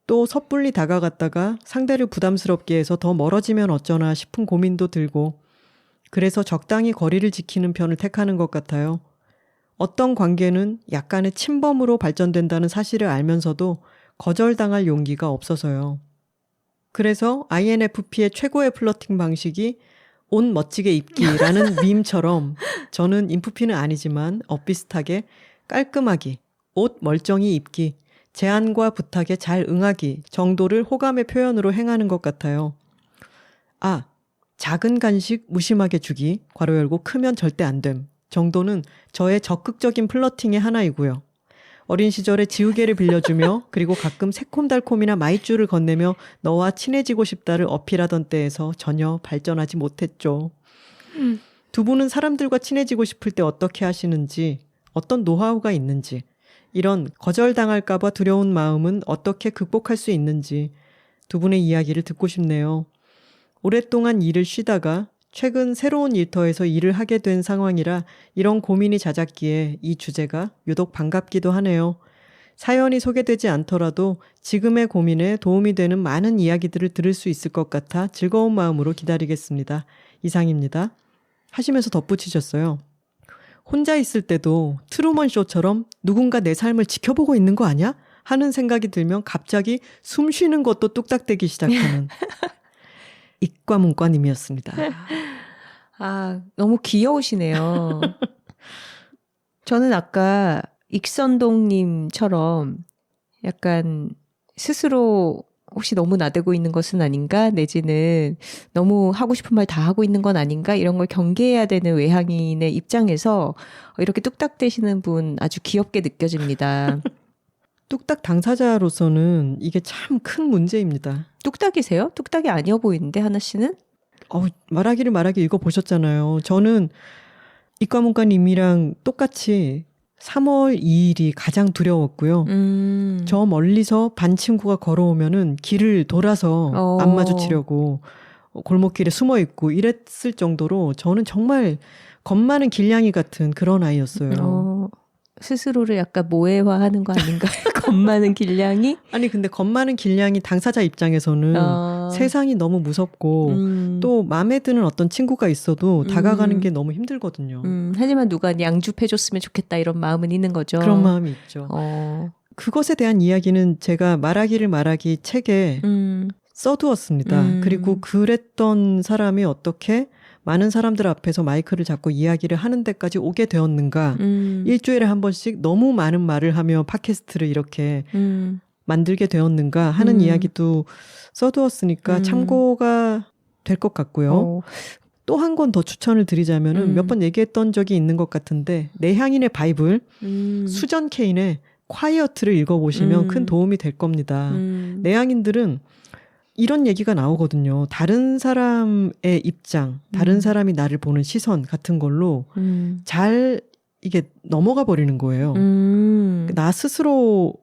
또 섣불리 다가갔다가 상대를 부담스럽게 해서 더 멀어지면 어쩌나 싶은 고민도 들고 그래서 적당히 거리를 지키는 편을 택하는 것 같아요. 어떤 관계는 약간의 침범으로 발전된다는 사실을 알면서도 거절당할 용기가 없어서요. 그래서 INFP의 최고의 플러팅 방식이 옷 멋지게 입기라는 밈처럼 저는 인프피는 아니지만 엇비슷하게 깔끔하기, 옷 멀쩡히 입기, 제안과 부탁에 잘 응하기 정도를 호감의 표현으로 행하는 것 같아요. 아, 작은 간식 무심하게 주기, 괄호 열고 크면 절대 안 됨 정도는 저의 적극적인 플러팅의 하나이고요. 어린 시절에 지우개를 빌려주며 그리고 가끔 새콤달콤이나 마이쮸를 건네며 너와 친해지고 싶다를 어필하던 때에서 전혀 발전하지 못했죠. 두 분은 사람들과 친해지고 싶을 때 어떻게 하시는지, 어떤 노하우가 있는지, 이런 거절당할까봐 두려운 마음은 어떻게 극복할 수 있는지 두 분의 이야기를 듣고 싶네요. 오랫동안 일을 쉬다가 최근 새로운 일터에서 일을 하게 된 상황이라 이런 고민이 잦았기에 이 주제가 유독 반갑기도 하네요. 사연이 소개되지 않더라도 지금의 고민에 도움이 되는 많은 이야기들을 들을 수 있을 것 같아 즐거운 마음으로 기다리겠습니다. 이상입니다. 하시면서 덧붙이셨어요. 혼자 있을 때도 트루먼 쇼처럼 누군가 내 삶을 지켜보고 있는 거 아니야? 하는 생각이 들면 갑자기 숨 쉬는 것도 뚝딱대기 시작하는 이과문과님이었습니다. 아, 너무 귀여우시네요. 저는 아까 익선동님처럼 약간 스스로 혹시 너무 나대고 있는 것은 아닌가? 내지는 너무 하고 싶은 말 다 하고 있는 건 아닌가? 이런 걸 경계해야 되는 외향인의 입장에서 이렇게 뚝딱대시는 분 아주 귀엽게 느껴집니다. 뚝딱 당사자로서는 이게 참 큰 문제입니다. 뚝딱이세요? 뚝딱이 아니어 보이는데 하나 씨는? 말하기를 읽어보셨잖아요. 저는 이과문과님이랑 똑같이 3월 2일이 가장 두려웠고요. 저 멀리서 반 친구가 걸어오면은 길을 돌아서 안 마주치려고 골목길에 숨어 있고 이랬을 정도로 저는 정말 겁 많은 길냥이 같은 그런 아이였어요. 스스로를 약간 모해화하는 거 아닌가요? 겁 많은 길냥이? 아니 근데 겁 많은 길냥이 당사자 입장에서는 세상이 너무 무섭고 또 마음에 드는 어떤 친구가 있어도 다가가는 게 너무 힘들거든요. 하지만 누가 양줍해줬으면 좋겠다 이런 마음은 있는 거죠. 그런 마음이 있죠. 그것에 대한 이야기는 제가 말하기 책에 써두었습니다. 그리고 그랬던 사람이 어떻게 많은 사람들 앞에서 마이크를 잡고 이야기를 하는 데까지 오게 되었는가. 일주일에 한 번씩 너무 많은 말을 하며 팟캐스트를 이렇게 만들게 되었는가 하는 이야기도 써두었으니까 참고가 될 것 같고요. 또 한 권 더 추천을 드리자면은 몇 번 얘기했던 적이 있는 것 같은데 내향인의 바이블, 수전 케인의 콰이어트를 읽어보시면 큰 도움이 될 겁니다. 내향인들은 이런 얘기가 나오거든요. 다른 사람의 입장, 다른 사람이 나를 보는 시선 같은 걸로 잘 이게 넘어가 버리는 거예요. 나 스스로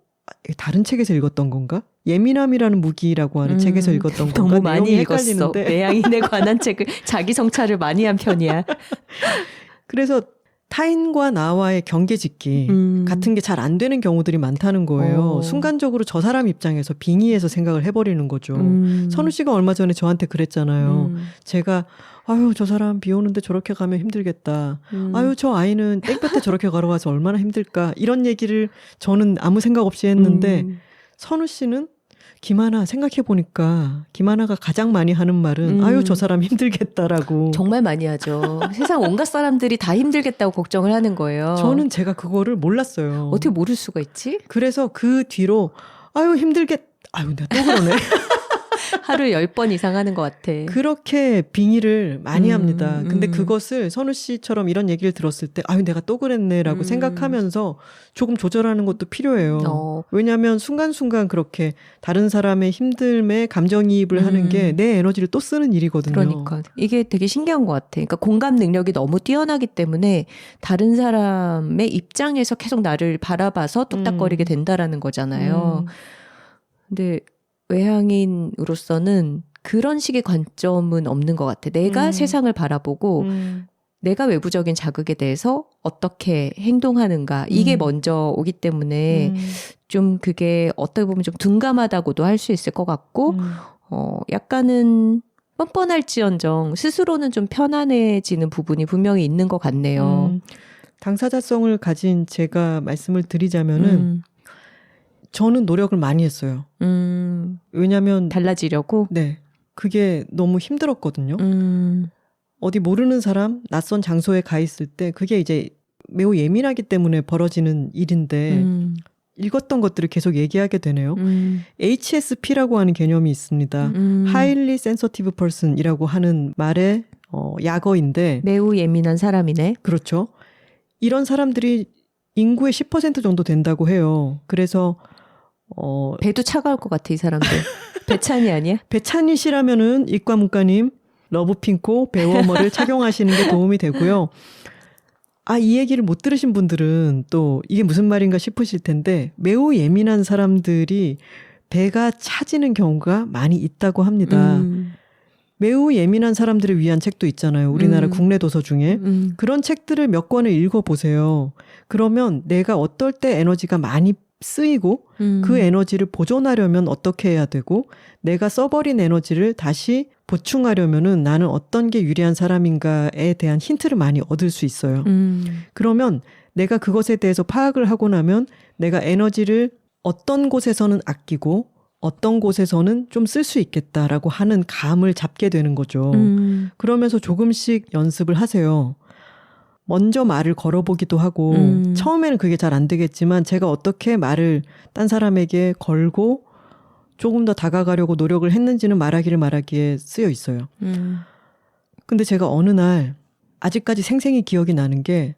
다른 책에서 읽었던 건가? 예민함이라는 무기라고 하는 책에서 읽었던 건가? 너무 많이 읽었어. 내향인에 관한 책을 자기 성찰을 많이 한 편이야. 그래서 타인과 나와의 경계짓기 같은 게 잘 안 되는 경우들이 많다는 거예요. 순간적으로 저 사람 입장에서 빙의해서 생각을 해버리는 거죠. 선우 씨가 얼마 전에 저한테 그랬잖아요. 제가 아유 저 사람 비 오는데 저렇게 가면 힘들겠다. 아유 저 아이는 땡볕에 저렇게 걸어가서 얼마나 힘들까. 이런 얘기를 저는 아무 생각 없이 했는데 선우 씨는 김하나 생각해보니까 김하나가 가장 많이 하는 말은 아유 저 사람 힘들겠다라고. 정말 많이 하죠. 세상 온갖 사람들이 다 힘들겠다고 걱정을 하는 거예요. 저는 제가 그거를 몰랐어요. 어떻게 모를 수가 있지? 그래서 그 뒤로 아유 아유 내가 또 그러네. 하루에 10번 이상 하는 것 같아. 그렇게 빙의를 많이 합니다. 근데 그것을 선우 씨처럼 이런 얘기를 들었을 때 아유 내가 또 그랬네라고 생각하면서 조금 조절하는 것도 필요해요. 왜냐하면 순간순간 그렇게 다른 사람의 힘듦에 감정이입을 하는 게 내 에너지를 또 쓰는 일이거든요. 그러니까 이게 되게 신기한 것 같아. 그러니까 공감 능력이 너무 뛰어나기 때문에 다른 사람의 입장에서 계속 나를 바라봐서 뚝딱거리게 된다라는 거잖아요. 근데 외향인으로서는 그런 식의 관점은 없는 것 같아. 내가 세상을 바라보고 내가 외부적인 자극에 대해서 어떻게 행동하는가 이게 먼저 오기 때문에 좀 그게 어떻게 보면 좀 둔감하다고도 할 수 있을 것 같고 약간은 뻔뻔할지언정 스스로는 좀 편안해지는 부분이 분명히 있는 것 같네요. 당사자성을 가진 제가 말씀을 드리자면은 저는 노력을 많이 했어요. 왜냐하면 달라지려고? 네. 그게 너무 힘들었거든요. 어디 모르는 사람, 낯선 장소에 가 있을 때 그게 이제 매우 예민하기 때문에 벌어지는 일인데 읽었던 것들을 계속 얘기하게 되네요. HSP라고 하는 개념이 있습니다. Highly Sensitive Person이라고 하는 말의 약어인데 매우 예민한 사람이네. 그렇죠. 이런 사람들이 인구의 10% 정도 된다고 해요. 그래서 배도 차가울 것 같아 이 사람들. 배찬이 아니야? 배찬이 씨라면은 이과문과님 러브핑코 배워머를 착용하시는 게 도움이 되고요. 이 얘기를 못 들으신 분들은 또 이게 무슨 말인가 싶으실 텐데 매우 예민한 사람들이 배가 차지는 경우가 많이 있다고 합니다. 매우 예민한 사람들을 위한 책도 있잖아요. 우리나라 국내 도서 중에. 그런 책들을 몇 권을 읽어보세요. 그러면 내가 어떨 때 에너지가 많이 쓰이고 그 에너지를 보존하려면 어떻게 해야 되고 내가 써버린 에너지를 다시 보충하려면은 나는 어떤 게 유리한 사람인가에 대한 힌트를 많이 얻을 수 있어요. 그러면 내가 그것에 대해서 파악을 하고 나면 내가 에너지를 어떤 곳에서는 아끼고 어떤 곳에서는 좀 쓸 수 있겠다라고 하는 감을 잡게 되는 거죠. 그러면서 조금씩 연습을 하세요. 먼저 말을 걸어보기도 하고 처음에는 그게 잘 안 되겠지만 제가 어떻게 말을 딴 사람에게 걸고 조금 더 다가가려고 노력을 했는지는 말하기에 쓰여 있어요. 근데 제가 어느 날 아직까지 생생히 기억이 나는 게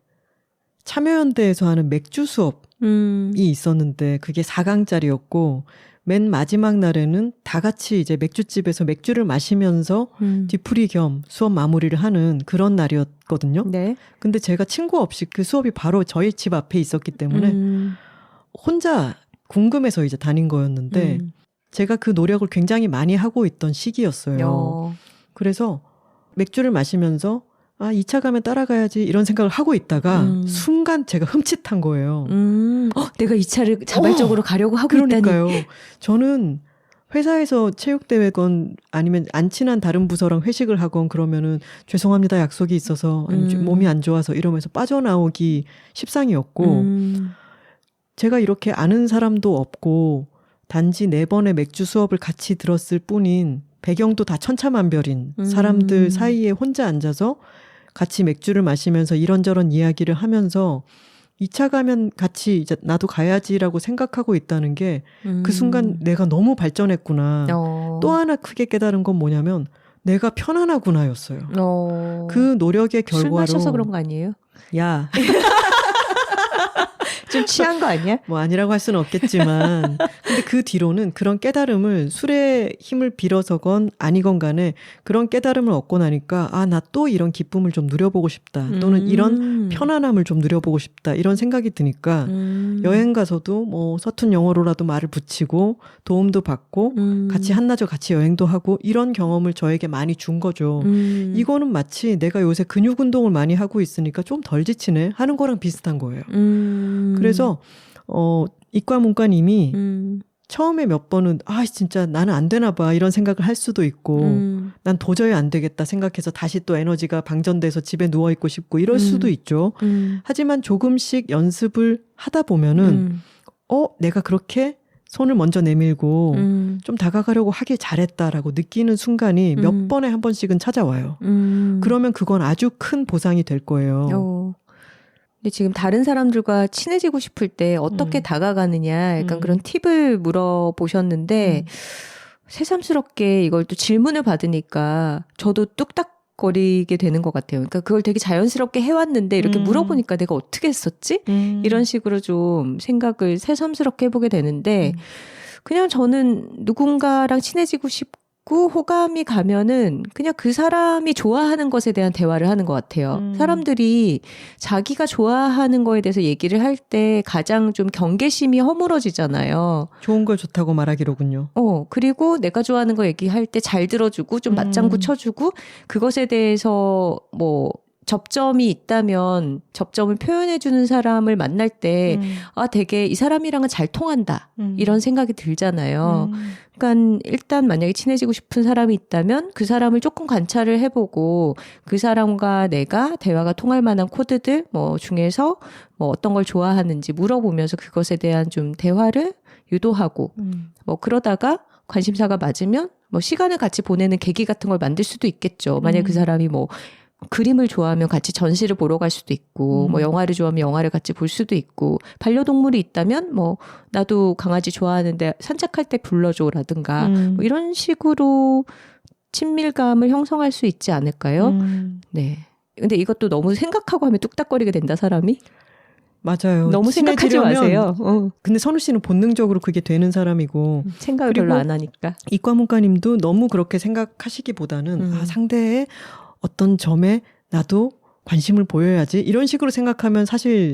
참여연대에서 하는 맥주 수업이 있었는데 그게 4강짜리였고 맨 마지막 날에는 다 같이 이제 맥주집에서 맥주를 마시면서 뒤풀이 겸 수업 마무리를 하는 그런 날이었거든요. 네. 근데 제가 친구 없이 그 수업이 바로 저희 집 앞에 있었기 때문에 혼자 궁금해서 이제 다닌 거였는데 제가 그 노력을 굉장히 많이 하고 있던 시기였어요. 그래서 맥주를 마시면서 2차 가면 따라가야지 이런 생각을 하고 있다가 순간 제가 흠칫한 거예요. 내가 2차를 자발적으로 가려고 하고 그러니까요. 있다니. 저는 회사에서 체육대회건 아니면 안 친한 다른 부서랑 회식을 하건 그러면은 죄송합니다 약속이 있어서 아니면 몸이 안 좋아서 이러면서 빠져나오기 십상이었고 제가 이렇게 아는 사람도 없고 단지 4번의 맥주 수업을 같이 들었을 뿐인 배경도 다 천차만별인 사람들 사이에 혼자 앉아서 같이 맥주를 마시면서 이런저런 이야기를 하면서 2차 가면 같이 이제 나도 가야지라고 생각하고 있다는 게 그 순간 내가 너무 발전했구나. 또 하나 크게 깨달은 건 뭐냐면 내가 편안하구나였어요. 그 노력의 결과로. 술 마셔서 그런 거 아니에요? 야. 좀 취한 거 아니야? 뭐 아니라고 할 수는 없겠지만 근데 그 뒤로는 그런 깨달음을 술의 힘을 빌어서건 아니건 간에 그런 깨달음을 얻고 나니까 나 또 이런 기쁨을 좀 누려보고 싶다 또는 이런 편안함을 좀 누려보고 싶다 이런 생각이 드니까 여행 가서도 뭐 서툰 영어로라도 말을 붙이고 도움도 받고 같이 한나절 같이 여행도 하고 이런 경험을 저에게 많이 준 거죠. 이거는 마치 내가 요새 근육 운동을 많이 하고 있으니까 좀 덜 지치네 하는 거랑 비슷한 거예요. 그래서 이과 문과님이 처음에 몇 번은 진짜 나는 안 되나 봐 이런 생각을 할 수도 있고 난 도저히 안 되겠다 생각해서 다시 또 에너지가 방전돼서 집에 누워있고 싶고 이럴 수도 있죠. 하지만 조금씩 연습을 하다 보면은 내가 그렇게 손을 먼저 내밀고 좀 다가가려고 하길 잘했다라고 느끼는 순간이 몇 번에 한 번씩은 찾아와요. 그러면 그건 아주 큰 보상이 될 거예요. 근데 지금 다른 사람들과 친해지고 싶을 때 어떻게 다가가느냐 약간 그런 팁을 물어보셨는데 새삼스럽게 이걸 또 질문을 받으니까 저도 뚝딱거리게 되는 것 같아요. 그러니까 그걸 되게 자연스럽게 해왔는데 이렇게 물어보니까 내가 어떻게 했었지? 이런 식으로 좀 생각을 새삼스럽게 해보게 되는데 그냥 저는 누군가랑 친해지고 싶고 호감이 가면은 그냥 그 사람이 좋아하는 것에 대한 대화를 하는 것 같아요. 사람들이 자기가 좋아하는 거에 대해서 얘기를 할 때 가장 좀 경계심이 허물어지잖아요. 좋은 걸 좋다고 말하기로군요. 그리고 내가 좋아하는 거 얘기할 때 잘 들어주고 좀 맞장구 쳐주고 그것에 대해서 뭐 접점이 있다면 접점을 표현해주는 사람을 만날 때 되게 이 사람이랑은 잘 통한다 이런 생각이 들잖아요. 그러니까 일단 만약에 친해지고 싶은 사람이 있다면 그 사람을 조금 관찰을 해보고 그 사람과 내가 대화가 통할 만한 코드들 뭐 중에서 뭐 어떤 걸 좋아하는지 물어보면서 그것에 대한 좀 대화를 유도하고 뭐 그러다가 관심사가 맞으면 뭐 시간을 같이 보내는 계기 같은 걸 만들 수도 있겠죠. 만약에 그 사람이 뭐 그림을 좋아하면 같이 전시를 보러 갈 수도 있고 뭐 영화를 좋아하면 영화를 같이 볼 수도 있고 반려동물이 있다면 뭐 나도 강아지 좋아하는데 산책할 때 불러줘라든가 뭐 이런 식으로 친밀감을 형성할 수 있지 않을까요? 네. 근데 이것도 너무 생각하고 하면 뚝딱거리게 된다 사람이. 맞아요. 너무 생각하지 마세요. 근데 선우 씨는 본능적으로 그게 되는 사람이고 생각을 별로 안 하니까. 이과문과님도 너무 그렇게 생각하시기보다는 상대의 어떤 점에 나도 관심을 보여야지 이런 식으로 생각하면 사실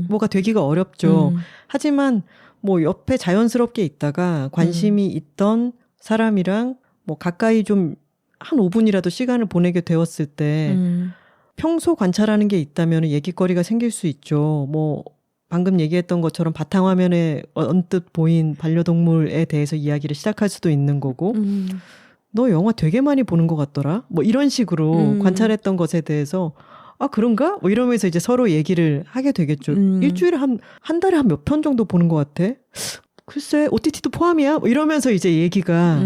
뭐가 되기가 어렵죠. 하지만 뭐 옆에 자연스럽게 있다가 관심이 있던 사람이랑 뭐 가까이 좀 한 5분이라도 시간을 보내게 되었을 때 평소 관찰하는 게 있다면 얘기거리가 생길 수 있죠. 뭐 방금 얘기했던 것처럼 바탕화면에 언뜻 보인 반려동물에 대해서 이야기를 시작할 수도 있는 거고 너 영화 되게 많이 보는 것 같더라? 뭐 이런 식으로 관찰했던 것에 대해서 그런가? 뭐 이러면서 이제 서로 얘기를 하게 되겠죠. 일주일에 한 달에 한 몇 편 정도 보는 것 같아? 글쎄 OTT도 포함이야? 뭐 이러면서 이제 얘기가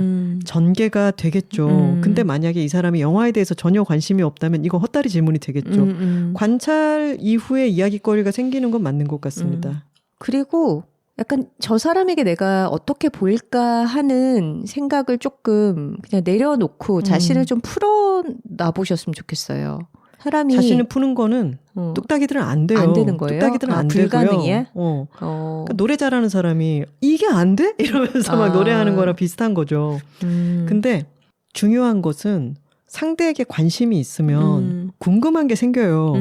전개가 되겠죠. 근데 만약에 이 사람이 영화에 대해서 전혀 관심이 없다면 이거 헛다리 질문이 되겠죠. 관찰 이후에 이야기거리가 생기는 건 맞는 것 같습니다. 그리고 약간 저 사람에게 내가 어떻게 보일까 하는 생각을 조금 그냥 내려놓고 자신을 좀 풀어놔 보셨으면 좋겠어요. 사람이 자신을 푸는 거는 뚝딱이들은 안 돼요. 안 되는 거예요? 뚝딱이들은 안 불가능이야? 되고요. 그러니까 노래 잘하는 사람이 이게 안 돼? 이러면서 막 노래하는 거랑 비슷한 거죠. 근데 중요한 것은 상대에게 관심이 있으면 궁금한 게 생겨요.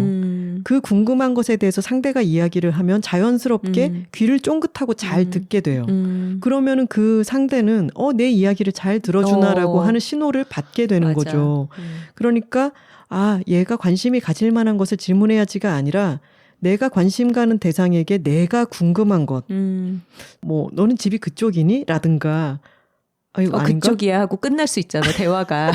그 궁금한 것에 대해서 상대가 이야기를 하면 자연스럽게 귀를 쫑긋하고 잘 듣게 돼요. 그러면은 그 상대는 내 이야기를 잘 들어주나라고 하는 신호를 받게 되는 맞아. 거죠. 그러니까 얘가 관심이 가질 만한 것을 질문해야지가 아니라 내가 관심 가는 대상에게 내가 궁금한 것. 뭐 너는 집이 그쪽이니? 라든가 이거 아닌가? 그쪽이야 하고 끝날 수 있잖아 대화가.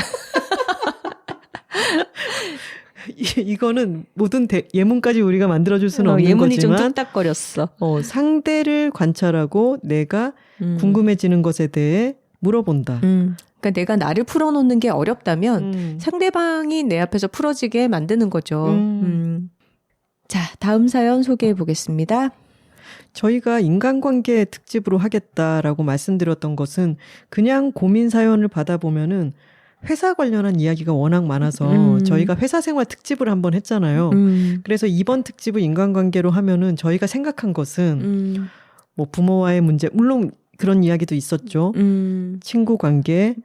이거는 모든 예문까지 우리가 만들어줄 수는 없는 예문이 거지만 좀 뚝딱거렸어. 상대를 관찰하고 내가 궁금해지는 것에 대해 물어본다. 그러니까 내가 나를 풀어놓는 게 어렵다면 상대방이 내 앞에서 풀어지게 만드는 거죠. 자, 다음 사연 소개해 보겠습니다. 저희가 인간관계 특집으로 하겠다라고 말씀드렸던 것은 그냥 고민 사연을 받아보면은 회사 관련한 이야기가 워낙 많아서 저희가 회사 생활 특집을 한번 했잖아요. 그래서 이번 특집을 인간관계로 하면은 저희가 생각한 것은 뭐 부모와의 문제, 물론 그런 이야기도 있었죠. 친구 관계,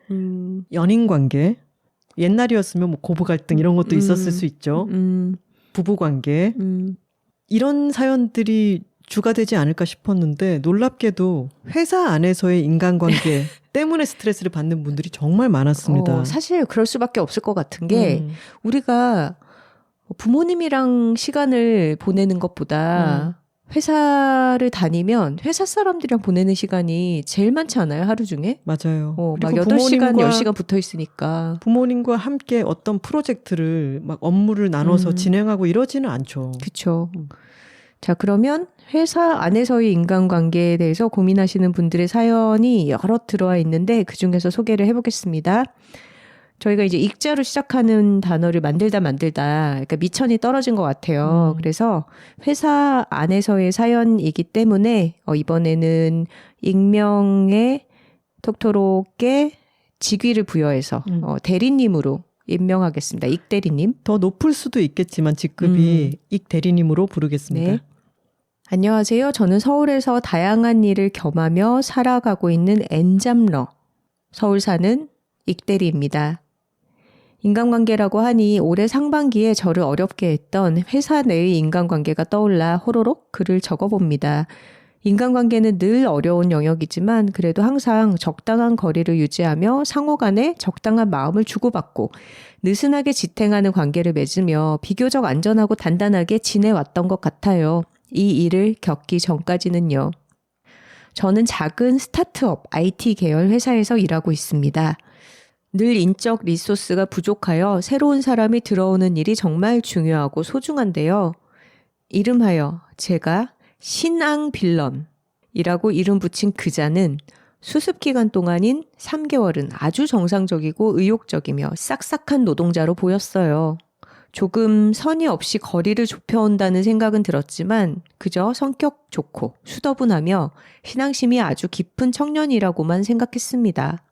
연인 관계, 옛날이었으면 뭐 고부 갈등 이런 것도 있었을 수 있죠. 부부 관계, 이런 사연들이 주가 되지 않을까 싶었는데 놀랍게도 회사 안에서의 인간관계 때문에 스트레스를 받는 분들이 정말 많았습니다. 사실 그럴 수밖에 없을 것 같은 게 우리가 부모님이랑 시간을 보내는 것보다 회사를 다니면 회사 사람들이랑 보내는 시간이 제일 많지 않아요? 하루 중에? 맞아요. 막 8시간, 10시간 붙어 있으니까. 부모님과 함께 어떤 프로젝트를 막 업무를 나눠서 진행하고 이러지는 않죠. 그렇죠. 자, 그러면 회사 안에서의 인간관계에 대해서 고민하시는 분들의 사연이 여러 들어와 있는데 그중에서 소개를 해보겠습니다. 저희가 이제 익자로 시작하는 단어를 만들다 그러니까 미천이 떨어진 것 같아요. 그래서 회사 안에서의 사연이기 때문에 이번에는 익명의 톡토로께 직위를 부여해서 대리님으로 임명하겠습니다. 익대리님. 더 높을 수도 있겠지만 직급이 익대리님으로 부르겠습니다. 네. 안녕하세요. 저는 서울에서 다양한 일을 겸하며 살아가고 있는 엔잡러, 서울 사는 익대리입니다. 인간관계라고 하니 올해 상반기에 저를 어렵게 했던 회사 내의 인간관계가 떠올라 호로록 글을 적어봅니다. 인간관계는 늘 어려운 영역이지만 그래도 항상 적당한 거리를 유지하며 상호 간에 적당한 마음을 주고받고 느슨하게 지탱하는 관계를 맺으며 비교적 안전하고 단단하게 지내왔던 것 같아요. 이 일을 겪기 전까지는요. 저는 작은 스타트업 IT 계열 회사에서 일하고 있습니다. 늘 인적 리소스가 부족하여 새로운 사람이 들어오는 일이 정말 중요하고 소중한데요. 이름하여 제가 신앙 빌런이라고 이름 붙인 그자는 수습기간 동안인 3개월은 아주 정상적이고 의욕적이며 싹싹한 노동자로 보였어요. 조금 선의 없이 거리를 좁혀온다는 생각은 들었지만 그저 성격 좋고 수더분하며 신앙심이 아주 깊은 청년이라고만 생각했습니다.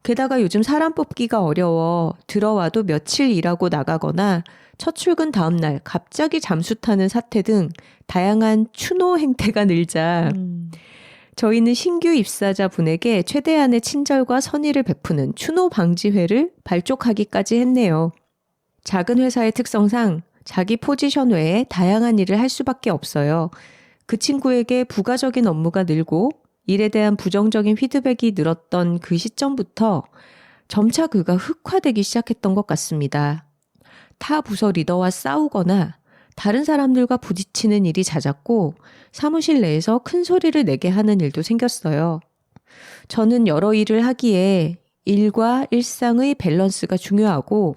게다가 요즘 사람 뽑기가 어려워 들어와도 며칠 일하고 나가거나 첫 출근 다음 날 갑자기 잠수 타는 사태 등 다양한 추노 행태가 늘자 저희는 신규 입사자 분에게 최대한의 친절과 선의를 베푸는 추노 방지회를 발족하기까지 했네요. 작은 회사의 특성상 자기 포지션 외에 다양한 일을 할 수밖에 없어요. 그 친구에게 부가적인 업무가 늘고 일에 대한 부정적인 피드백이 늘었던 그 시점부터 점차 그가 흑화되기 시작했던 것 같습니다. 타 부서 리더와 싸우거나 다른 사람들과 부딪히는 일이 잦았고 사무실 내에서 큰 소리를 내게 하는 일도 생겼어요. 저는 여러 일을 하기에 일과 일상의 밸런스가 중요하고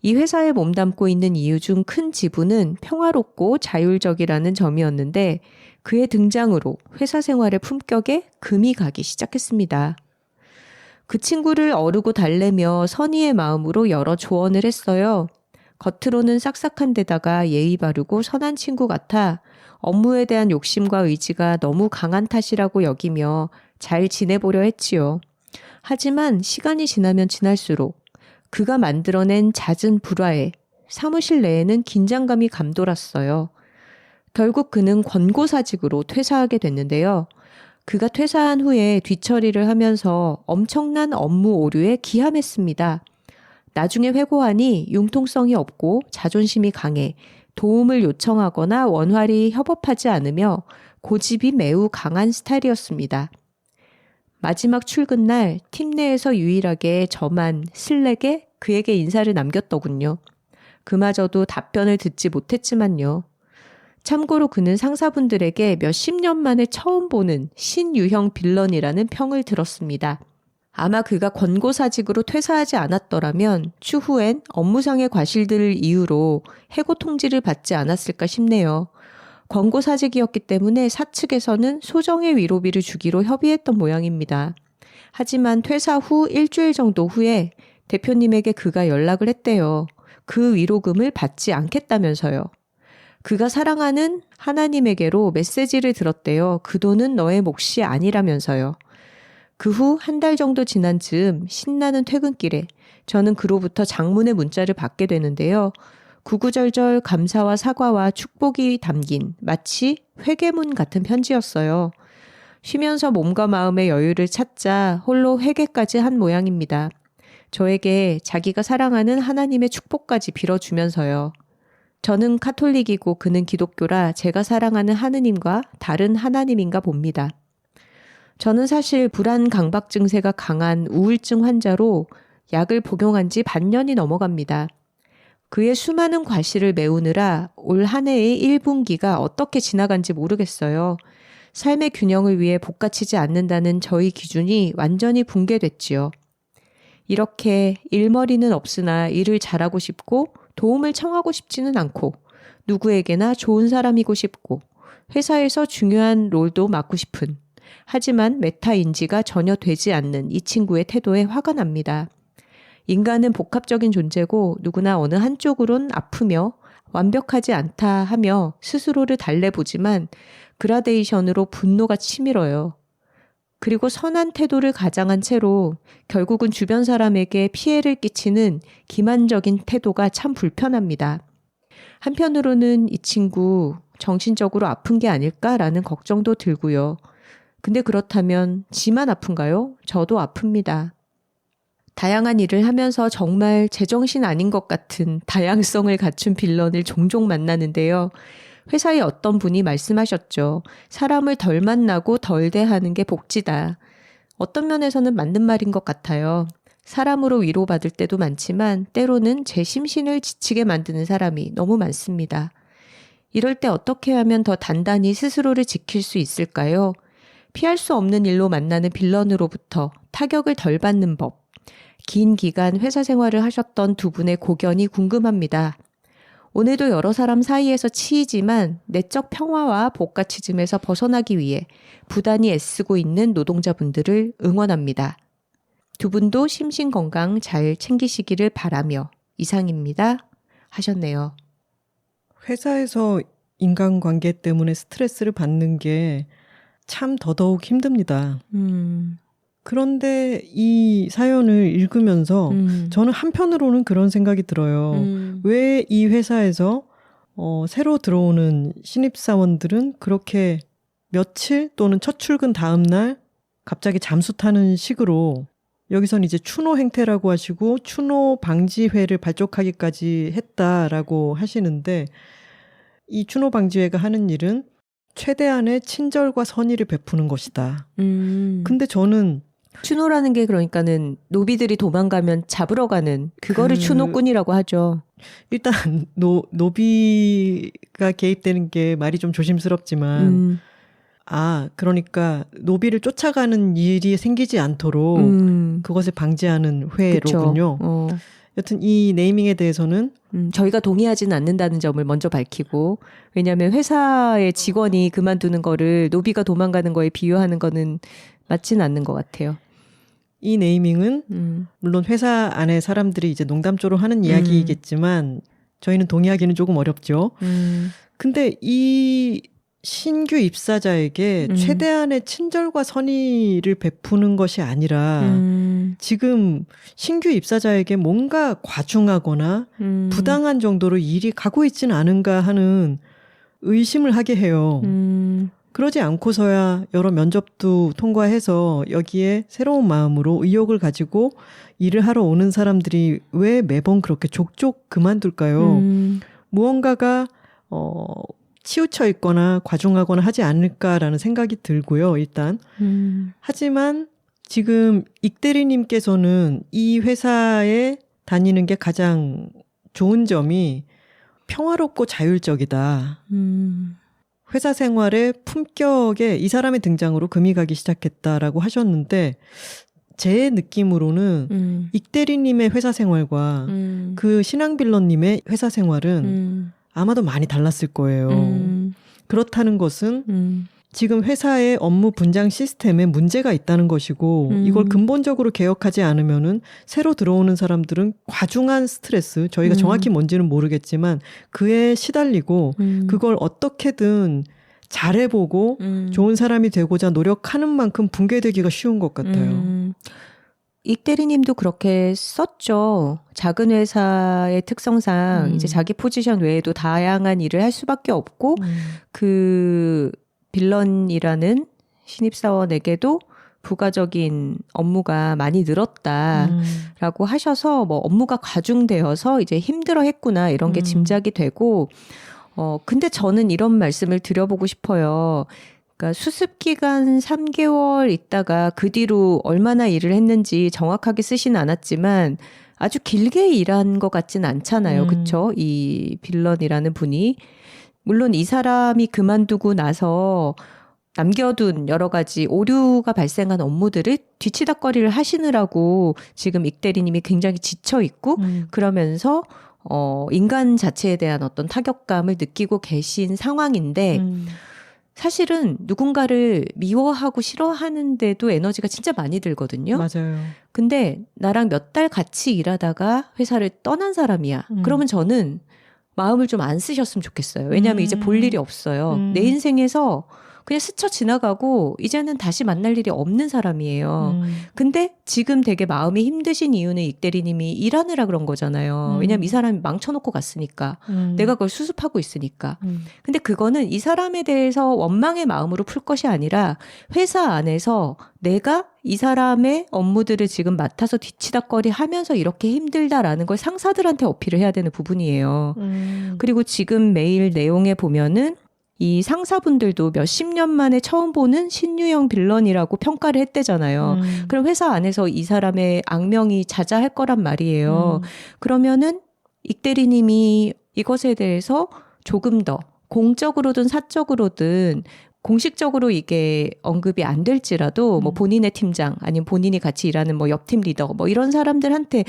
이 회사에 몸담고 있는 이유 중 큰 지분은 평화롭고 자율적이라는 점이었는데 그의 등장으로 회사 생활의 품격에 금이 가기 시작했습니다. 그 친구를 어르고 달래며 선의의 마음으로 여러 조언을 했어요. 겉으로는 싹싹한 데다가 예의 바르고 선한 친구 같아 업무에 대한 욕심과 의지가 너무 강한 탓이라고 여기며 잘 지내보려 했지요. 하지만 시간이 지나면 지날수록 그가 만들어낸 잦은 불화에 사무실 내에는 긴장감이 감돌았어요. 결국 그는 권고사직으로 퇴사하게 됐는데요. 그가 퇴사한 후에 뒤처리를 하면서 엄청난 업무 오류에 기함했습니다. 나중에 회고하니 융통성이 없고 자존심이 강해 도움을 요청하거나 원활히 협업하지 않으며 고집이 매우 강한 스타일이었습니다. 마지막 출근 날 팀 내에서 유일하게 저만 슬랙에 그에게 인사를 남겼더군요. 그마저도 답변을 듣지 못했지만요. 참고로 그는 상사분들에게 몇십 년 만에 처음 보는 신유형 빌런이라는 평을 들었습니다. 아마 그가 권고사직으로 퇴사하지 않았더라면 추후엔 업무상의 과실들을 이유로 해고 통지를 받지 않았을까 싶네요. 권고사직이었기 때문에 사측에서는 소정의 위로비를 주기로 협의했던 모양입니다. 하지만 퇴사 후 일주일 정도 후에 대표님에게 그가 연락을 했대요. 그 위로금을 받지 않겠다면서요. 그가 사랑하는 하나님에게로 메시지를 들었대요. 그 돈은 너의 몫이 아니라면서요. 그 후 한 달 정도 지난 즈음 신나는 퇴근길에 저는 그로부터 장문의 문자를 받게 되는데요. 구구절절 감사와 사과와 축복이 담긴 마치 회계문 같은 편지였어요. 쉬면서 몸과 마음의 여유를 찾자 홀로 회개까지 한 모양입니다. 저에게 자기가 사랑하는 하나님의 축복까지 빌어주면서요. 저는 카톨릭이고 그는 기독교라 제가 사랑하는 하느님과 다른 하나님인가 봅니다. 저는 사실 불안 강박 증세가 강한 우울증 환자로 약을 복용한 지 반년이 넘어갑니다. 그의 수많은 과실을 메우느라 올 한 해의 1분기가 어떻게 지나간지 모르겠어요. 삶의 균형을 위해 복가치지 않는다는 저희 기준이 완전히 붕괴됐지요. 이렇게 일머리는 없으나 일을 잘하고 싶고 도움을 청하고 싶지는 않고 누구에게나 좋은 사람이고 싶고 회사에서 중요한 롤도 맡고 싶은 하지만 메타인지가 전혀 되지 않는 이 친구의 태도에 화가 납니다. 인간은 복합적인 존재고 누구나 어느 한쪽으론 아프며 완벽하지 않다 하며 스스로를 달래보지만 그라데이션으로 분노가 치밀어요. 그리고 선한 태도를 가장한 채로 결국은 주변 사람에게 피해를 끼치는 기만적인 태도가 참 불편합니다. 한편으로는 이 친구 정신적으로 아픈 게 아닐까라는 걱정도 들고요. 근데 그렇다면 지만 아픈가요? 저도 아픕니다. 다양한 일을 하면서 정말 제정신 아닌 것 같은 다양성을 갖춘 빌런을 종종 만나는데요. 회사의 어떤 분이 말씀하셨죠. 사람을 덜 만나고 덜 대하는 게 복지다. 어떤 면에서는 맞는 말인 것 같아요. 사람으로 위로받을 때도 많지만 때로는 제 심신을 지치게 만드는 사람이 너무 많습니다. 이럴 때 어떻게 하면 더 단단히 스스로를 지킬 수 있을까요? 피할 수 없는 일로 만나는 빌런으로부터 타격을 덜 받는 법. 긴 기간 회사 생활을 하셨던 두 분의 고견이 궁금합니다. 오늘도 여러 사람 사이에서 치이지만 내적 평화와 복가치즘에서 벗어나기 위해 부단히 애쓰고 있는 노동자분들을 응원합니다. 두 분도 심신 건강 잘 챙기시기를 바라며 이상입니다. 하셨네요. 회사에서 인간관계 때문에 스트레스를 받는 게 참 더더욱 힘듭니다. 그런데 이 사연을 읽으면서 저는 한편으로는 그런 생각이 들어요. 왜 이 회사에서 새로 들어오는 신입사원들은 그렇게 며칠 또는 첫 출근 다음 날 갑자기 잠수 타는 식으로 여기선 이제 추노 행태라고 하시고 추노 방지회를 발족하기까지 했다라고 하시는데 이 추노 방지회가 하는 일은 최대한의 친절과 선의를 베푸는 것이다. 근데 저는 추노라는 게 그러니까는 노비들이 도망가면 잡으러 가는 그거를 추노꾼이라고 하죠. 일단 노비가 개입되는 게 말이 좀 조심스럽지만 그러니까 노비를 쫓아가는 일이 생기지 않도록 그것을 방지하는 회로군요. 여튼 이 네이밍에 대해서는 저희가 동의하지는 않는다는 점을 먼저 밝히고, 왜냐하면 회사의 직원이 그만두는 거를 노비가 도망가는 거에 비유하는 거는 맞지는 않는 것 같아요. 이 네이밍은 물론 회사 안에 사람들이 이제 농담조로 하는 이야기이겠지만 저희는 동의하기는 조금 어렵죠. 근데 이 신규 입사자에게 최대한의 친절과 선의를 베푸는 것이 아니라 지금 신규 입사자에게 뭔가 과중하거나 부당한 정도로 일이 가고 있지는 않은가 하는 의심을 하게 해요. 그러지 않고서야 여러 면접도 통과해서 여기에 새로운 마음으로 의욕을 가지고 일을 하러 오는 사람들이 왜 매번 그렇게 족족 그만둘까요? 무언가가 치우쳐 있거나 과중하거나 하지 않을까라는 생각이 들고요, 일단. 하지만 지금 익대리님께서는 이 회사에 다니는 게 가장 좋은 점이 평화롭고 자율적이다. 회사 생활의 품격에 이 사람의 등장으로 금이 가기 시작했다라고 하셨는데 제 느낌으로는 익대리님의 회사 생활과 그 신앙빌런님의 회사 생활은 아마도 많이 달랐을 거예요. 그렇다는 것은 지금 회사의 업무 분장 시스템에 문제가 있다는 것이고 이걸 근본적으로 개혁하지 않으면은 새로 들어오는 사람들은 과중한 스트레스, 저희가 정확히 뭔지는 모르겠지만 그에 시달리고 그걸 어떻게든 잘해보고 좋은 사람이 되고자 노력하는 만큼 붕괴되기가 쉬운 것 같아요. 이 대리님도 그렇게 썼죠. 작은 회사의 특성상 이제 자기 포지션 외에도 다양한 일을 할 수밖에 없고 그 빌런이라는 신입사원에게도 부가적인 업무가 많이 늘었다라고 하셔서 뭐 업무가 과중되어서 이제 힘들어했구나 이런 게 짐작이 되고 근데 저는 이런 말씀을 드려보고 싶어요. 그러니까 수습 기간 3개월 있다가 그 뒤로 얼마나 일을 했는지 정확하게 쓰진 않았지만 아주 길게 일한 것 같진 않잖아요. 그렇죠? 이 빌런이라는 분이. 물론 이 사람이 그만두고 나서 남겨둔 여러 가지 오류가 발생한 업무들을 뒤치다꺼리를 하시느라고 지금 익 대리님이 굉장히 지쳐 있고 그러면서 인간 자체에 대한 어떤 타격감을 느끼고 계신 상황인데 사실은 누군가를 미워하고 싫어하는데도 에너지가 진짜 많이 들거든요. 맞아요. 근데 나랑 몇 달 같이 일하다가 회사를 떠난 사람이야. 그러면 저는 마음을 좀 안 쓰셨으면 좋겠어요. 왜냐하면 이제 볼 일이 없어요. 내 인생에서 그냥 스쳐 지나가고 이제는 다시 만날 일이 없는 사람이에요. 근데 지금 되게 마음이 힘드신 이유는 이 대리님이 일하느라 그런 거잖아요. 왜냐하면 이 사람이 망쳐놓고 갔으니까. 내가 그걸 수습하고 있으니까. 근데 그거는 이 사람에 대해서 원망의 마음으로 풀 것이 아니라 회사 안에서 내가 이 사람의 업무들을 지금 맡아서 뒤치다꺼리 하면서 이렇게 힘들다라는 걸 상사들한테 어필을 해야 되는 부분이에요. 그리고 지금 메일 내용에 보면은 이 상사분들도 몇십 년 만에 처음 보는 신유형 빌런이라고 평가를 했대잖아요. 그럼 회사 안에서 이 사람의 악명이 자자할 거란 말이에요. 그러면은 이 대리님이 이것에 대해서 조금 더 공적으로든 사적으로든 공식적으로 이게 언급이 안 될지라도 뭐 본인의 팀장 아니면 본인이 같이 일하는 뭐 옆팀 리더 뭐 이런 사람들한테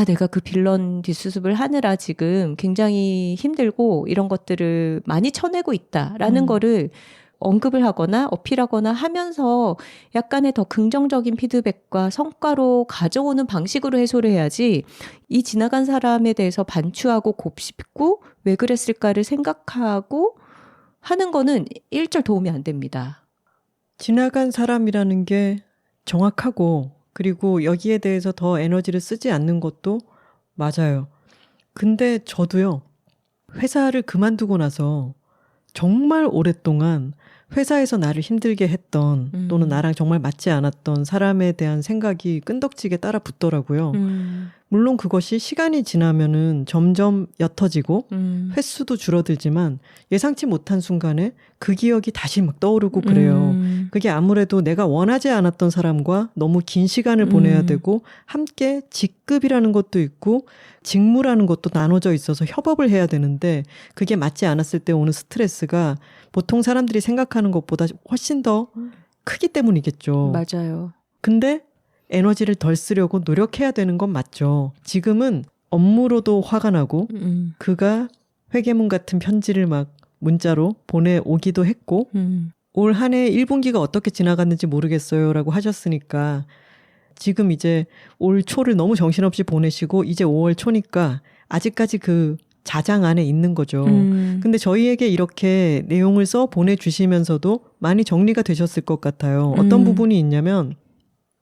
내가 그 빌런 뒷수습을 하느라 지금 굉장히 힘들고 이런 것들을 많이 쳐내고 있다라는 거를 언급을 하거나 어필하거나 하면서 약간의 더 긍정적인 피드백과 성과로 가져오는 방식으로 해소를 해야지 이 지나간 사람에 대해서 반추하고 곱씹고 왜 그랬을까를 생각하고 하는 거는 일절 도움이 안 됩니다. 지나간 사람이라는 게 정확하고 그리고 여기에 대해서 더 에너지를 쓰지 않는 것도 맞아요. 근데 저도요. 회사를 그만두고 나서 정말 오랫동안 회사에서 나를 힘들게 했던 또는 나랑 정말 맞지 않았던 사람에 대한 생각이 끈덕지게 따라 붙더라고요. 물론 그것이 시간이 지나면은 점점 옅어지고 횟수도 줄어들지만 예상치 못한 순간에 그 기억이 다시 막 떠오르고 그래요. 그게 아무래도 내가 원하지 않았던 사람과 너무 긴 시간을 보내야 되고 함께 직급이라는 것도 있고 직무라는 것도 나눠져 있어서 협업을 해야 되는데 그게 맞지 않았을 때 오는 스트레스가 보통 사람들이 생각하는 것보다 훨씬 더 크기 때문이겠죠. 맞아요. 근데 에너지를 덜 쓰려고 노력해야 되는 건 맞죠. 지금은 업무로도 화가 나고 그가 회계문 같은 편지를 막 문자로 보내오기도 했고 올 한 해 1분기가 어떻게 지나갔는지 모르겠어요 라고 하셨으니까 지금 이제 올 초를 너무 정신없이 보내시고 이제 5월 초니까 아직까지 그 자장 안에 있는 거죠. 근데 저희에게 이렇게 내용을 써 보내주시면서도 많이 정리가 되셨을 것 같아요. 어떤 부분이 있냐면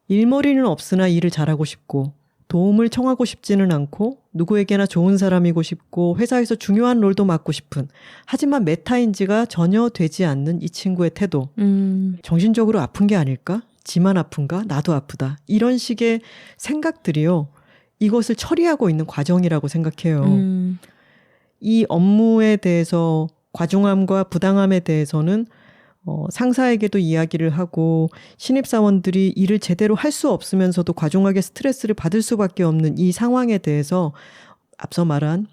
일머리는 없으나 일을 잘하고 싶고 도움을 청하고 싶지는 않고 누구에게나 좋은 사람이고 싶고 회사에서 중요한 롤도 맡고 싶은 하지만 메타인지가 전혀 되지 않는 이 친구의 태도. 정신적으로 아픈 게 아닐까? 지만 아픈가? 나도 아프다. 이런 식의 생각들이요. 이것을 처리하고 있는 과정이라고 생각해요. 이 업무에 대해서 과중함과 부당함에 대해서는 상사에게도 이야기를 하고 신입사원들이 일을 제대로 할 수 없으면서도 과중하게 스트레스를 받을 수밖에 없는 이 상황에 대해서 앞서 말한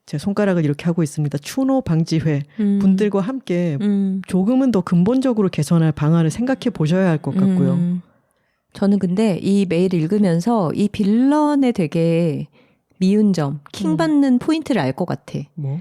제 손가락을 이렇게 하고 있습니다. 추노 방지회 분들과 함께 조금은 더 근본적으로 개선할 방안을 생각해 보셔야 할 것 같고요. 저는 근데 이 메일 읽으면서 이 빌런의 되게 미운 점, 킹받는 포인트를 알 것 같아. 뭐?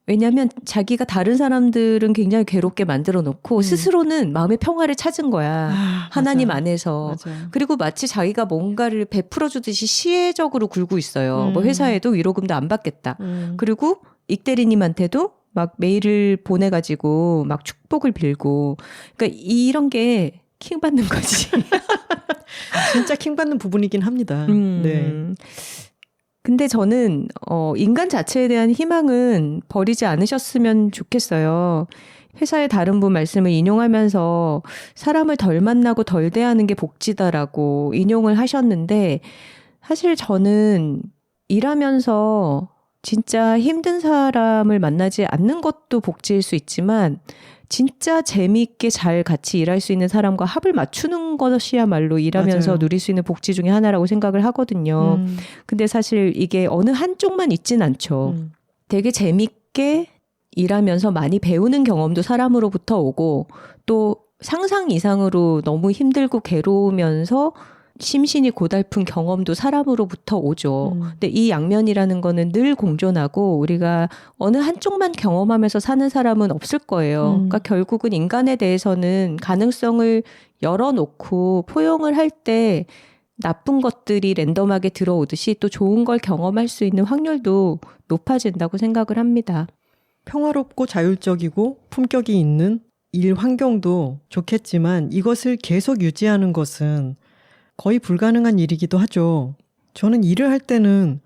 왜냐하면 자기가 다른 사람들은 굉장히 괴롭게 만들어 놓고 스스로는 마음의 평화를 찾은 거야. 하나님 맞아. 안에서. 맞아. 그리고 마치 자기가 뭔가를 베풀어 주듯이 시혜적으로 굴고 있어요. 뭐 회사에도 위로금도 안 받겠다. 그리고 익 대리님한테도 막 메일을 보내가지고 막 축복을 빌고. 그러니까 이런 게 킹받는 거지. 진짜 킹받는 부분이긴 합니다. 네. 근데 저는 인간 자체에 대한 희망은 버리지 않으셨으면 좋겠어요. 회사의 다른 분 말씀을 인용하면서 사람을 덜 만나고 덜 대하는 게 복지다라고 인용을 하셨는데 사실 저는 일하면서 진짜 힘든 사람을 만나지 않는 것도 복지일 수 있지만 진짜 재미있게 잘 같이 일할 수 있는 사람과 합을 맞추는 것이야말로 일하면서 맞아요. 누릴 수 있는 복지 중에 하나라고 생각을 하거든요. 근데 사실 이게 어느 한쪽만 있진 않죠. 되게 재밌게 일하면서 많이 배우는 경험도 사람으로부터 오고 또 상상 이상으로 너무 힘들고 괴로우면서 심신이 고달픈 경험도 사람으로부터 오죠. 근데 이 양면이라는 거는 늘 공존하고 우리가 어느 한쪽만 경험하면서 사는 사람은 없을 거예요. 그러니까 결국은 인간에 대해서는 가능성을 열어놓고 포용을 할 때 나쁜 것들이 랜덤하게 들어오듯이 또 좋은 걸 경험할 수 있는 확률도 높아진다고 생각을 합니다. 평화롭고 자율적이고 품격이 있는 일 환경도 좋겠지만 이것을 계속 유지하는 것은 거의 불가능한 일이기도 하죠. 저는 일을 할 때는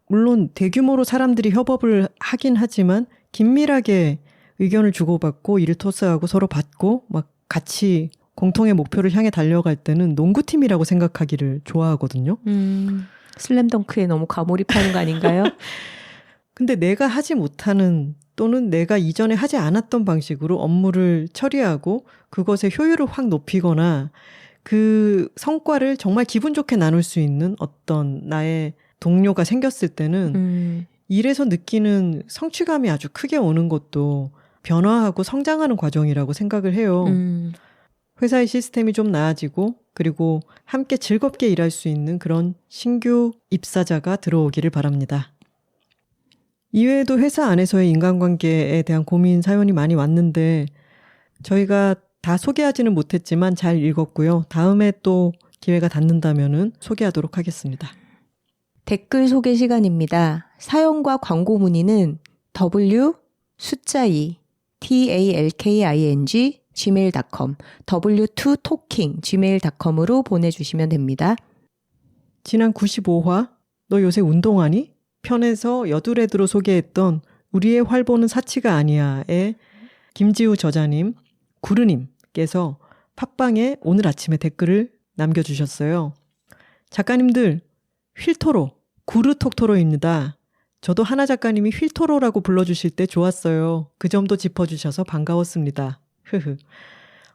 물론 대규모로 사람들이 협업을 하긴 하지만 긴밀하게 의견을 주고받고 일을 토스하고 서로 받고 막 같이 공통의 목표를 향해 달려갈 때는 농구팀이라고 생각하기를 좋아하거든요. 슬램덩크에 너무 과몰입하는 거 아닌가요? 근데 내가 하지 못하는 또는 내가 이전에 하지 않았던 방식으로 업무를 처리하고 그것의 효율을 확 높이거나 그 성과를 정말 기분 좋게 나눌 수 있는 어떤 나의 동료가 생겼을 때는 일에서 느끼는 성취감이 아주 크게 오는 것도 변화하고 성장하는 과정이라고 생각을 해요. 회사의 시스템이 좀 나아지고 그리고 함께 즐겁게 일할 수 있는 그런 신규 입사자가 들어오기를 바랍니다. 이외에도 회사 안에서의 인간관계에 대한 고민 사연이 많이 왔는데 저희가 다 소개하지는 못했지만 잘 읽었고요. 다음에 또 기회가 닿는다면은 소개하도록 하겠습니다. 댓글 소개 시간입니다. 사연과 광고 문의는 W 숫자 2 talking gmail.com w2talking gmail.com으로 보내주시면 됩니다. 지난 95화 너 요새 운동하니? 편에서 여두레드로 소개했던 우리의 활보는 사치가 아니야의 김지우 저자님, 구르님께서 팟빵에 오늘 아침에 댓글을 남겨주셨어요. 작가님들, 휠토로, 구르톡토로입니다. 저도 하나 작가님이 휠토로라고 불러주실 때 좋았어요. 그 점도 짚어주셔서 반가웠습니다.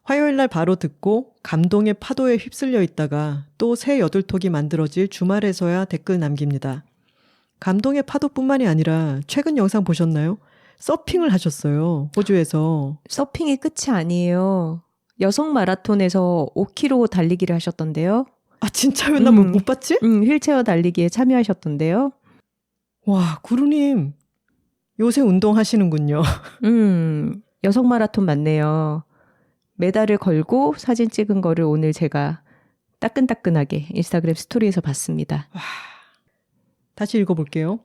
화요일날 바로 듣고 감동의 파도에 휩쓸려 있다가 또 새 여둘톡이 만들어질 주말에서야 댓글 남깁니다. 감동의 파도뿐만이 아니라 최근 영상 보셨나요? 서핑을 하셨어요. 호주에서. 서핑이 끝이 아니에요. 여성 마라톤에서 5km 달리기를 하셨던데요. 아 진짜요? 나 못 봤지? 휠체어 달리기에 참여하셨던데요. 와, 구루님 요새 운동하시는군요. 여성 마라톤 맞네요. 메달을 걸고 사진 찍은 거를 오늘 제가 따끈따끈하게 인스타그램 스토리에서 봤습니다. 와, 다시 읽어볼게요.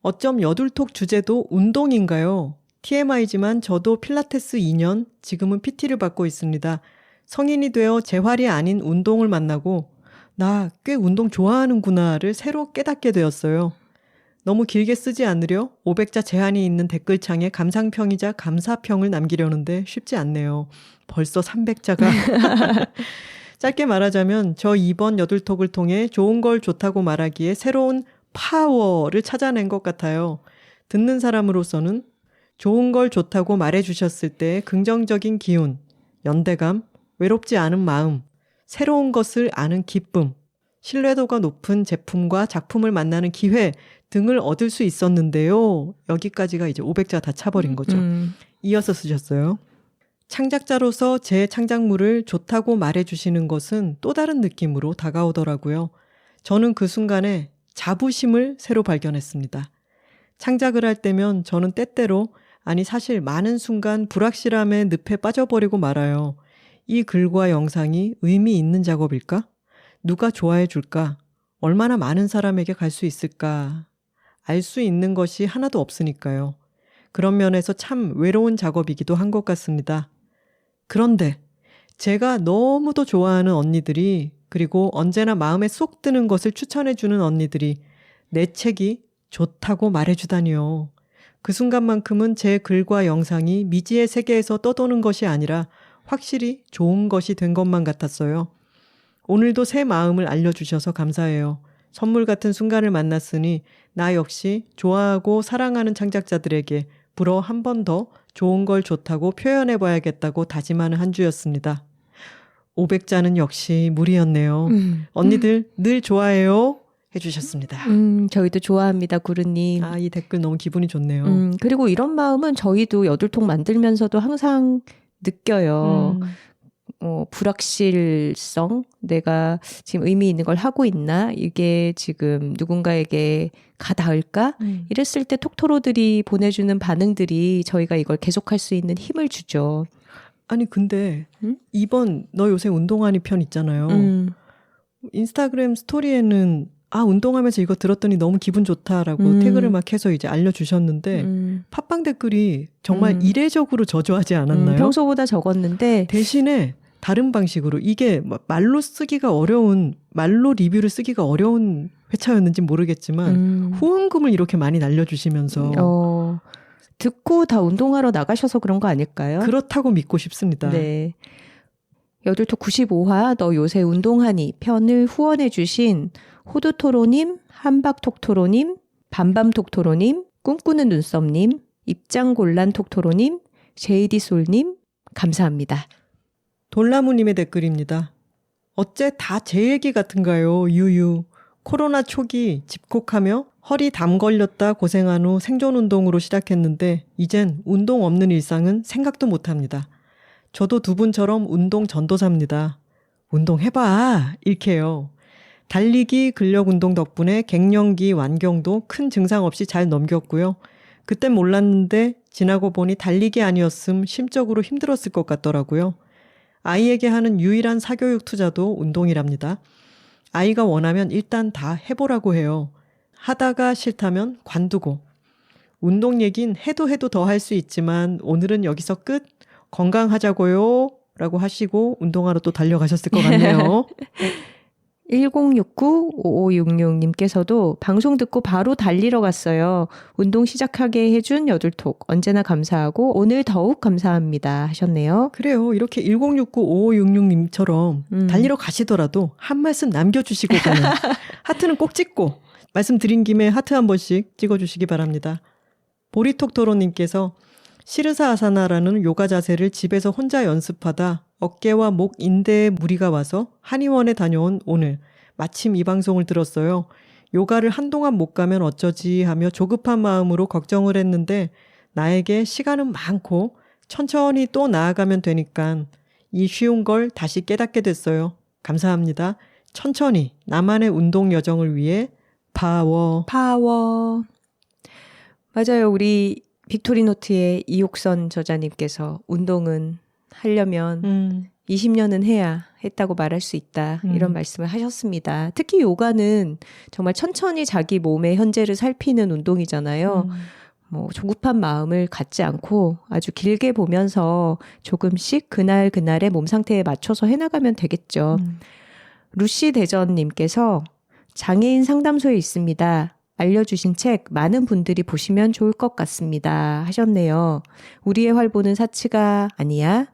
어쩜 여둘톡 주제도 운동인가요? TMI지만 저도 필라테스 2년, 지금은 PT를 받고 있습니다. 성인이 되어 재활이 아닌 운동을 만나고 나 꽤 운동 좋아하는구나를 새로 깨닫게 되었어요. 너무 길게 쓰지 않으려 500자 제한이 있는 댓글창에 감상평이자 감사평을 남기려는데 쉽지 않네요. 벌써 300자가. 짧게 말하자면 저 이번 여둘톡을 통해 좋은 걸 좋다고 말하기에 새로운 파워를 찾아낸 것 같아요. 듣는 사람으로서는 좋은 걸 좋다고 말해주셨을 때 긍정적인 기운, 연대감, 외롭지 않은 마음, 새로운 것을 아는 기쁨, 신뢰도가 높은 제품과 작품을 만나는 기회 등을 얻을 수 있었는데요. 여기까지가 이제 500자 다 차버린 거죠. 이어서 쓰셨어요. 창작자로서 제 창작물을 좋다고 말해주시는 것은 또 다른 느낌으로 다가오더라고요. 저는 그 순간에 자부심을 새로 발견했습니다. 창작을 할 때면 저는 때때로, 아니 사실 많은 순간 불확실함에 늪에 빠져버리고 말아요. 이 글과 영상이 의미 있는 작업일까? 누가 좋아해 줄까? 얼마나 많은 사람에게 갈 수 있을까? 알 수 있는 것이 하나도 없으니까요. 그런 면에서 참 외로운 작업이기도 한 것 같습니다. 그런데 제가 너무도 좋아하는 언니들이, 그리고 언제나 마음에 쏙 드는 것을 추천해주는 언니들이 내 책이 좋다고 말해주다니요. 그 순간만큼은 제 글과 영상이 미지의 세계에서 떠도는 것이 아니라 확실히 좋은 것이 된 것만 같았어요. 오늘도 새 마음을 알려주셔서 감사해요. 선물 같은 순간을 만났으니 나 역시 좋아하고 사랑하는 창작자들에게 불어 한 번 더 좋은 걸 좋다고 표현해봐야겠다고 다짐하는 한 주였습니다. 500자는 역시 무리였네요. 언니들 늘 좋아해요 해주셨습니다. 저희도 좋아합니다, 구루님. 이 댓글 너무 기분이 좋네요. 그리고 이런 마음은 저희도 여둘톡 만들면서도 항상 느껴요. 불확실성, 내가 지금 의미 있는 걸 하고 있나? 이게 지금 누군가에게 가닿을까? 이랬을 때 톡토로들이 보내주는 반응들이 저희가 이걸 계속할 수 있는 힘을 주죠. 아니 근데 이번 너 요새 운동하니 편 있잖아요. 인스타그램 스토리에는 운동하면서 이거 들었더니 너무 기분 좋다라고 태그를 막 해서 이제 알려주셨는데 팟빵 댓글이 정말 이례적으로 저조하지 않았나요? 평소보다 적었는데 대신에 다른 방식으로, 이게 말로 쓰기가 어려운, 말로 리뷰를 쓰기가 어려운 회차였는지 모르겠지만 후원금을 이렇게 많이 날려주시면서 듣고 다 운동하러 나가셔서 그런 거 아닐까요? 그렇다고 믿고 싶습니다. 네. 여둘톡 95화 너 요새 운동하니 편을 후원해 주신 호두토로님, 한박톡토로님, 밤밤톡토로님, 꿈꾸는 눈썹님, 입장곤란톡토로님, 제이디솔님 감사합니다. 돌나무님의 댓글입니다. 어째 다 제 얘기 같은가요? 유유. 코로나 초기 집콕하며 허리 담 걸렸다 고생한 후 생존운동으로 시작했는데 이젠 운동 없는 일상은 생각도 못합니다. 저도 두 분처럼 운동 전도사입니다. 운동해봐 이렇게요. 달리기, 근력운동 덕분에 갱년기 완경도 큰 증상 없이 잘 넘겼고요. 그땐 몰랐는데 지나고 보니 달리기 아니었음 심적으로 힘들었을 것 같더라고요. 아이에게 하는 유일한 사교육 투자도 운동이랍니다. 아이가 원하면 일단 다 해보라고 해요. 하다가 싫다면 관두고. 운동 얘긴 해도 더 할 수 있지만 오늘은 여기서 끝. 건강하자고요 라고 하시고 운동하러 또 달려가셨을 것 같네요. 1069-5566님께서도 방송 듣고 바로 달리러 갔어요. 운동 시작하게 해준 여둘톡 언제나 감사하고 오늘 더욱 감사합니다 하셨네요. 그래요. 이렇게 1069-5566님처럼 달리러 가시더라도 한 말씀 남겨주시고 가는 하트는 꼭 찍고, 말씀드린 김에 하트 한 번씩 찍어주시기 바랍니다. 보리톡토로님께서 시르사 아사나라는 요가 자세를 집에서 혼자 연습하다 어깨와 목 인대에 무리가 와서 한의원에 다녀온 오늘 마침 이 방송을 들었어요. 요가를 한동안 못 가면 어쩌지 하며 조급한 마음으로 걱정을 했는데 나에게 시간은 많고 천천히 또 나아가면 되니까 이 쉬운 걸 다시 깨닫게 됐어요. 감사합니다. 천천히 나만의 운동 여정을 위해 파워. 맞아요. 우리 빅토리노트의 이옥선 저자님께서 운동은 하려면 20년은 해야 했다고 말할 수 있다. 이런 말씀을 하셨습니다. 특히 요가는 정말 천천히 자기 몸의 현재를 살피는 운동이잖아요. 뭐 조급한 마음을 갖지 않고 아주 길게 보면서 조금씩 그날의 몸 상태에 맞춰서 해나가면 되겠죠. 루시 대전님께서 장애인 상담소에 있습니다. 알려주신 책 많은 분들이 보시면 좋을 것 같습니다. 하셨네요. 우리의 활보는 사치가 아니야.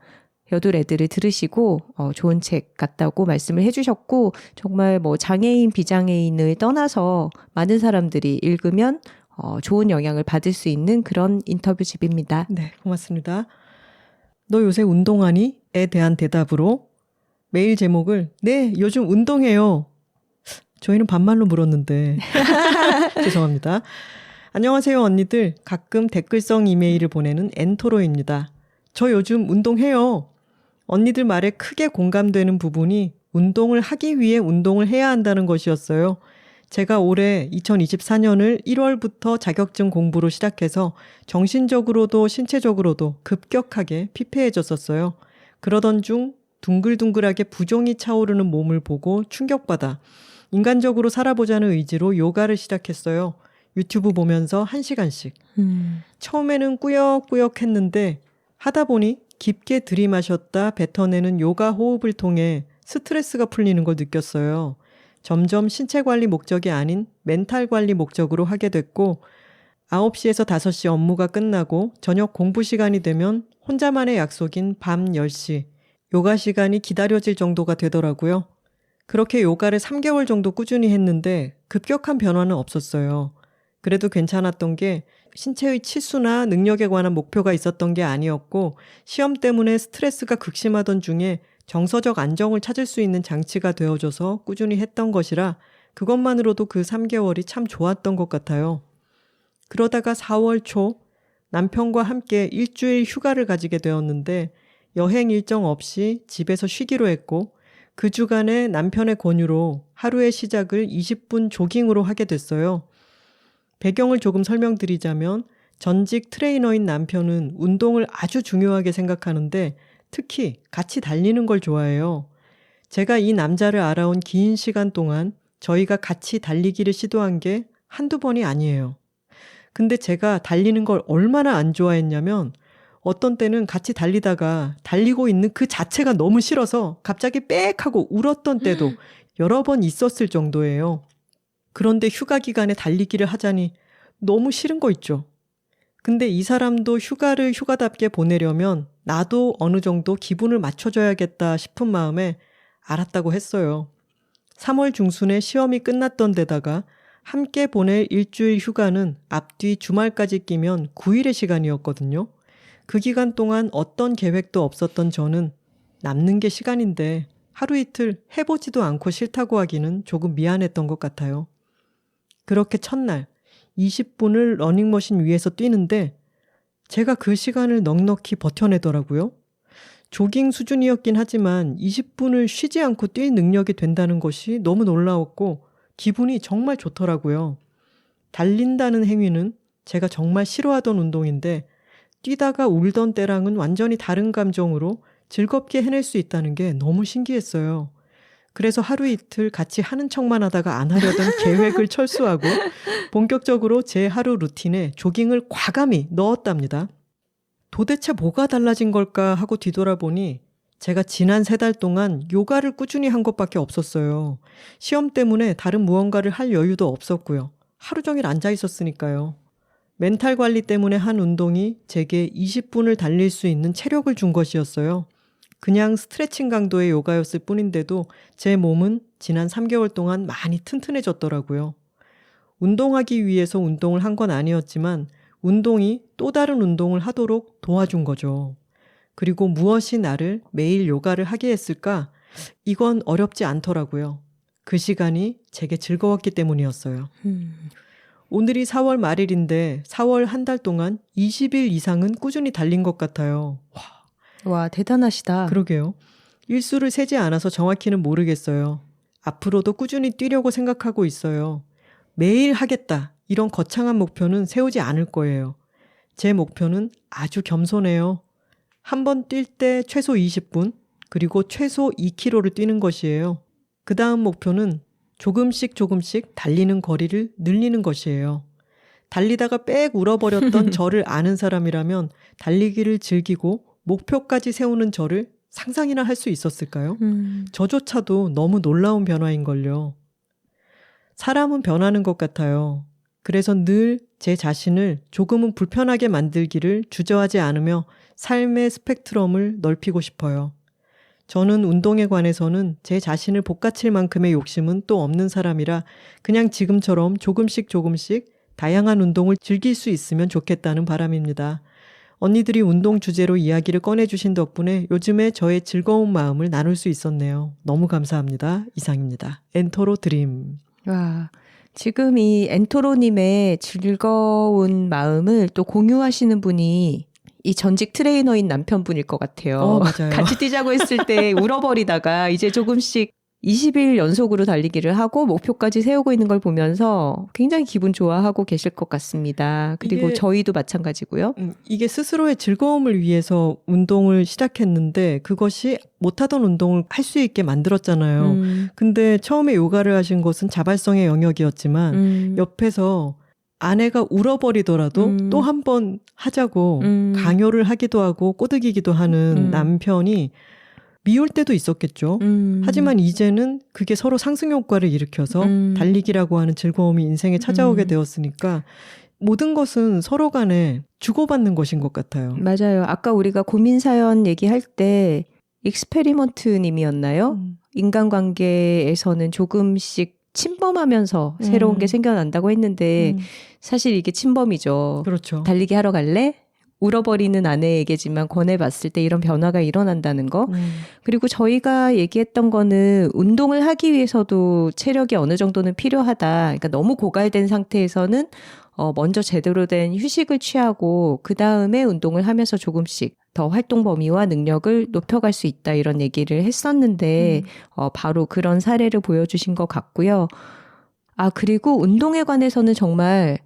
여둘애들을 들으시고 좋은 책 같다고 말씀을 해주셨고 정말 뭐 장애인 비장애인을 떠나서 많은 사람들이 읽으면 좋은 영향을 받을 수 있는 그런 인터뷰집입니다. 네, 고맙습니다. 너 요새 운동하니? 에 대한 대답으로 메일 제목을 네, 요즘 운동해요. 저희는 반말로 물었는데 죄송합니다. 안녕하세요 언니들. 가끔 댓글성 이메일을 보내는 엔토로입니다. 저 요즘 운동해요. 언니들 말에 크게 공감되는 부분이 운동을 하기 위해 운동을 해야 한다는 것이었어요. 제가 올해 2024년을 1월부터 자격증 공부로 시작해서 정신적으로도 신체적으로도 급격하게 피폐해졌었어요. 그러던 중 둥글둥글하게 부종이 차오르는 몸을 보고 충격받아 인간적으로 살아보자는 의지로 요가를 시작했어요. 유튜브 보면서 1시간씩. 처음에는 꾸역꾸역 했는데 하다 보니 깊게 들이마셨다 뱉어내는 요가 호흡을 통해 스트레스가 풀리는 걸 느꼈어요. 점점 신체 관리 목적이 아닌 멘탈 관리 목적으로 하게 됐고 9시에서 5시 업무가 끝나고 저녁 공부 시간이 되면 혼자만의 약속인 밤 10시 요가 시간이 기다려질 정도가 되더라고요. 그렇게 요가를 3개월 정도 꾸준히 했는데 급격한 변화는 없었어요. 그래도 괜찮았던 게 신체의 치수나 능력에 관한 목표가 있었던 게 아니었고 시험 때문에 스트레스가 극심하던 중에 정서적 안정을 찾을 수 있는 장치가 되어줘서 꾸준히 했던 것이라 그것만으로도 그 3개월이 참 좋았던 것 같아요. 그러다가 4월 초 남편과 함께 일주일 휴가를 가지게 되었는데 여행 일정 없이 집에서 쉬기로 했고 그 주간에 남편의 권유로 하루의 시작을 20분 조깅으로 하게 됐어요. 배경을 조금 설명드리자면 전직 트레이너인 남편은 운동을 아주 중요하게 생각하는데 특히 같이 달리는 걸 좋아해요. 제가 이 남자를 알아온 긴 시간 동안 저희가 같이 달리기를 시도한 게 한두 번이 아니에요. 근데 제가 달리는 걸 얼마나 안 좋아했냐면 어떤 때는 같이 달리다가 달리고 있는 그 자체가 너무 싫어서 갑자기 빽 하고 울었던 때도 여러 번 있었을 정도예요. 그런데 휴가 기간에 달리기를 하자니 너무 싫은 거 있죠. 근데 이 사람도 휴가를 휴가답게 보내려면 나도 어느 정도 기분을 맞춰줘야겠다 싶은 마음에 알았다고 했어요. 3월 중순에 시험이 끝났던 데다가 함께 보낼 일주일 휴가는 앞뒤 주말까지 끼면 9일의 시간이었거든요. 그 기간 동안 어떤 계획도 없었던 저는 남는 게 시간인데 하루 이틀 해보지도 않고 싫다고 하기는 조금 미안했던 것 같아요. 그렇게 첫날 20분을 러닝머신 위에서 뛰는데 제가 그 시간을 넉넉히 버텨내더라고요. 조깅 수준이었긴 하지만 20분을 쉬지 않고 뛸 능력이 된다는 것이 너무 놀라웠고 기분이 정말 좋더라고요. 달린다는 행위는 제가 정말 싫어하던 운동인데 뛰다가 울던 때랑은 완전히 다른 감정으로 즐겁게 해낼 수 있다는 게 너무 신기했어요. 그래서 하루 이틀 같이 하는 척만 하다가 안 하려던 계획을 철수하고 본격적으로 제 하루 루틴에 조깅을 과감히 넣었답니다. 도대체 뭐가 달라진 걸까 하고 뒤돌아보니 제가 지난 3달 동안 요가를 꾸준히 한 것밖에 없었어요. 시험 때문에 다른 무언가를 할 여유도 없었고요. 하루 종일 앉아 있었으니까요. 멘탈 관리 때문에 한 운동이 제게 20분을 달릴 수 있는 체력을 준 것이었어요. 그냥 스트레칭 강도의 요가였을 뿐인데도 제 몸은 지난 3개월 동안 많이 튼튼해졌더라고요. 운동하기 위해서 운동을 한 건 아니었지만 운동이 또 다른 운동을 하도록 도와준 거죠. 그리고 무엇이 나를 매일 요가를 하게 했을까? 이건 어렵지 않더라고요. 그 시간이 제게 즐거웠기 때문이었어요. 오늘이 4월 말일인데 4월 한 달 동안 20일 이상은 꾸준히 달린 것 같아요. 와, 대단하시다. 그러게요. 일수를 세지 않아서 정확히는 모르겠어요. 앞으로도 꾸준히 뛰려고 생각하고 있어요. 매일 하겠다 이런 거창한 목표는 세우지 않을 거예요. 제 목표는 아주 겸손해요. 한 번 뛸 때 최소 20분 그리고 최소 2km를 뛰는 것이에요. 그 다음 목표는 조금씩 달리는 거리를 늘리는 것이에요. 달리다가 빽 울어버렸던 저를 아는 사람이라면 달리기를 즐기고 목표까지 세우는 저를 상상이나 할 수 있었을까요? 저조차도 너무 놀라운 변화인걸요. 사람은 변하는 것 같아요. 그래서 늘 제 자신을 조금은 불편하게 만들기를 주저하지 않으며 삶의 스펙트럼을 넓히고 싶어요. 저는 운동에 관해서는 제 자신을 볶아칠 만큼의 욕심은 또 없는 사람이라 그냥 지금처럼 조금씩 다양한 운동을 즐길 수 있으면 좋겠다는 바람입니다. 언니들이 운동 주제로 이야기를 꺼내주신 덕분에 요즘에 저의 즐거운 마음을 나눌 수 있었네요. 너무 감사합니다. 이상입니다. 엔토로 드림. 와, 지금 이 엔토로님의 즐거운 마음을 또 공유하시는 분이 이 전직 트레이너인 남편분일 것 같아요. 맞아요. 같이 뛰자고 했을 때 울어버리다가 이제 조금씩 20일 연속으로 달리기를 하고 목표까지 세우고 있는 걸 보면서 굉장히 기분 좋아하고 계실 것 같습니다. 그리고 저희도 마찬가지고요. 이게 스스로의 즐거움을 위해서 운동을 시작했는데 그것이 못하던 운동을 할 수 있게 만들었잖아요. 근데 처음에 요가를 하신 것은 자발성의 영역이었지만 옆에서 아내가 울어버리더라도 또 한 번 하자고 강요를 하기도 하고 꼬드기기도 하는 남편이 미울 때도 있었겠죠. 하지만 이제는 그게 서로 상승 효과를 일으켜서 달리기라고 하는 즐거움이 인생에 찾아오게 되었으니까 모든 것은 서로 간에 주고받는 것인 것 같아요. 맞아요. 아까 우리가 고민 사연 얘기할 때 익스페리먼트 님이었나요? 인간관계에서는 조금씩 침범하면서 새로운 게 생겨난다고 했는데 사실 이게 침범이죠. 그렇죠. 달리기 하러 갈래? 울어버리는 아내에게지만 권해봤을 때 이런 변화가 일어난다는 거. 그리고 저희가 얘기했던 거는 운동을 하기 위해서도 체력이 어느 정도는 필요하다. 그러니까 너무 고갈된 상태에서는 먼저 제대로 된 휴식을 취하고 그 다음에 운동을 하면서 조금씩 더 활동 범위와 능력을 높여갈 수 있다 이런 얘기를 했었는데 바로 그런 사례를 보여주신 것 같고요. 그리고 운동에 관해서는 정말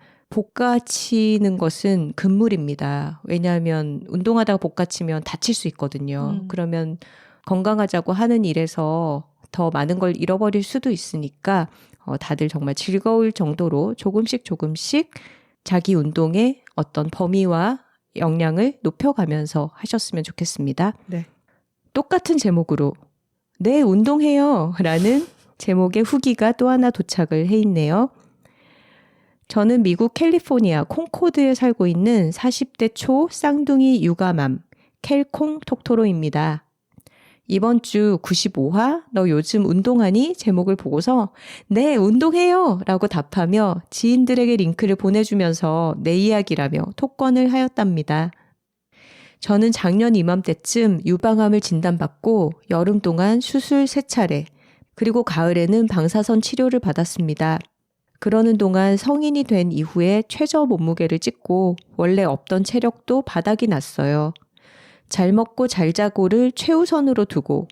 볶아치는 것은 금물입니다. 왜냐하면 운동하다가 볶아치면 다칠 수 있거든요. 그러면 건강하자고 하는 일에서 더 많은 걸 잃어버릴 수도 있으니까 다들 정말 즐거울 정도로 조금씩 자기 운동의 어떤 범위와 역량을 높여가면서 하셨으면 좋겠습니다. 네. 똑같은 제목으로 네, 운동해요 라는 제목의 후기가 또 하나 도착을 해 있네요. 저는 미국 캘리포니아 콩코드에 살고 있는 40대 초 쌍둥이 육아맘 캘콩 톡토로입니다. 이번 주 95화 너 요즘 운동하니? 제목을 보고서 네, 운동해요 라고 답하며 지인들에게 링크를 보내주면서 내 이야기라며 톡권을 하였답니다. 저는 작년 이맘때쯤 유방암을 진단받고 여름 동안 수술 3차례 그리고 가을에는 방사선 치료를 받았습니다. 그러는 동안 성인이 된 이후에 최저 몸무게를 찌고 원래 없던 체력도 바닥이 났어요. 잘 먹고 잘 자고를 최우선으로 두고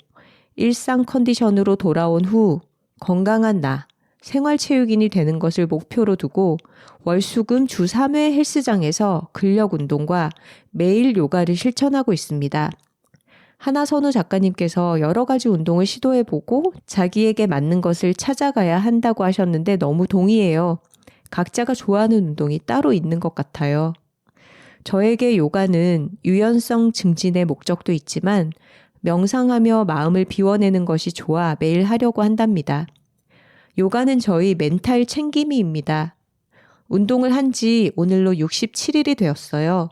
일상 컨디션으로 돌아온 후 건강한 나, 생활체육인이 되는 것을 목표로 두고 월수금 주 3회 헬스장에서 근력 운동과 매일 요가를 실천하고 있습니다. 하나선우 작가님께서 여러 가지 운동을 시도해보고 자기에게 맞는 것을 찾아가야 한다고 하셨는데 너무 동의해요. 각자가 좋아하는 운동이 따로 있는 것 같아요. 저에게 요가는 유연성 증진의 목적도 있지만 명상하며 마음을 비워내는 것이 좋아 매일 하려고 한답니다. 요가는 저희 멘탈 챙김이입니다. 운동을 한 지 오늘로 67일이 되었어요.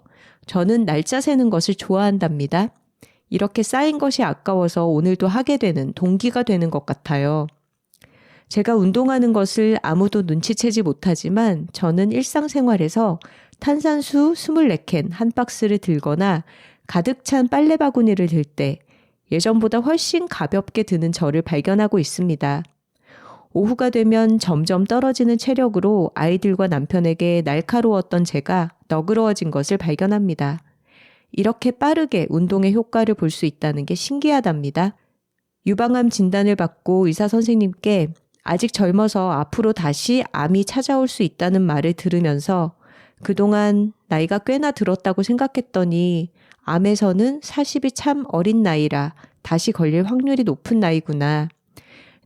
저는 날짜 세는 것을 좋아한답니다. 이렇게 쌓인 것이 아까워서 오늘도 하게 되는 동기가 되는 것 같아요. 제가 운동하는 것을 아무도 눈치채지 못하지만 저는 일상생활에서 탄산수 24캔 한 박스를 들거나 가득 찬 빨래 바구니를 들 때 예전보다 훨씬 가볍게 드는 저를 발견하고 있습니다. 오후가 되면 점점 떨어지는 체력으로 아이들과 남편에게 날카로웠던 제가 너그러워진 것을 발견합니다. 이렇게 빠르게 운동의 효과를 볼 수 있다는 게 신기하답니다. 유방암 진단을 받고 의사 선생님께 아직 젊어서 앞으로 다시 암이 찾아올 수 있다는 말을 들으면서 그동안 나이가 꽤나 들었다고 생각했더니 암에서는 40이 참 어린 나이라 다시 걸릴 확률이 높은 나이구나.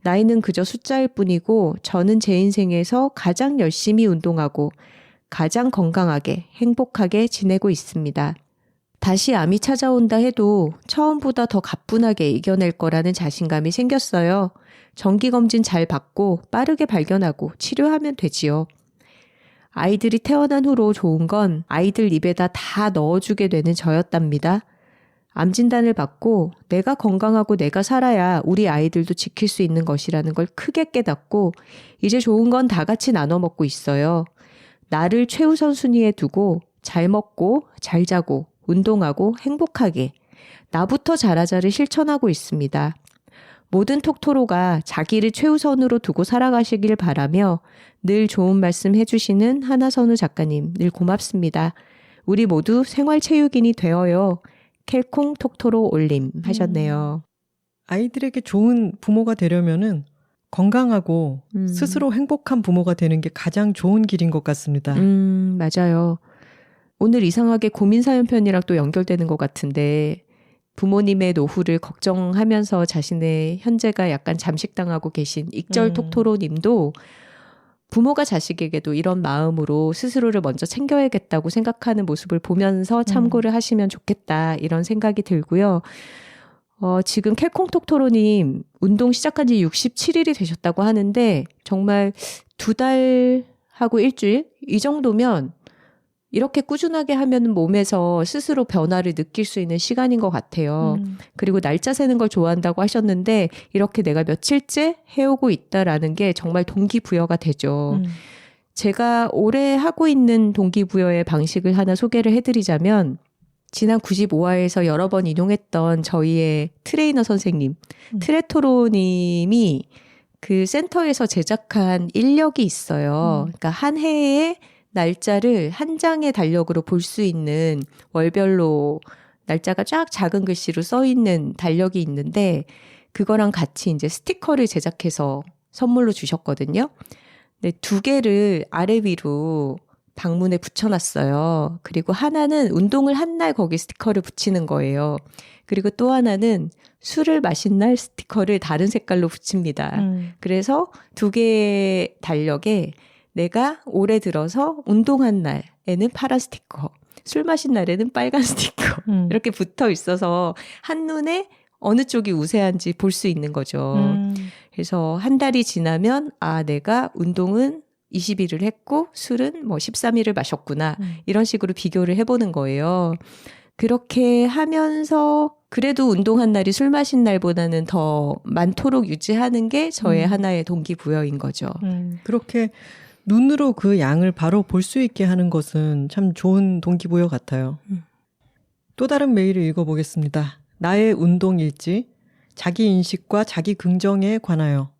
나이는 그저 숫자일 뿐이고 저는 제 인생에서 가장 열심히 운동하고 가장 건강하게 행복하게 지내고 있습니다. 다시 암이 찾아온다 해도 처음보다 더 가뿐하게 이겨낼 거라는 자신감이 생겼어요. 정기검진 잘 받고 빠르게 발견하고 치료하면 되지요. 아이들이 태어난 후로 좋은 건 아이들 입에다 다 넣어주게 되는 저였답니다. 암 진단을 받고 내가 건강하고 내가 살아야 우리 아이들도 지킬 수 있는 것이라는 걸 크게 깨닫고 이제 좋은 건 다 같이 나눠 먹고 있어요. 나를 최우선 순위에 두고 잘 먹고 잘 자고 운동하고 행복하게 나부터 잘하자를 실천하고 있습니다. 모든 톡토로가 자기를 최우선으로 두고 살아가시길 바라며 늘 좋은 말씀 해주시는 하나선우 작가님 늘 고맙습니다. 우리 모두 생활체육인이 되어요. 켈콩 톡토로 올림 하셨네요. 아이들에게 좋은 부모가 되려면은 건강하고 스스로 행복한 부모가 되는 게 가장 좋은 길인 것 같습니다. 맞아요. 오늘 이상하게 고민 사연 편이랑 또 연결되는 것 같은데 부모님의 노후를 걱정하면서 자신의 현재가 약간 잠식당하고 계신 익절 톡토로 님도 부모가 자식에게도 이런 마음으로 스스로를 먼저 챙겨야겠다고 생각하는 모습을 보면서 참고를 하시면 좋겠다 이런 생각이 들고요. 지금 켈콩톡토로님 운동 시작한 지 67일이 되셨다고 하는데 정말 2달하고 일주일 이 정도면 이렇게 꾸준하게 하면 몸에서 스스로 변화를 느낄 수 있는 시간인 것 같아요. 그리고 날짜 세는 걸 좋아한다고 하셨는데 이렇게 내가 며칠째 해오고 있다라는 게 정말 동기부여가 되죠. 제가 올해 하고 있는 동기부여의 방식을 하나 소개를 해드리자면 지난 95화에서 여러 번 인용했던 저희의 트레이너 선생님, 트레토로님이 그 센터에서 제작한 인력이 있어요. 그러니까 한 해에 날짜를 한 장의 달력으로 볼 수 있는 월별로 날짜가 쫙 작은 글씨로 써 있는 달력이 있는데 그거랑 같이 이제 스티커를 제작해서 선물로 주셨거든요. 네, 2개를 아래 위로 방문에 붙여놨어요. 그리고 하나는 운동을 한 날 거기 스티커를 붙이는 거예요. 그리고 또 하나는 술을 마신 날 스티커를 다른 색깔로 붙입니다. 그래서 2개의 달력에 내가 올해 들어서 운동한 날에는 파란 스티커, 술 마신 날에는 빨간 스티커 이렇게 붙어 있어서 한눈에 어느 쪽이 우세한지 볼 수 있는 거죠. 그래서 한 달이 지나면 내가 운동은 20일을 했고 술은 13일을 마셨구나 이런 식으로 비교를 해보는 거예요. 그렇게 하면서 그래도 운동한 날이 술 마신 날보다는 더 많도록 유지하는 게 저의 하나의 동기부여인 거죠. 그렇게 눈으로 그 양을 바로 볼 수 있게 하는 것은 참 좋은 동기부여 같아요. 또 다른 메일을 읽어보겠습니다. 나의 운동일지, 자기인식과 자기 긍정에 관하여.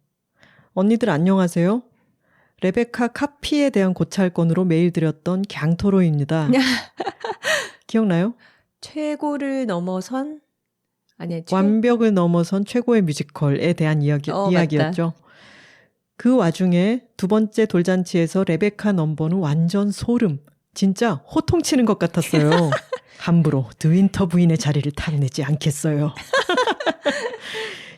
언니들 안녕하세요. 레베카 카피에 대한 고찰건으로 메일 드렸던 갱토로입니다. 기억나요? 최고를 넘어선? 완벽을 넘어선 최고의 뮤지컬에 대한 이야기였죠. 맞다. 그 와중에 2번째 돌잔치에서 레베카 넘버는 완전 소름. 진짜 호통치는 것 같았어요. 함부로 드윈터 부인의 자리를 탐내지 않겠어요.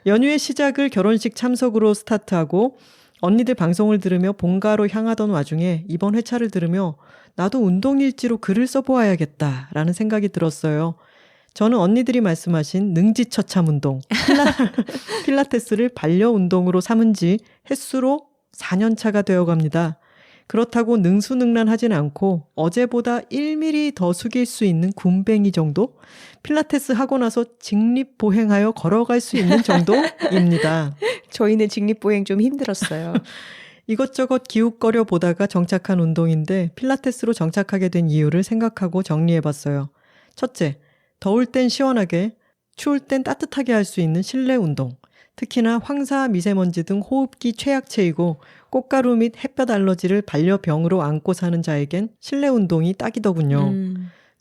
연휴의 시작을 결혼식 참석으로 스타트하고 언니들 방송을 들으며 본가로 향하던 와중에 이번 회차를 들으며 나도 운동일지로 글을 써보아야겠다라는 생각이 들었어요. 저는 언니들이 말씀하신 능지처참 운동, 필라테스를 반려운동으로 삼은 지 햇수로 4년차가 되어갑니다. 그렇다고 능수능란하진 않고 어제보다 1mm 더 숙일 수 있는 굼벵이 정도? 필라테스 하고 나서 직립보행하여 걸어갈 수 있는 정도입니다. 저희는 직립보행 좀 힘들었어요. 이것저것 기웃거려 보다가 정착한 운동인데 필라테스로 정착하게 된 이유를 생각하고 정리해봤어요. 첫째, 더울 땐 시원하게, 추울 땐 따뜻하게 할 수 있는 실내 운동. 특히나 황사, 미세먼지 등 호흡기 최약체이고 꽃가루 및 햇볕 알러지를 반려병으로 안고 사는 자에겐 실내 운동이 딱이더군요.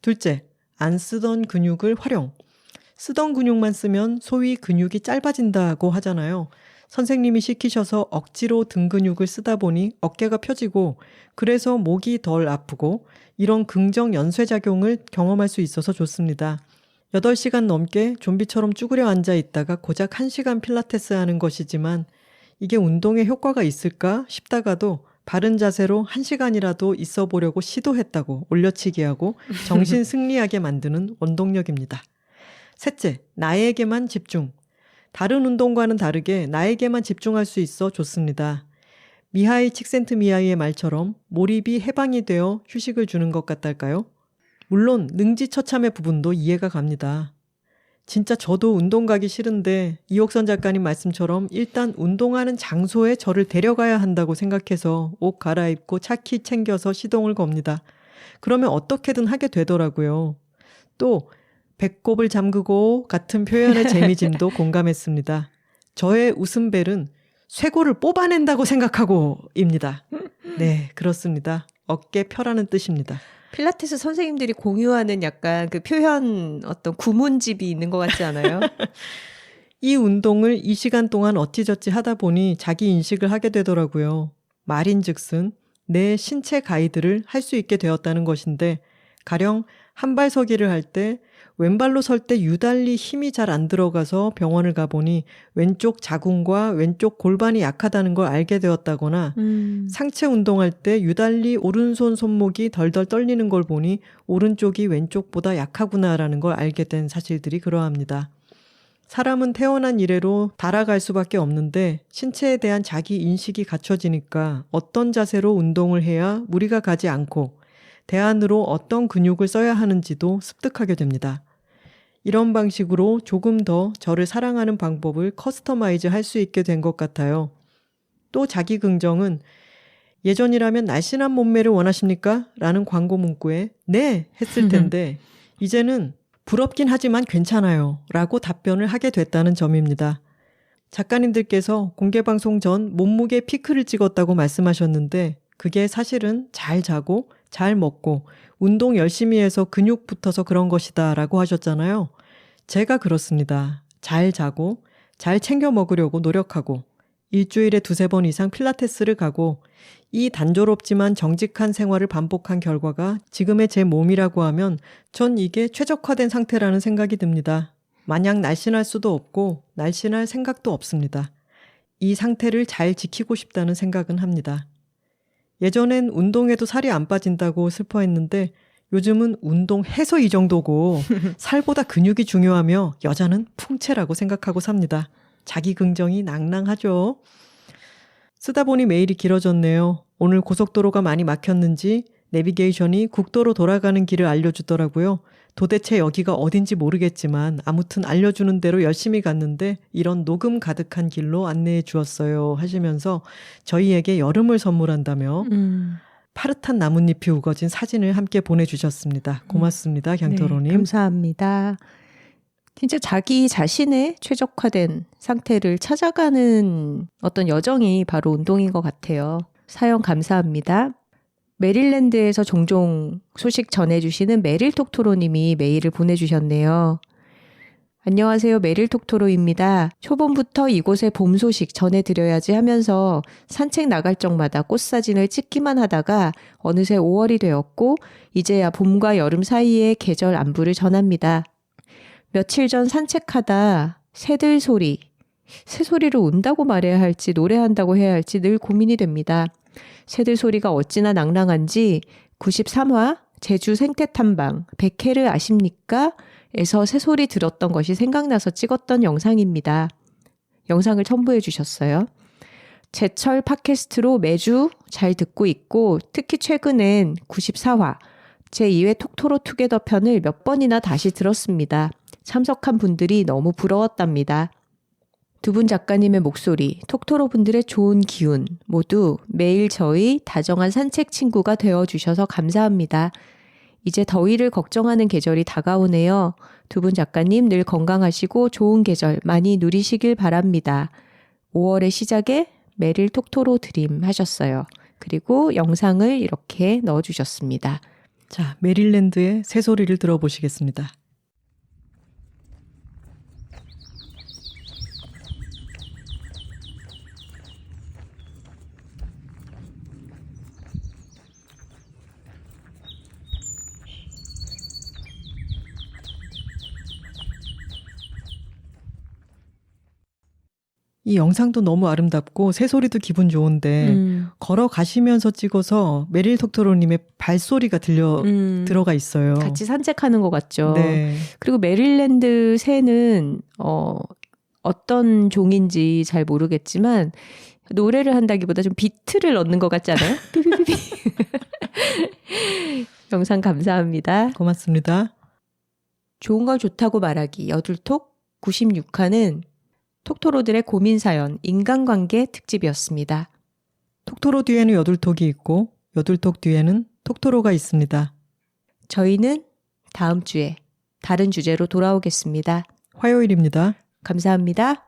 둘째, 안 쓰던 근육을 활용. 쓰던 근육만 쓰면 소위 근육이 짧아진다고 하잖아요. 선생님이 시키셔서 억지로 등 근육을 쓰다 보니 어깨가 펴지고 그래서 목이 덜 아프고 이런 긍정 연쇄작용을 경험할 수 있어서 좋습니다. 8시간 넘게 좀비처럼 쭈그려 앉아 있다가 고작 1시간 필라테스 하는 것이지만 이게 운동에 효과가 있을까 싶다가도 바른 자세로 1시간이라도 있어 보려고 시도했다고 올려치기 하고 정신 승리하게 만드는 원동력입니다. 셋째, 나에게만 집중. 다른 운동과는 다르게 나에게만 집중할 수 있어 좋습니다. 미하이 칙센트미하이의 말처럼 몰입이 해방이 되어 휴식을 주는 것 같달까요? 물론 능지처참의 부분도 이해가 갑니다. 진짜 저도 운동 가기 싫은데 이옥선 작가님 말씀처럼 일단 운동하는 장소에 저를 데려가야 한다고 생각해서 옷 갈아입고 차키 챙겨서 시동을 겁니다. 그러면 어떻게든 하게 되더라고요. 또 배꼽을 잠그고 같은 표현의 재미짐도 공감했습니다. 저의 웃음벨은 쇄골을 뽑아낸다고 생각하고입니다. 네, 그렇습니다. 어깨 펴라는 뜻입니다. 필라테스 선생님들이 공유하는 약간 그 표현 어떤 구문집이 있는 것 같지 않아요? 이 운동을 이 시간 동안 어찌저찌 하다 보니 자기 인식을 하게 되더라고요. 말인즉슨 내 신체 가이드를 할 수 있게 되었다는 것인데 가령 한발서기를 할 때 왼발로 설 때 유달리 힘이 잘 안 들어가서 병원을 가보니 왼쪽 자궁과 왼쪽 골반이 약하다는 걸 알게 되었다거나 상체 운동할 때 유달리 오른손 손목이 덜덜 떨리는 걸 보니 오른쪽이 왼쪽보다 약하구나라는 걸 알게 된 사실들이 그러합니다. 사람은 태어난 이래로 달아갈 수밖에 없는데 신체에 대한 자기 인식이 갖춰지니까 어떤 자세로 운동을 해야 무리가 가지 않고 대안으로 어떤 근육을 써야 하는지도 습득하게 됩니다. 이런 방식으로 조금 더 저를 사랑하는 방법을 커스터마이즈 할 수 있게 된 것 같아요. 또 자기 긍정은 예전이라면 날씬한 몸매를 원하십니까? 라는 광고 문구에 네! 했을 텐데 이제는 부럽긴 하지만 괜찮아요 라고 답변을 하게 됐다는 점입니다. 작가님들께서 공개방송 전 몸무게 피크를 찍었다고 말씀하셨는데 그게 사실은 잘 자고 잘 먹고 운동 열심히 해서 근육 붙어서 그런 것이다 라고 하셨잖아요. 제가 그렇습니다. 잘 자고 잘 챙겨 먹으려고 노력하고 일주일에 2-3번 이상 필라테스를 가고 이 단조롭지만 정직한 생활을 반복한 결과가 지금의 제 몸이라고 하면 전 이게 최적화된 상태라는 생각이 듭니다. 마냥 날씬할 수도 없고 날씬할 생각도 없습니다. 이 상태를 잘 지키고 싶다는 생각은 합니다. 예전엔 운동해도 살이 안 빠진다고 슬퍼했는데 요즘은 운동해서 이 정도고 살보다 근육이 중요하며 여자는 풍채라고 생각하고 삽니다. 자기 긍정이 낭낭하죠. 쓰다 보니 메일이 길어졌네요. 오늘 고속도로가 많이 막혔는지 내비게이션이 국도로 돌아가는 길을 알려주더라고요. 도대체 여기가 어딘지 모르겠지만 아무튼 알려주는 대로 열심히 갔는데 이런 녹음 가득한 길로 안내해 주었어요 하시면서 저희에게 여름을 선물한다며 파릇한 나뭇잎이 우거진 사진을 함께 보내주셨습니다. 고맙습니다. 강철호님. 네, 감사합니다. 진짜 자기 자신의 최적화된 상태를 찾아가는 어떤 여정이 바로 운동인 것 같아요. 사연 감사합니다. 메릴랜드에서 종종 소식 전해주시는 메릴톡토로님이 메일을 보내주셨네요. 안녕하세요. 메릴톡토로입니다. 초봄부터 이곳의 봄 소식 전해드려야지 하면서 산책 나갈 적마다 꽃사진을 찍기만 하다가 어느새 5월이 되었고 이제야 봄과 여름 사이에 계절 안부를 전합니다. 며칠 전 산책하다 새들 소리, 새소리를 운다고 말해야 할지 노래한다고 해야 할지 늘 고민이 됩니다. 새들 소리가 어찌나 낭랑한지 93화 제주 생태탐방 100회를 아십니까? 에서 새소리 들었던 것이 생각나서 찍었던 영상입니다. 영상을 첨부해 주셨어요. 제철 팟캐스트로 매주 잘 듣고 있고 특히 최근엔 94화 제2회 톡토로 투게더 편을 몇 번이나 다시 들었습니다. 참석한 분들이 너무 부러웠답니다. 두 분 작가님의 목소리, 톡토로 분들의 좋은 기운 모두 매일 저희 다정한 산책 친구가 되어주셔서 감사합니다. 이제 더위를 걱정하는 계절이 다가오네요. 두 분 작가님 늘 건강하시고 좋은 계절 많이 누리시길 바랍니다. 5월의 시작에 메릴 톡토로 드림 하셨어요. 그리고 영상을 이렇게 넣어주셨습니다. 자, 메릴랜드의 새소리를 들어보시겠습니다. 이 영상도 너무 아름답고 새소리도 기분 좋은데 걸어가시면서 찍어서 메릴 톡토로님의 발소리가 들어가 있어요. 같이 산책하는 것 같죠. 네. 그리고 메릴랜드 새는 어떤 종인지 잘 모르겠지만 노래를 한다기보다 좀 비트를 넣는 것 같지 않아요? 삐삐삐삐. 영상 감사합니다. 고맙습니다. 좋은 걸 좋다고 말하기 여둘톡 96화는 톡토로들의 고민사연 인간관계 특집이었습니다. 톡토로 뒤에는 여둘톡이 있고 여둘톡 뒤에는 톡토로가 있습니다. 저희는 다음 주에 다른 주제로 돌아오겠습니다. 화요일입니다. 감사합니다.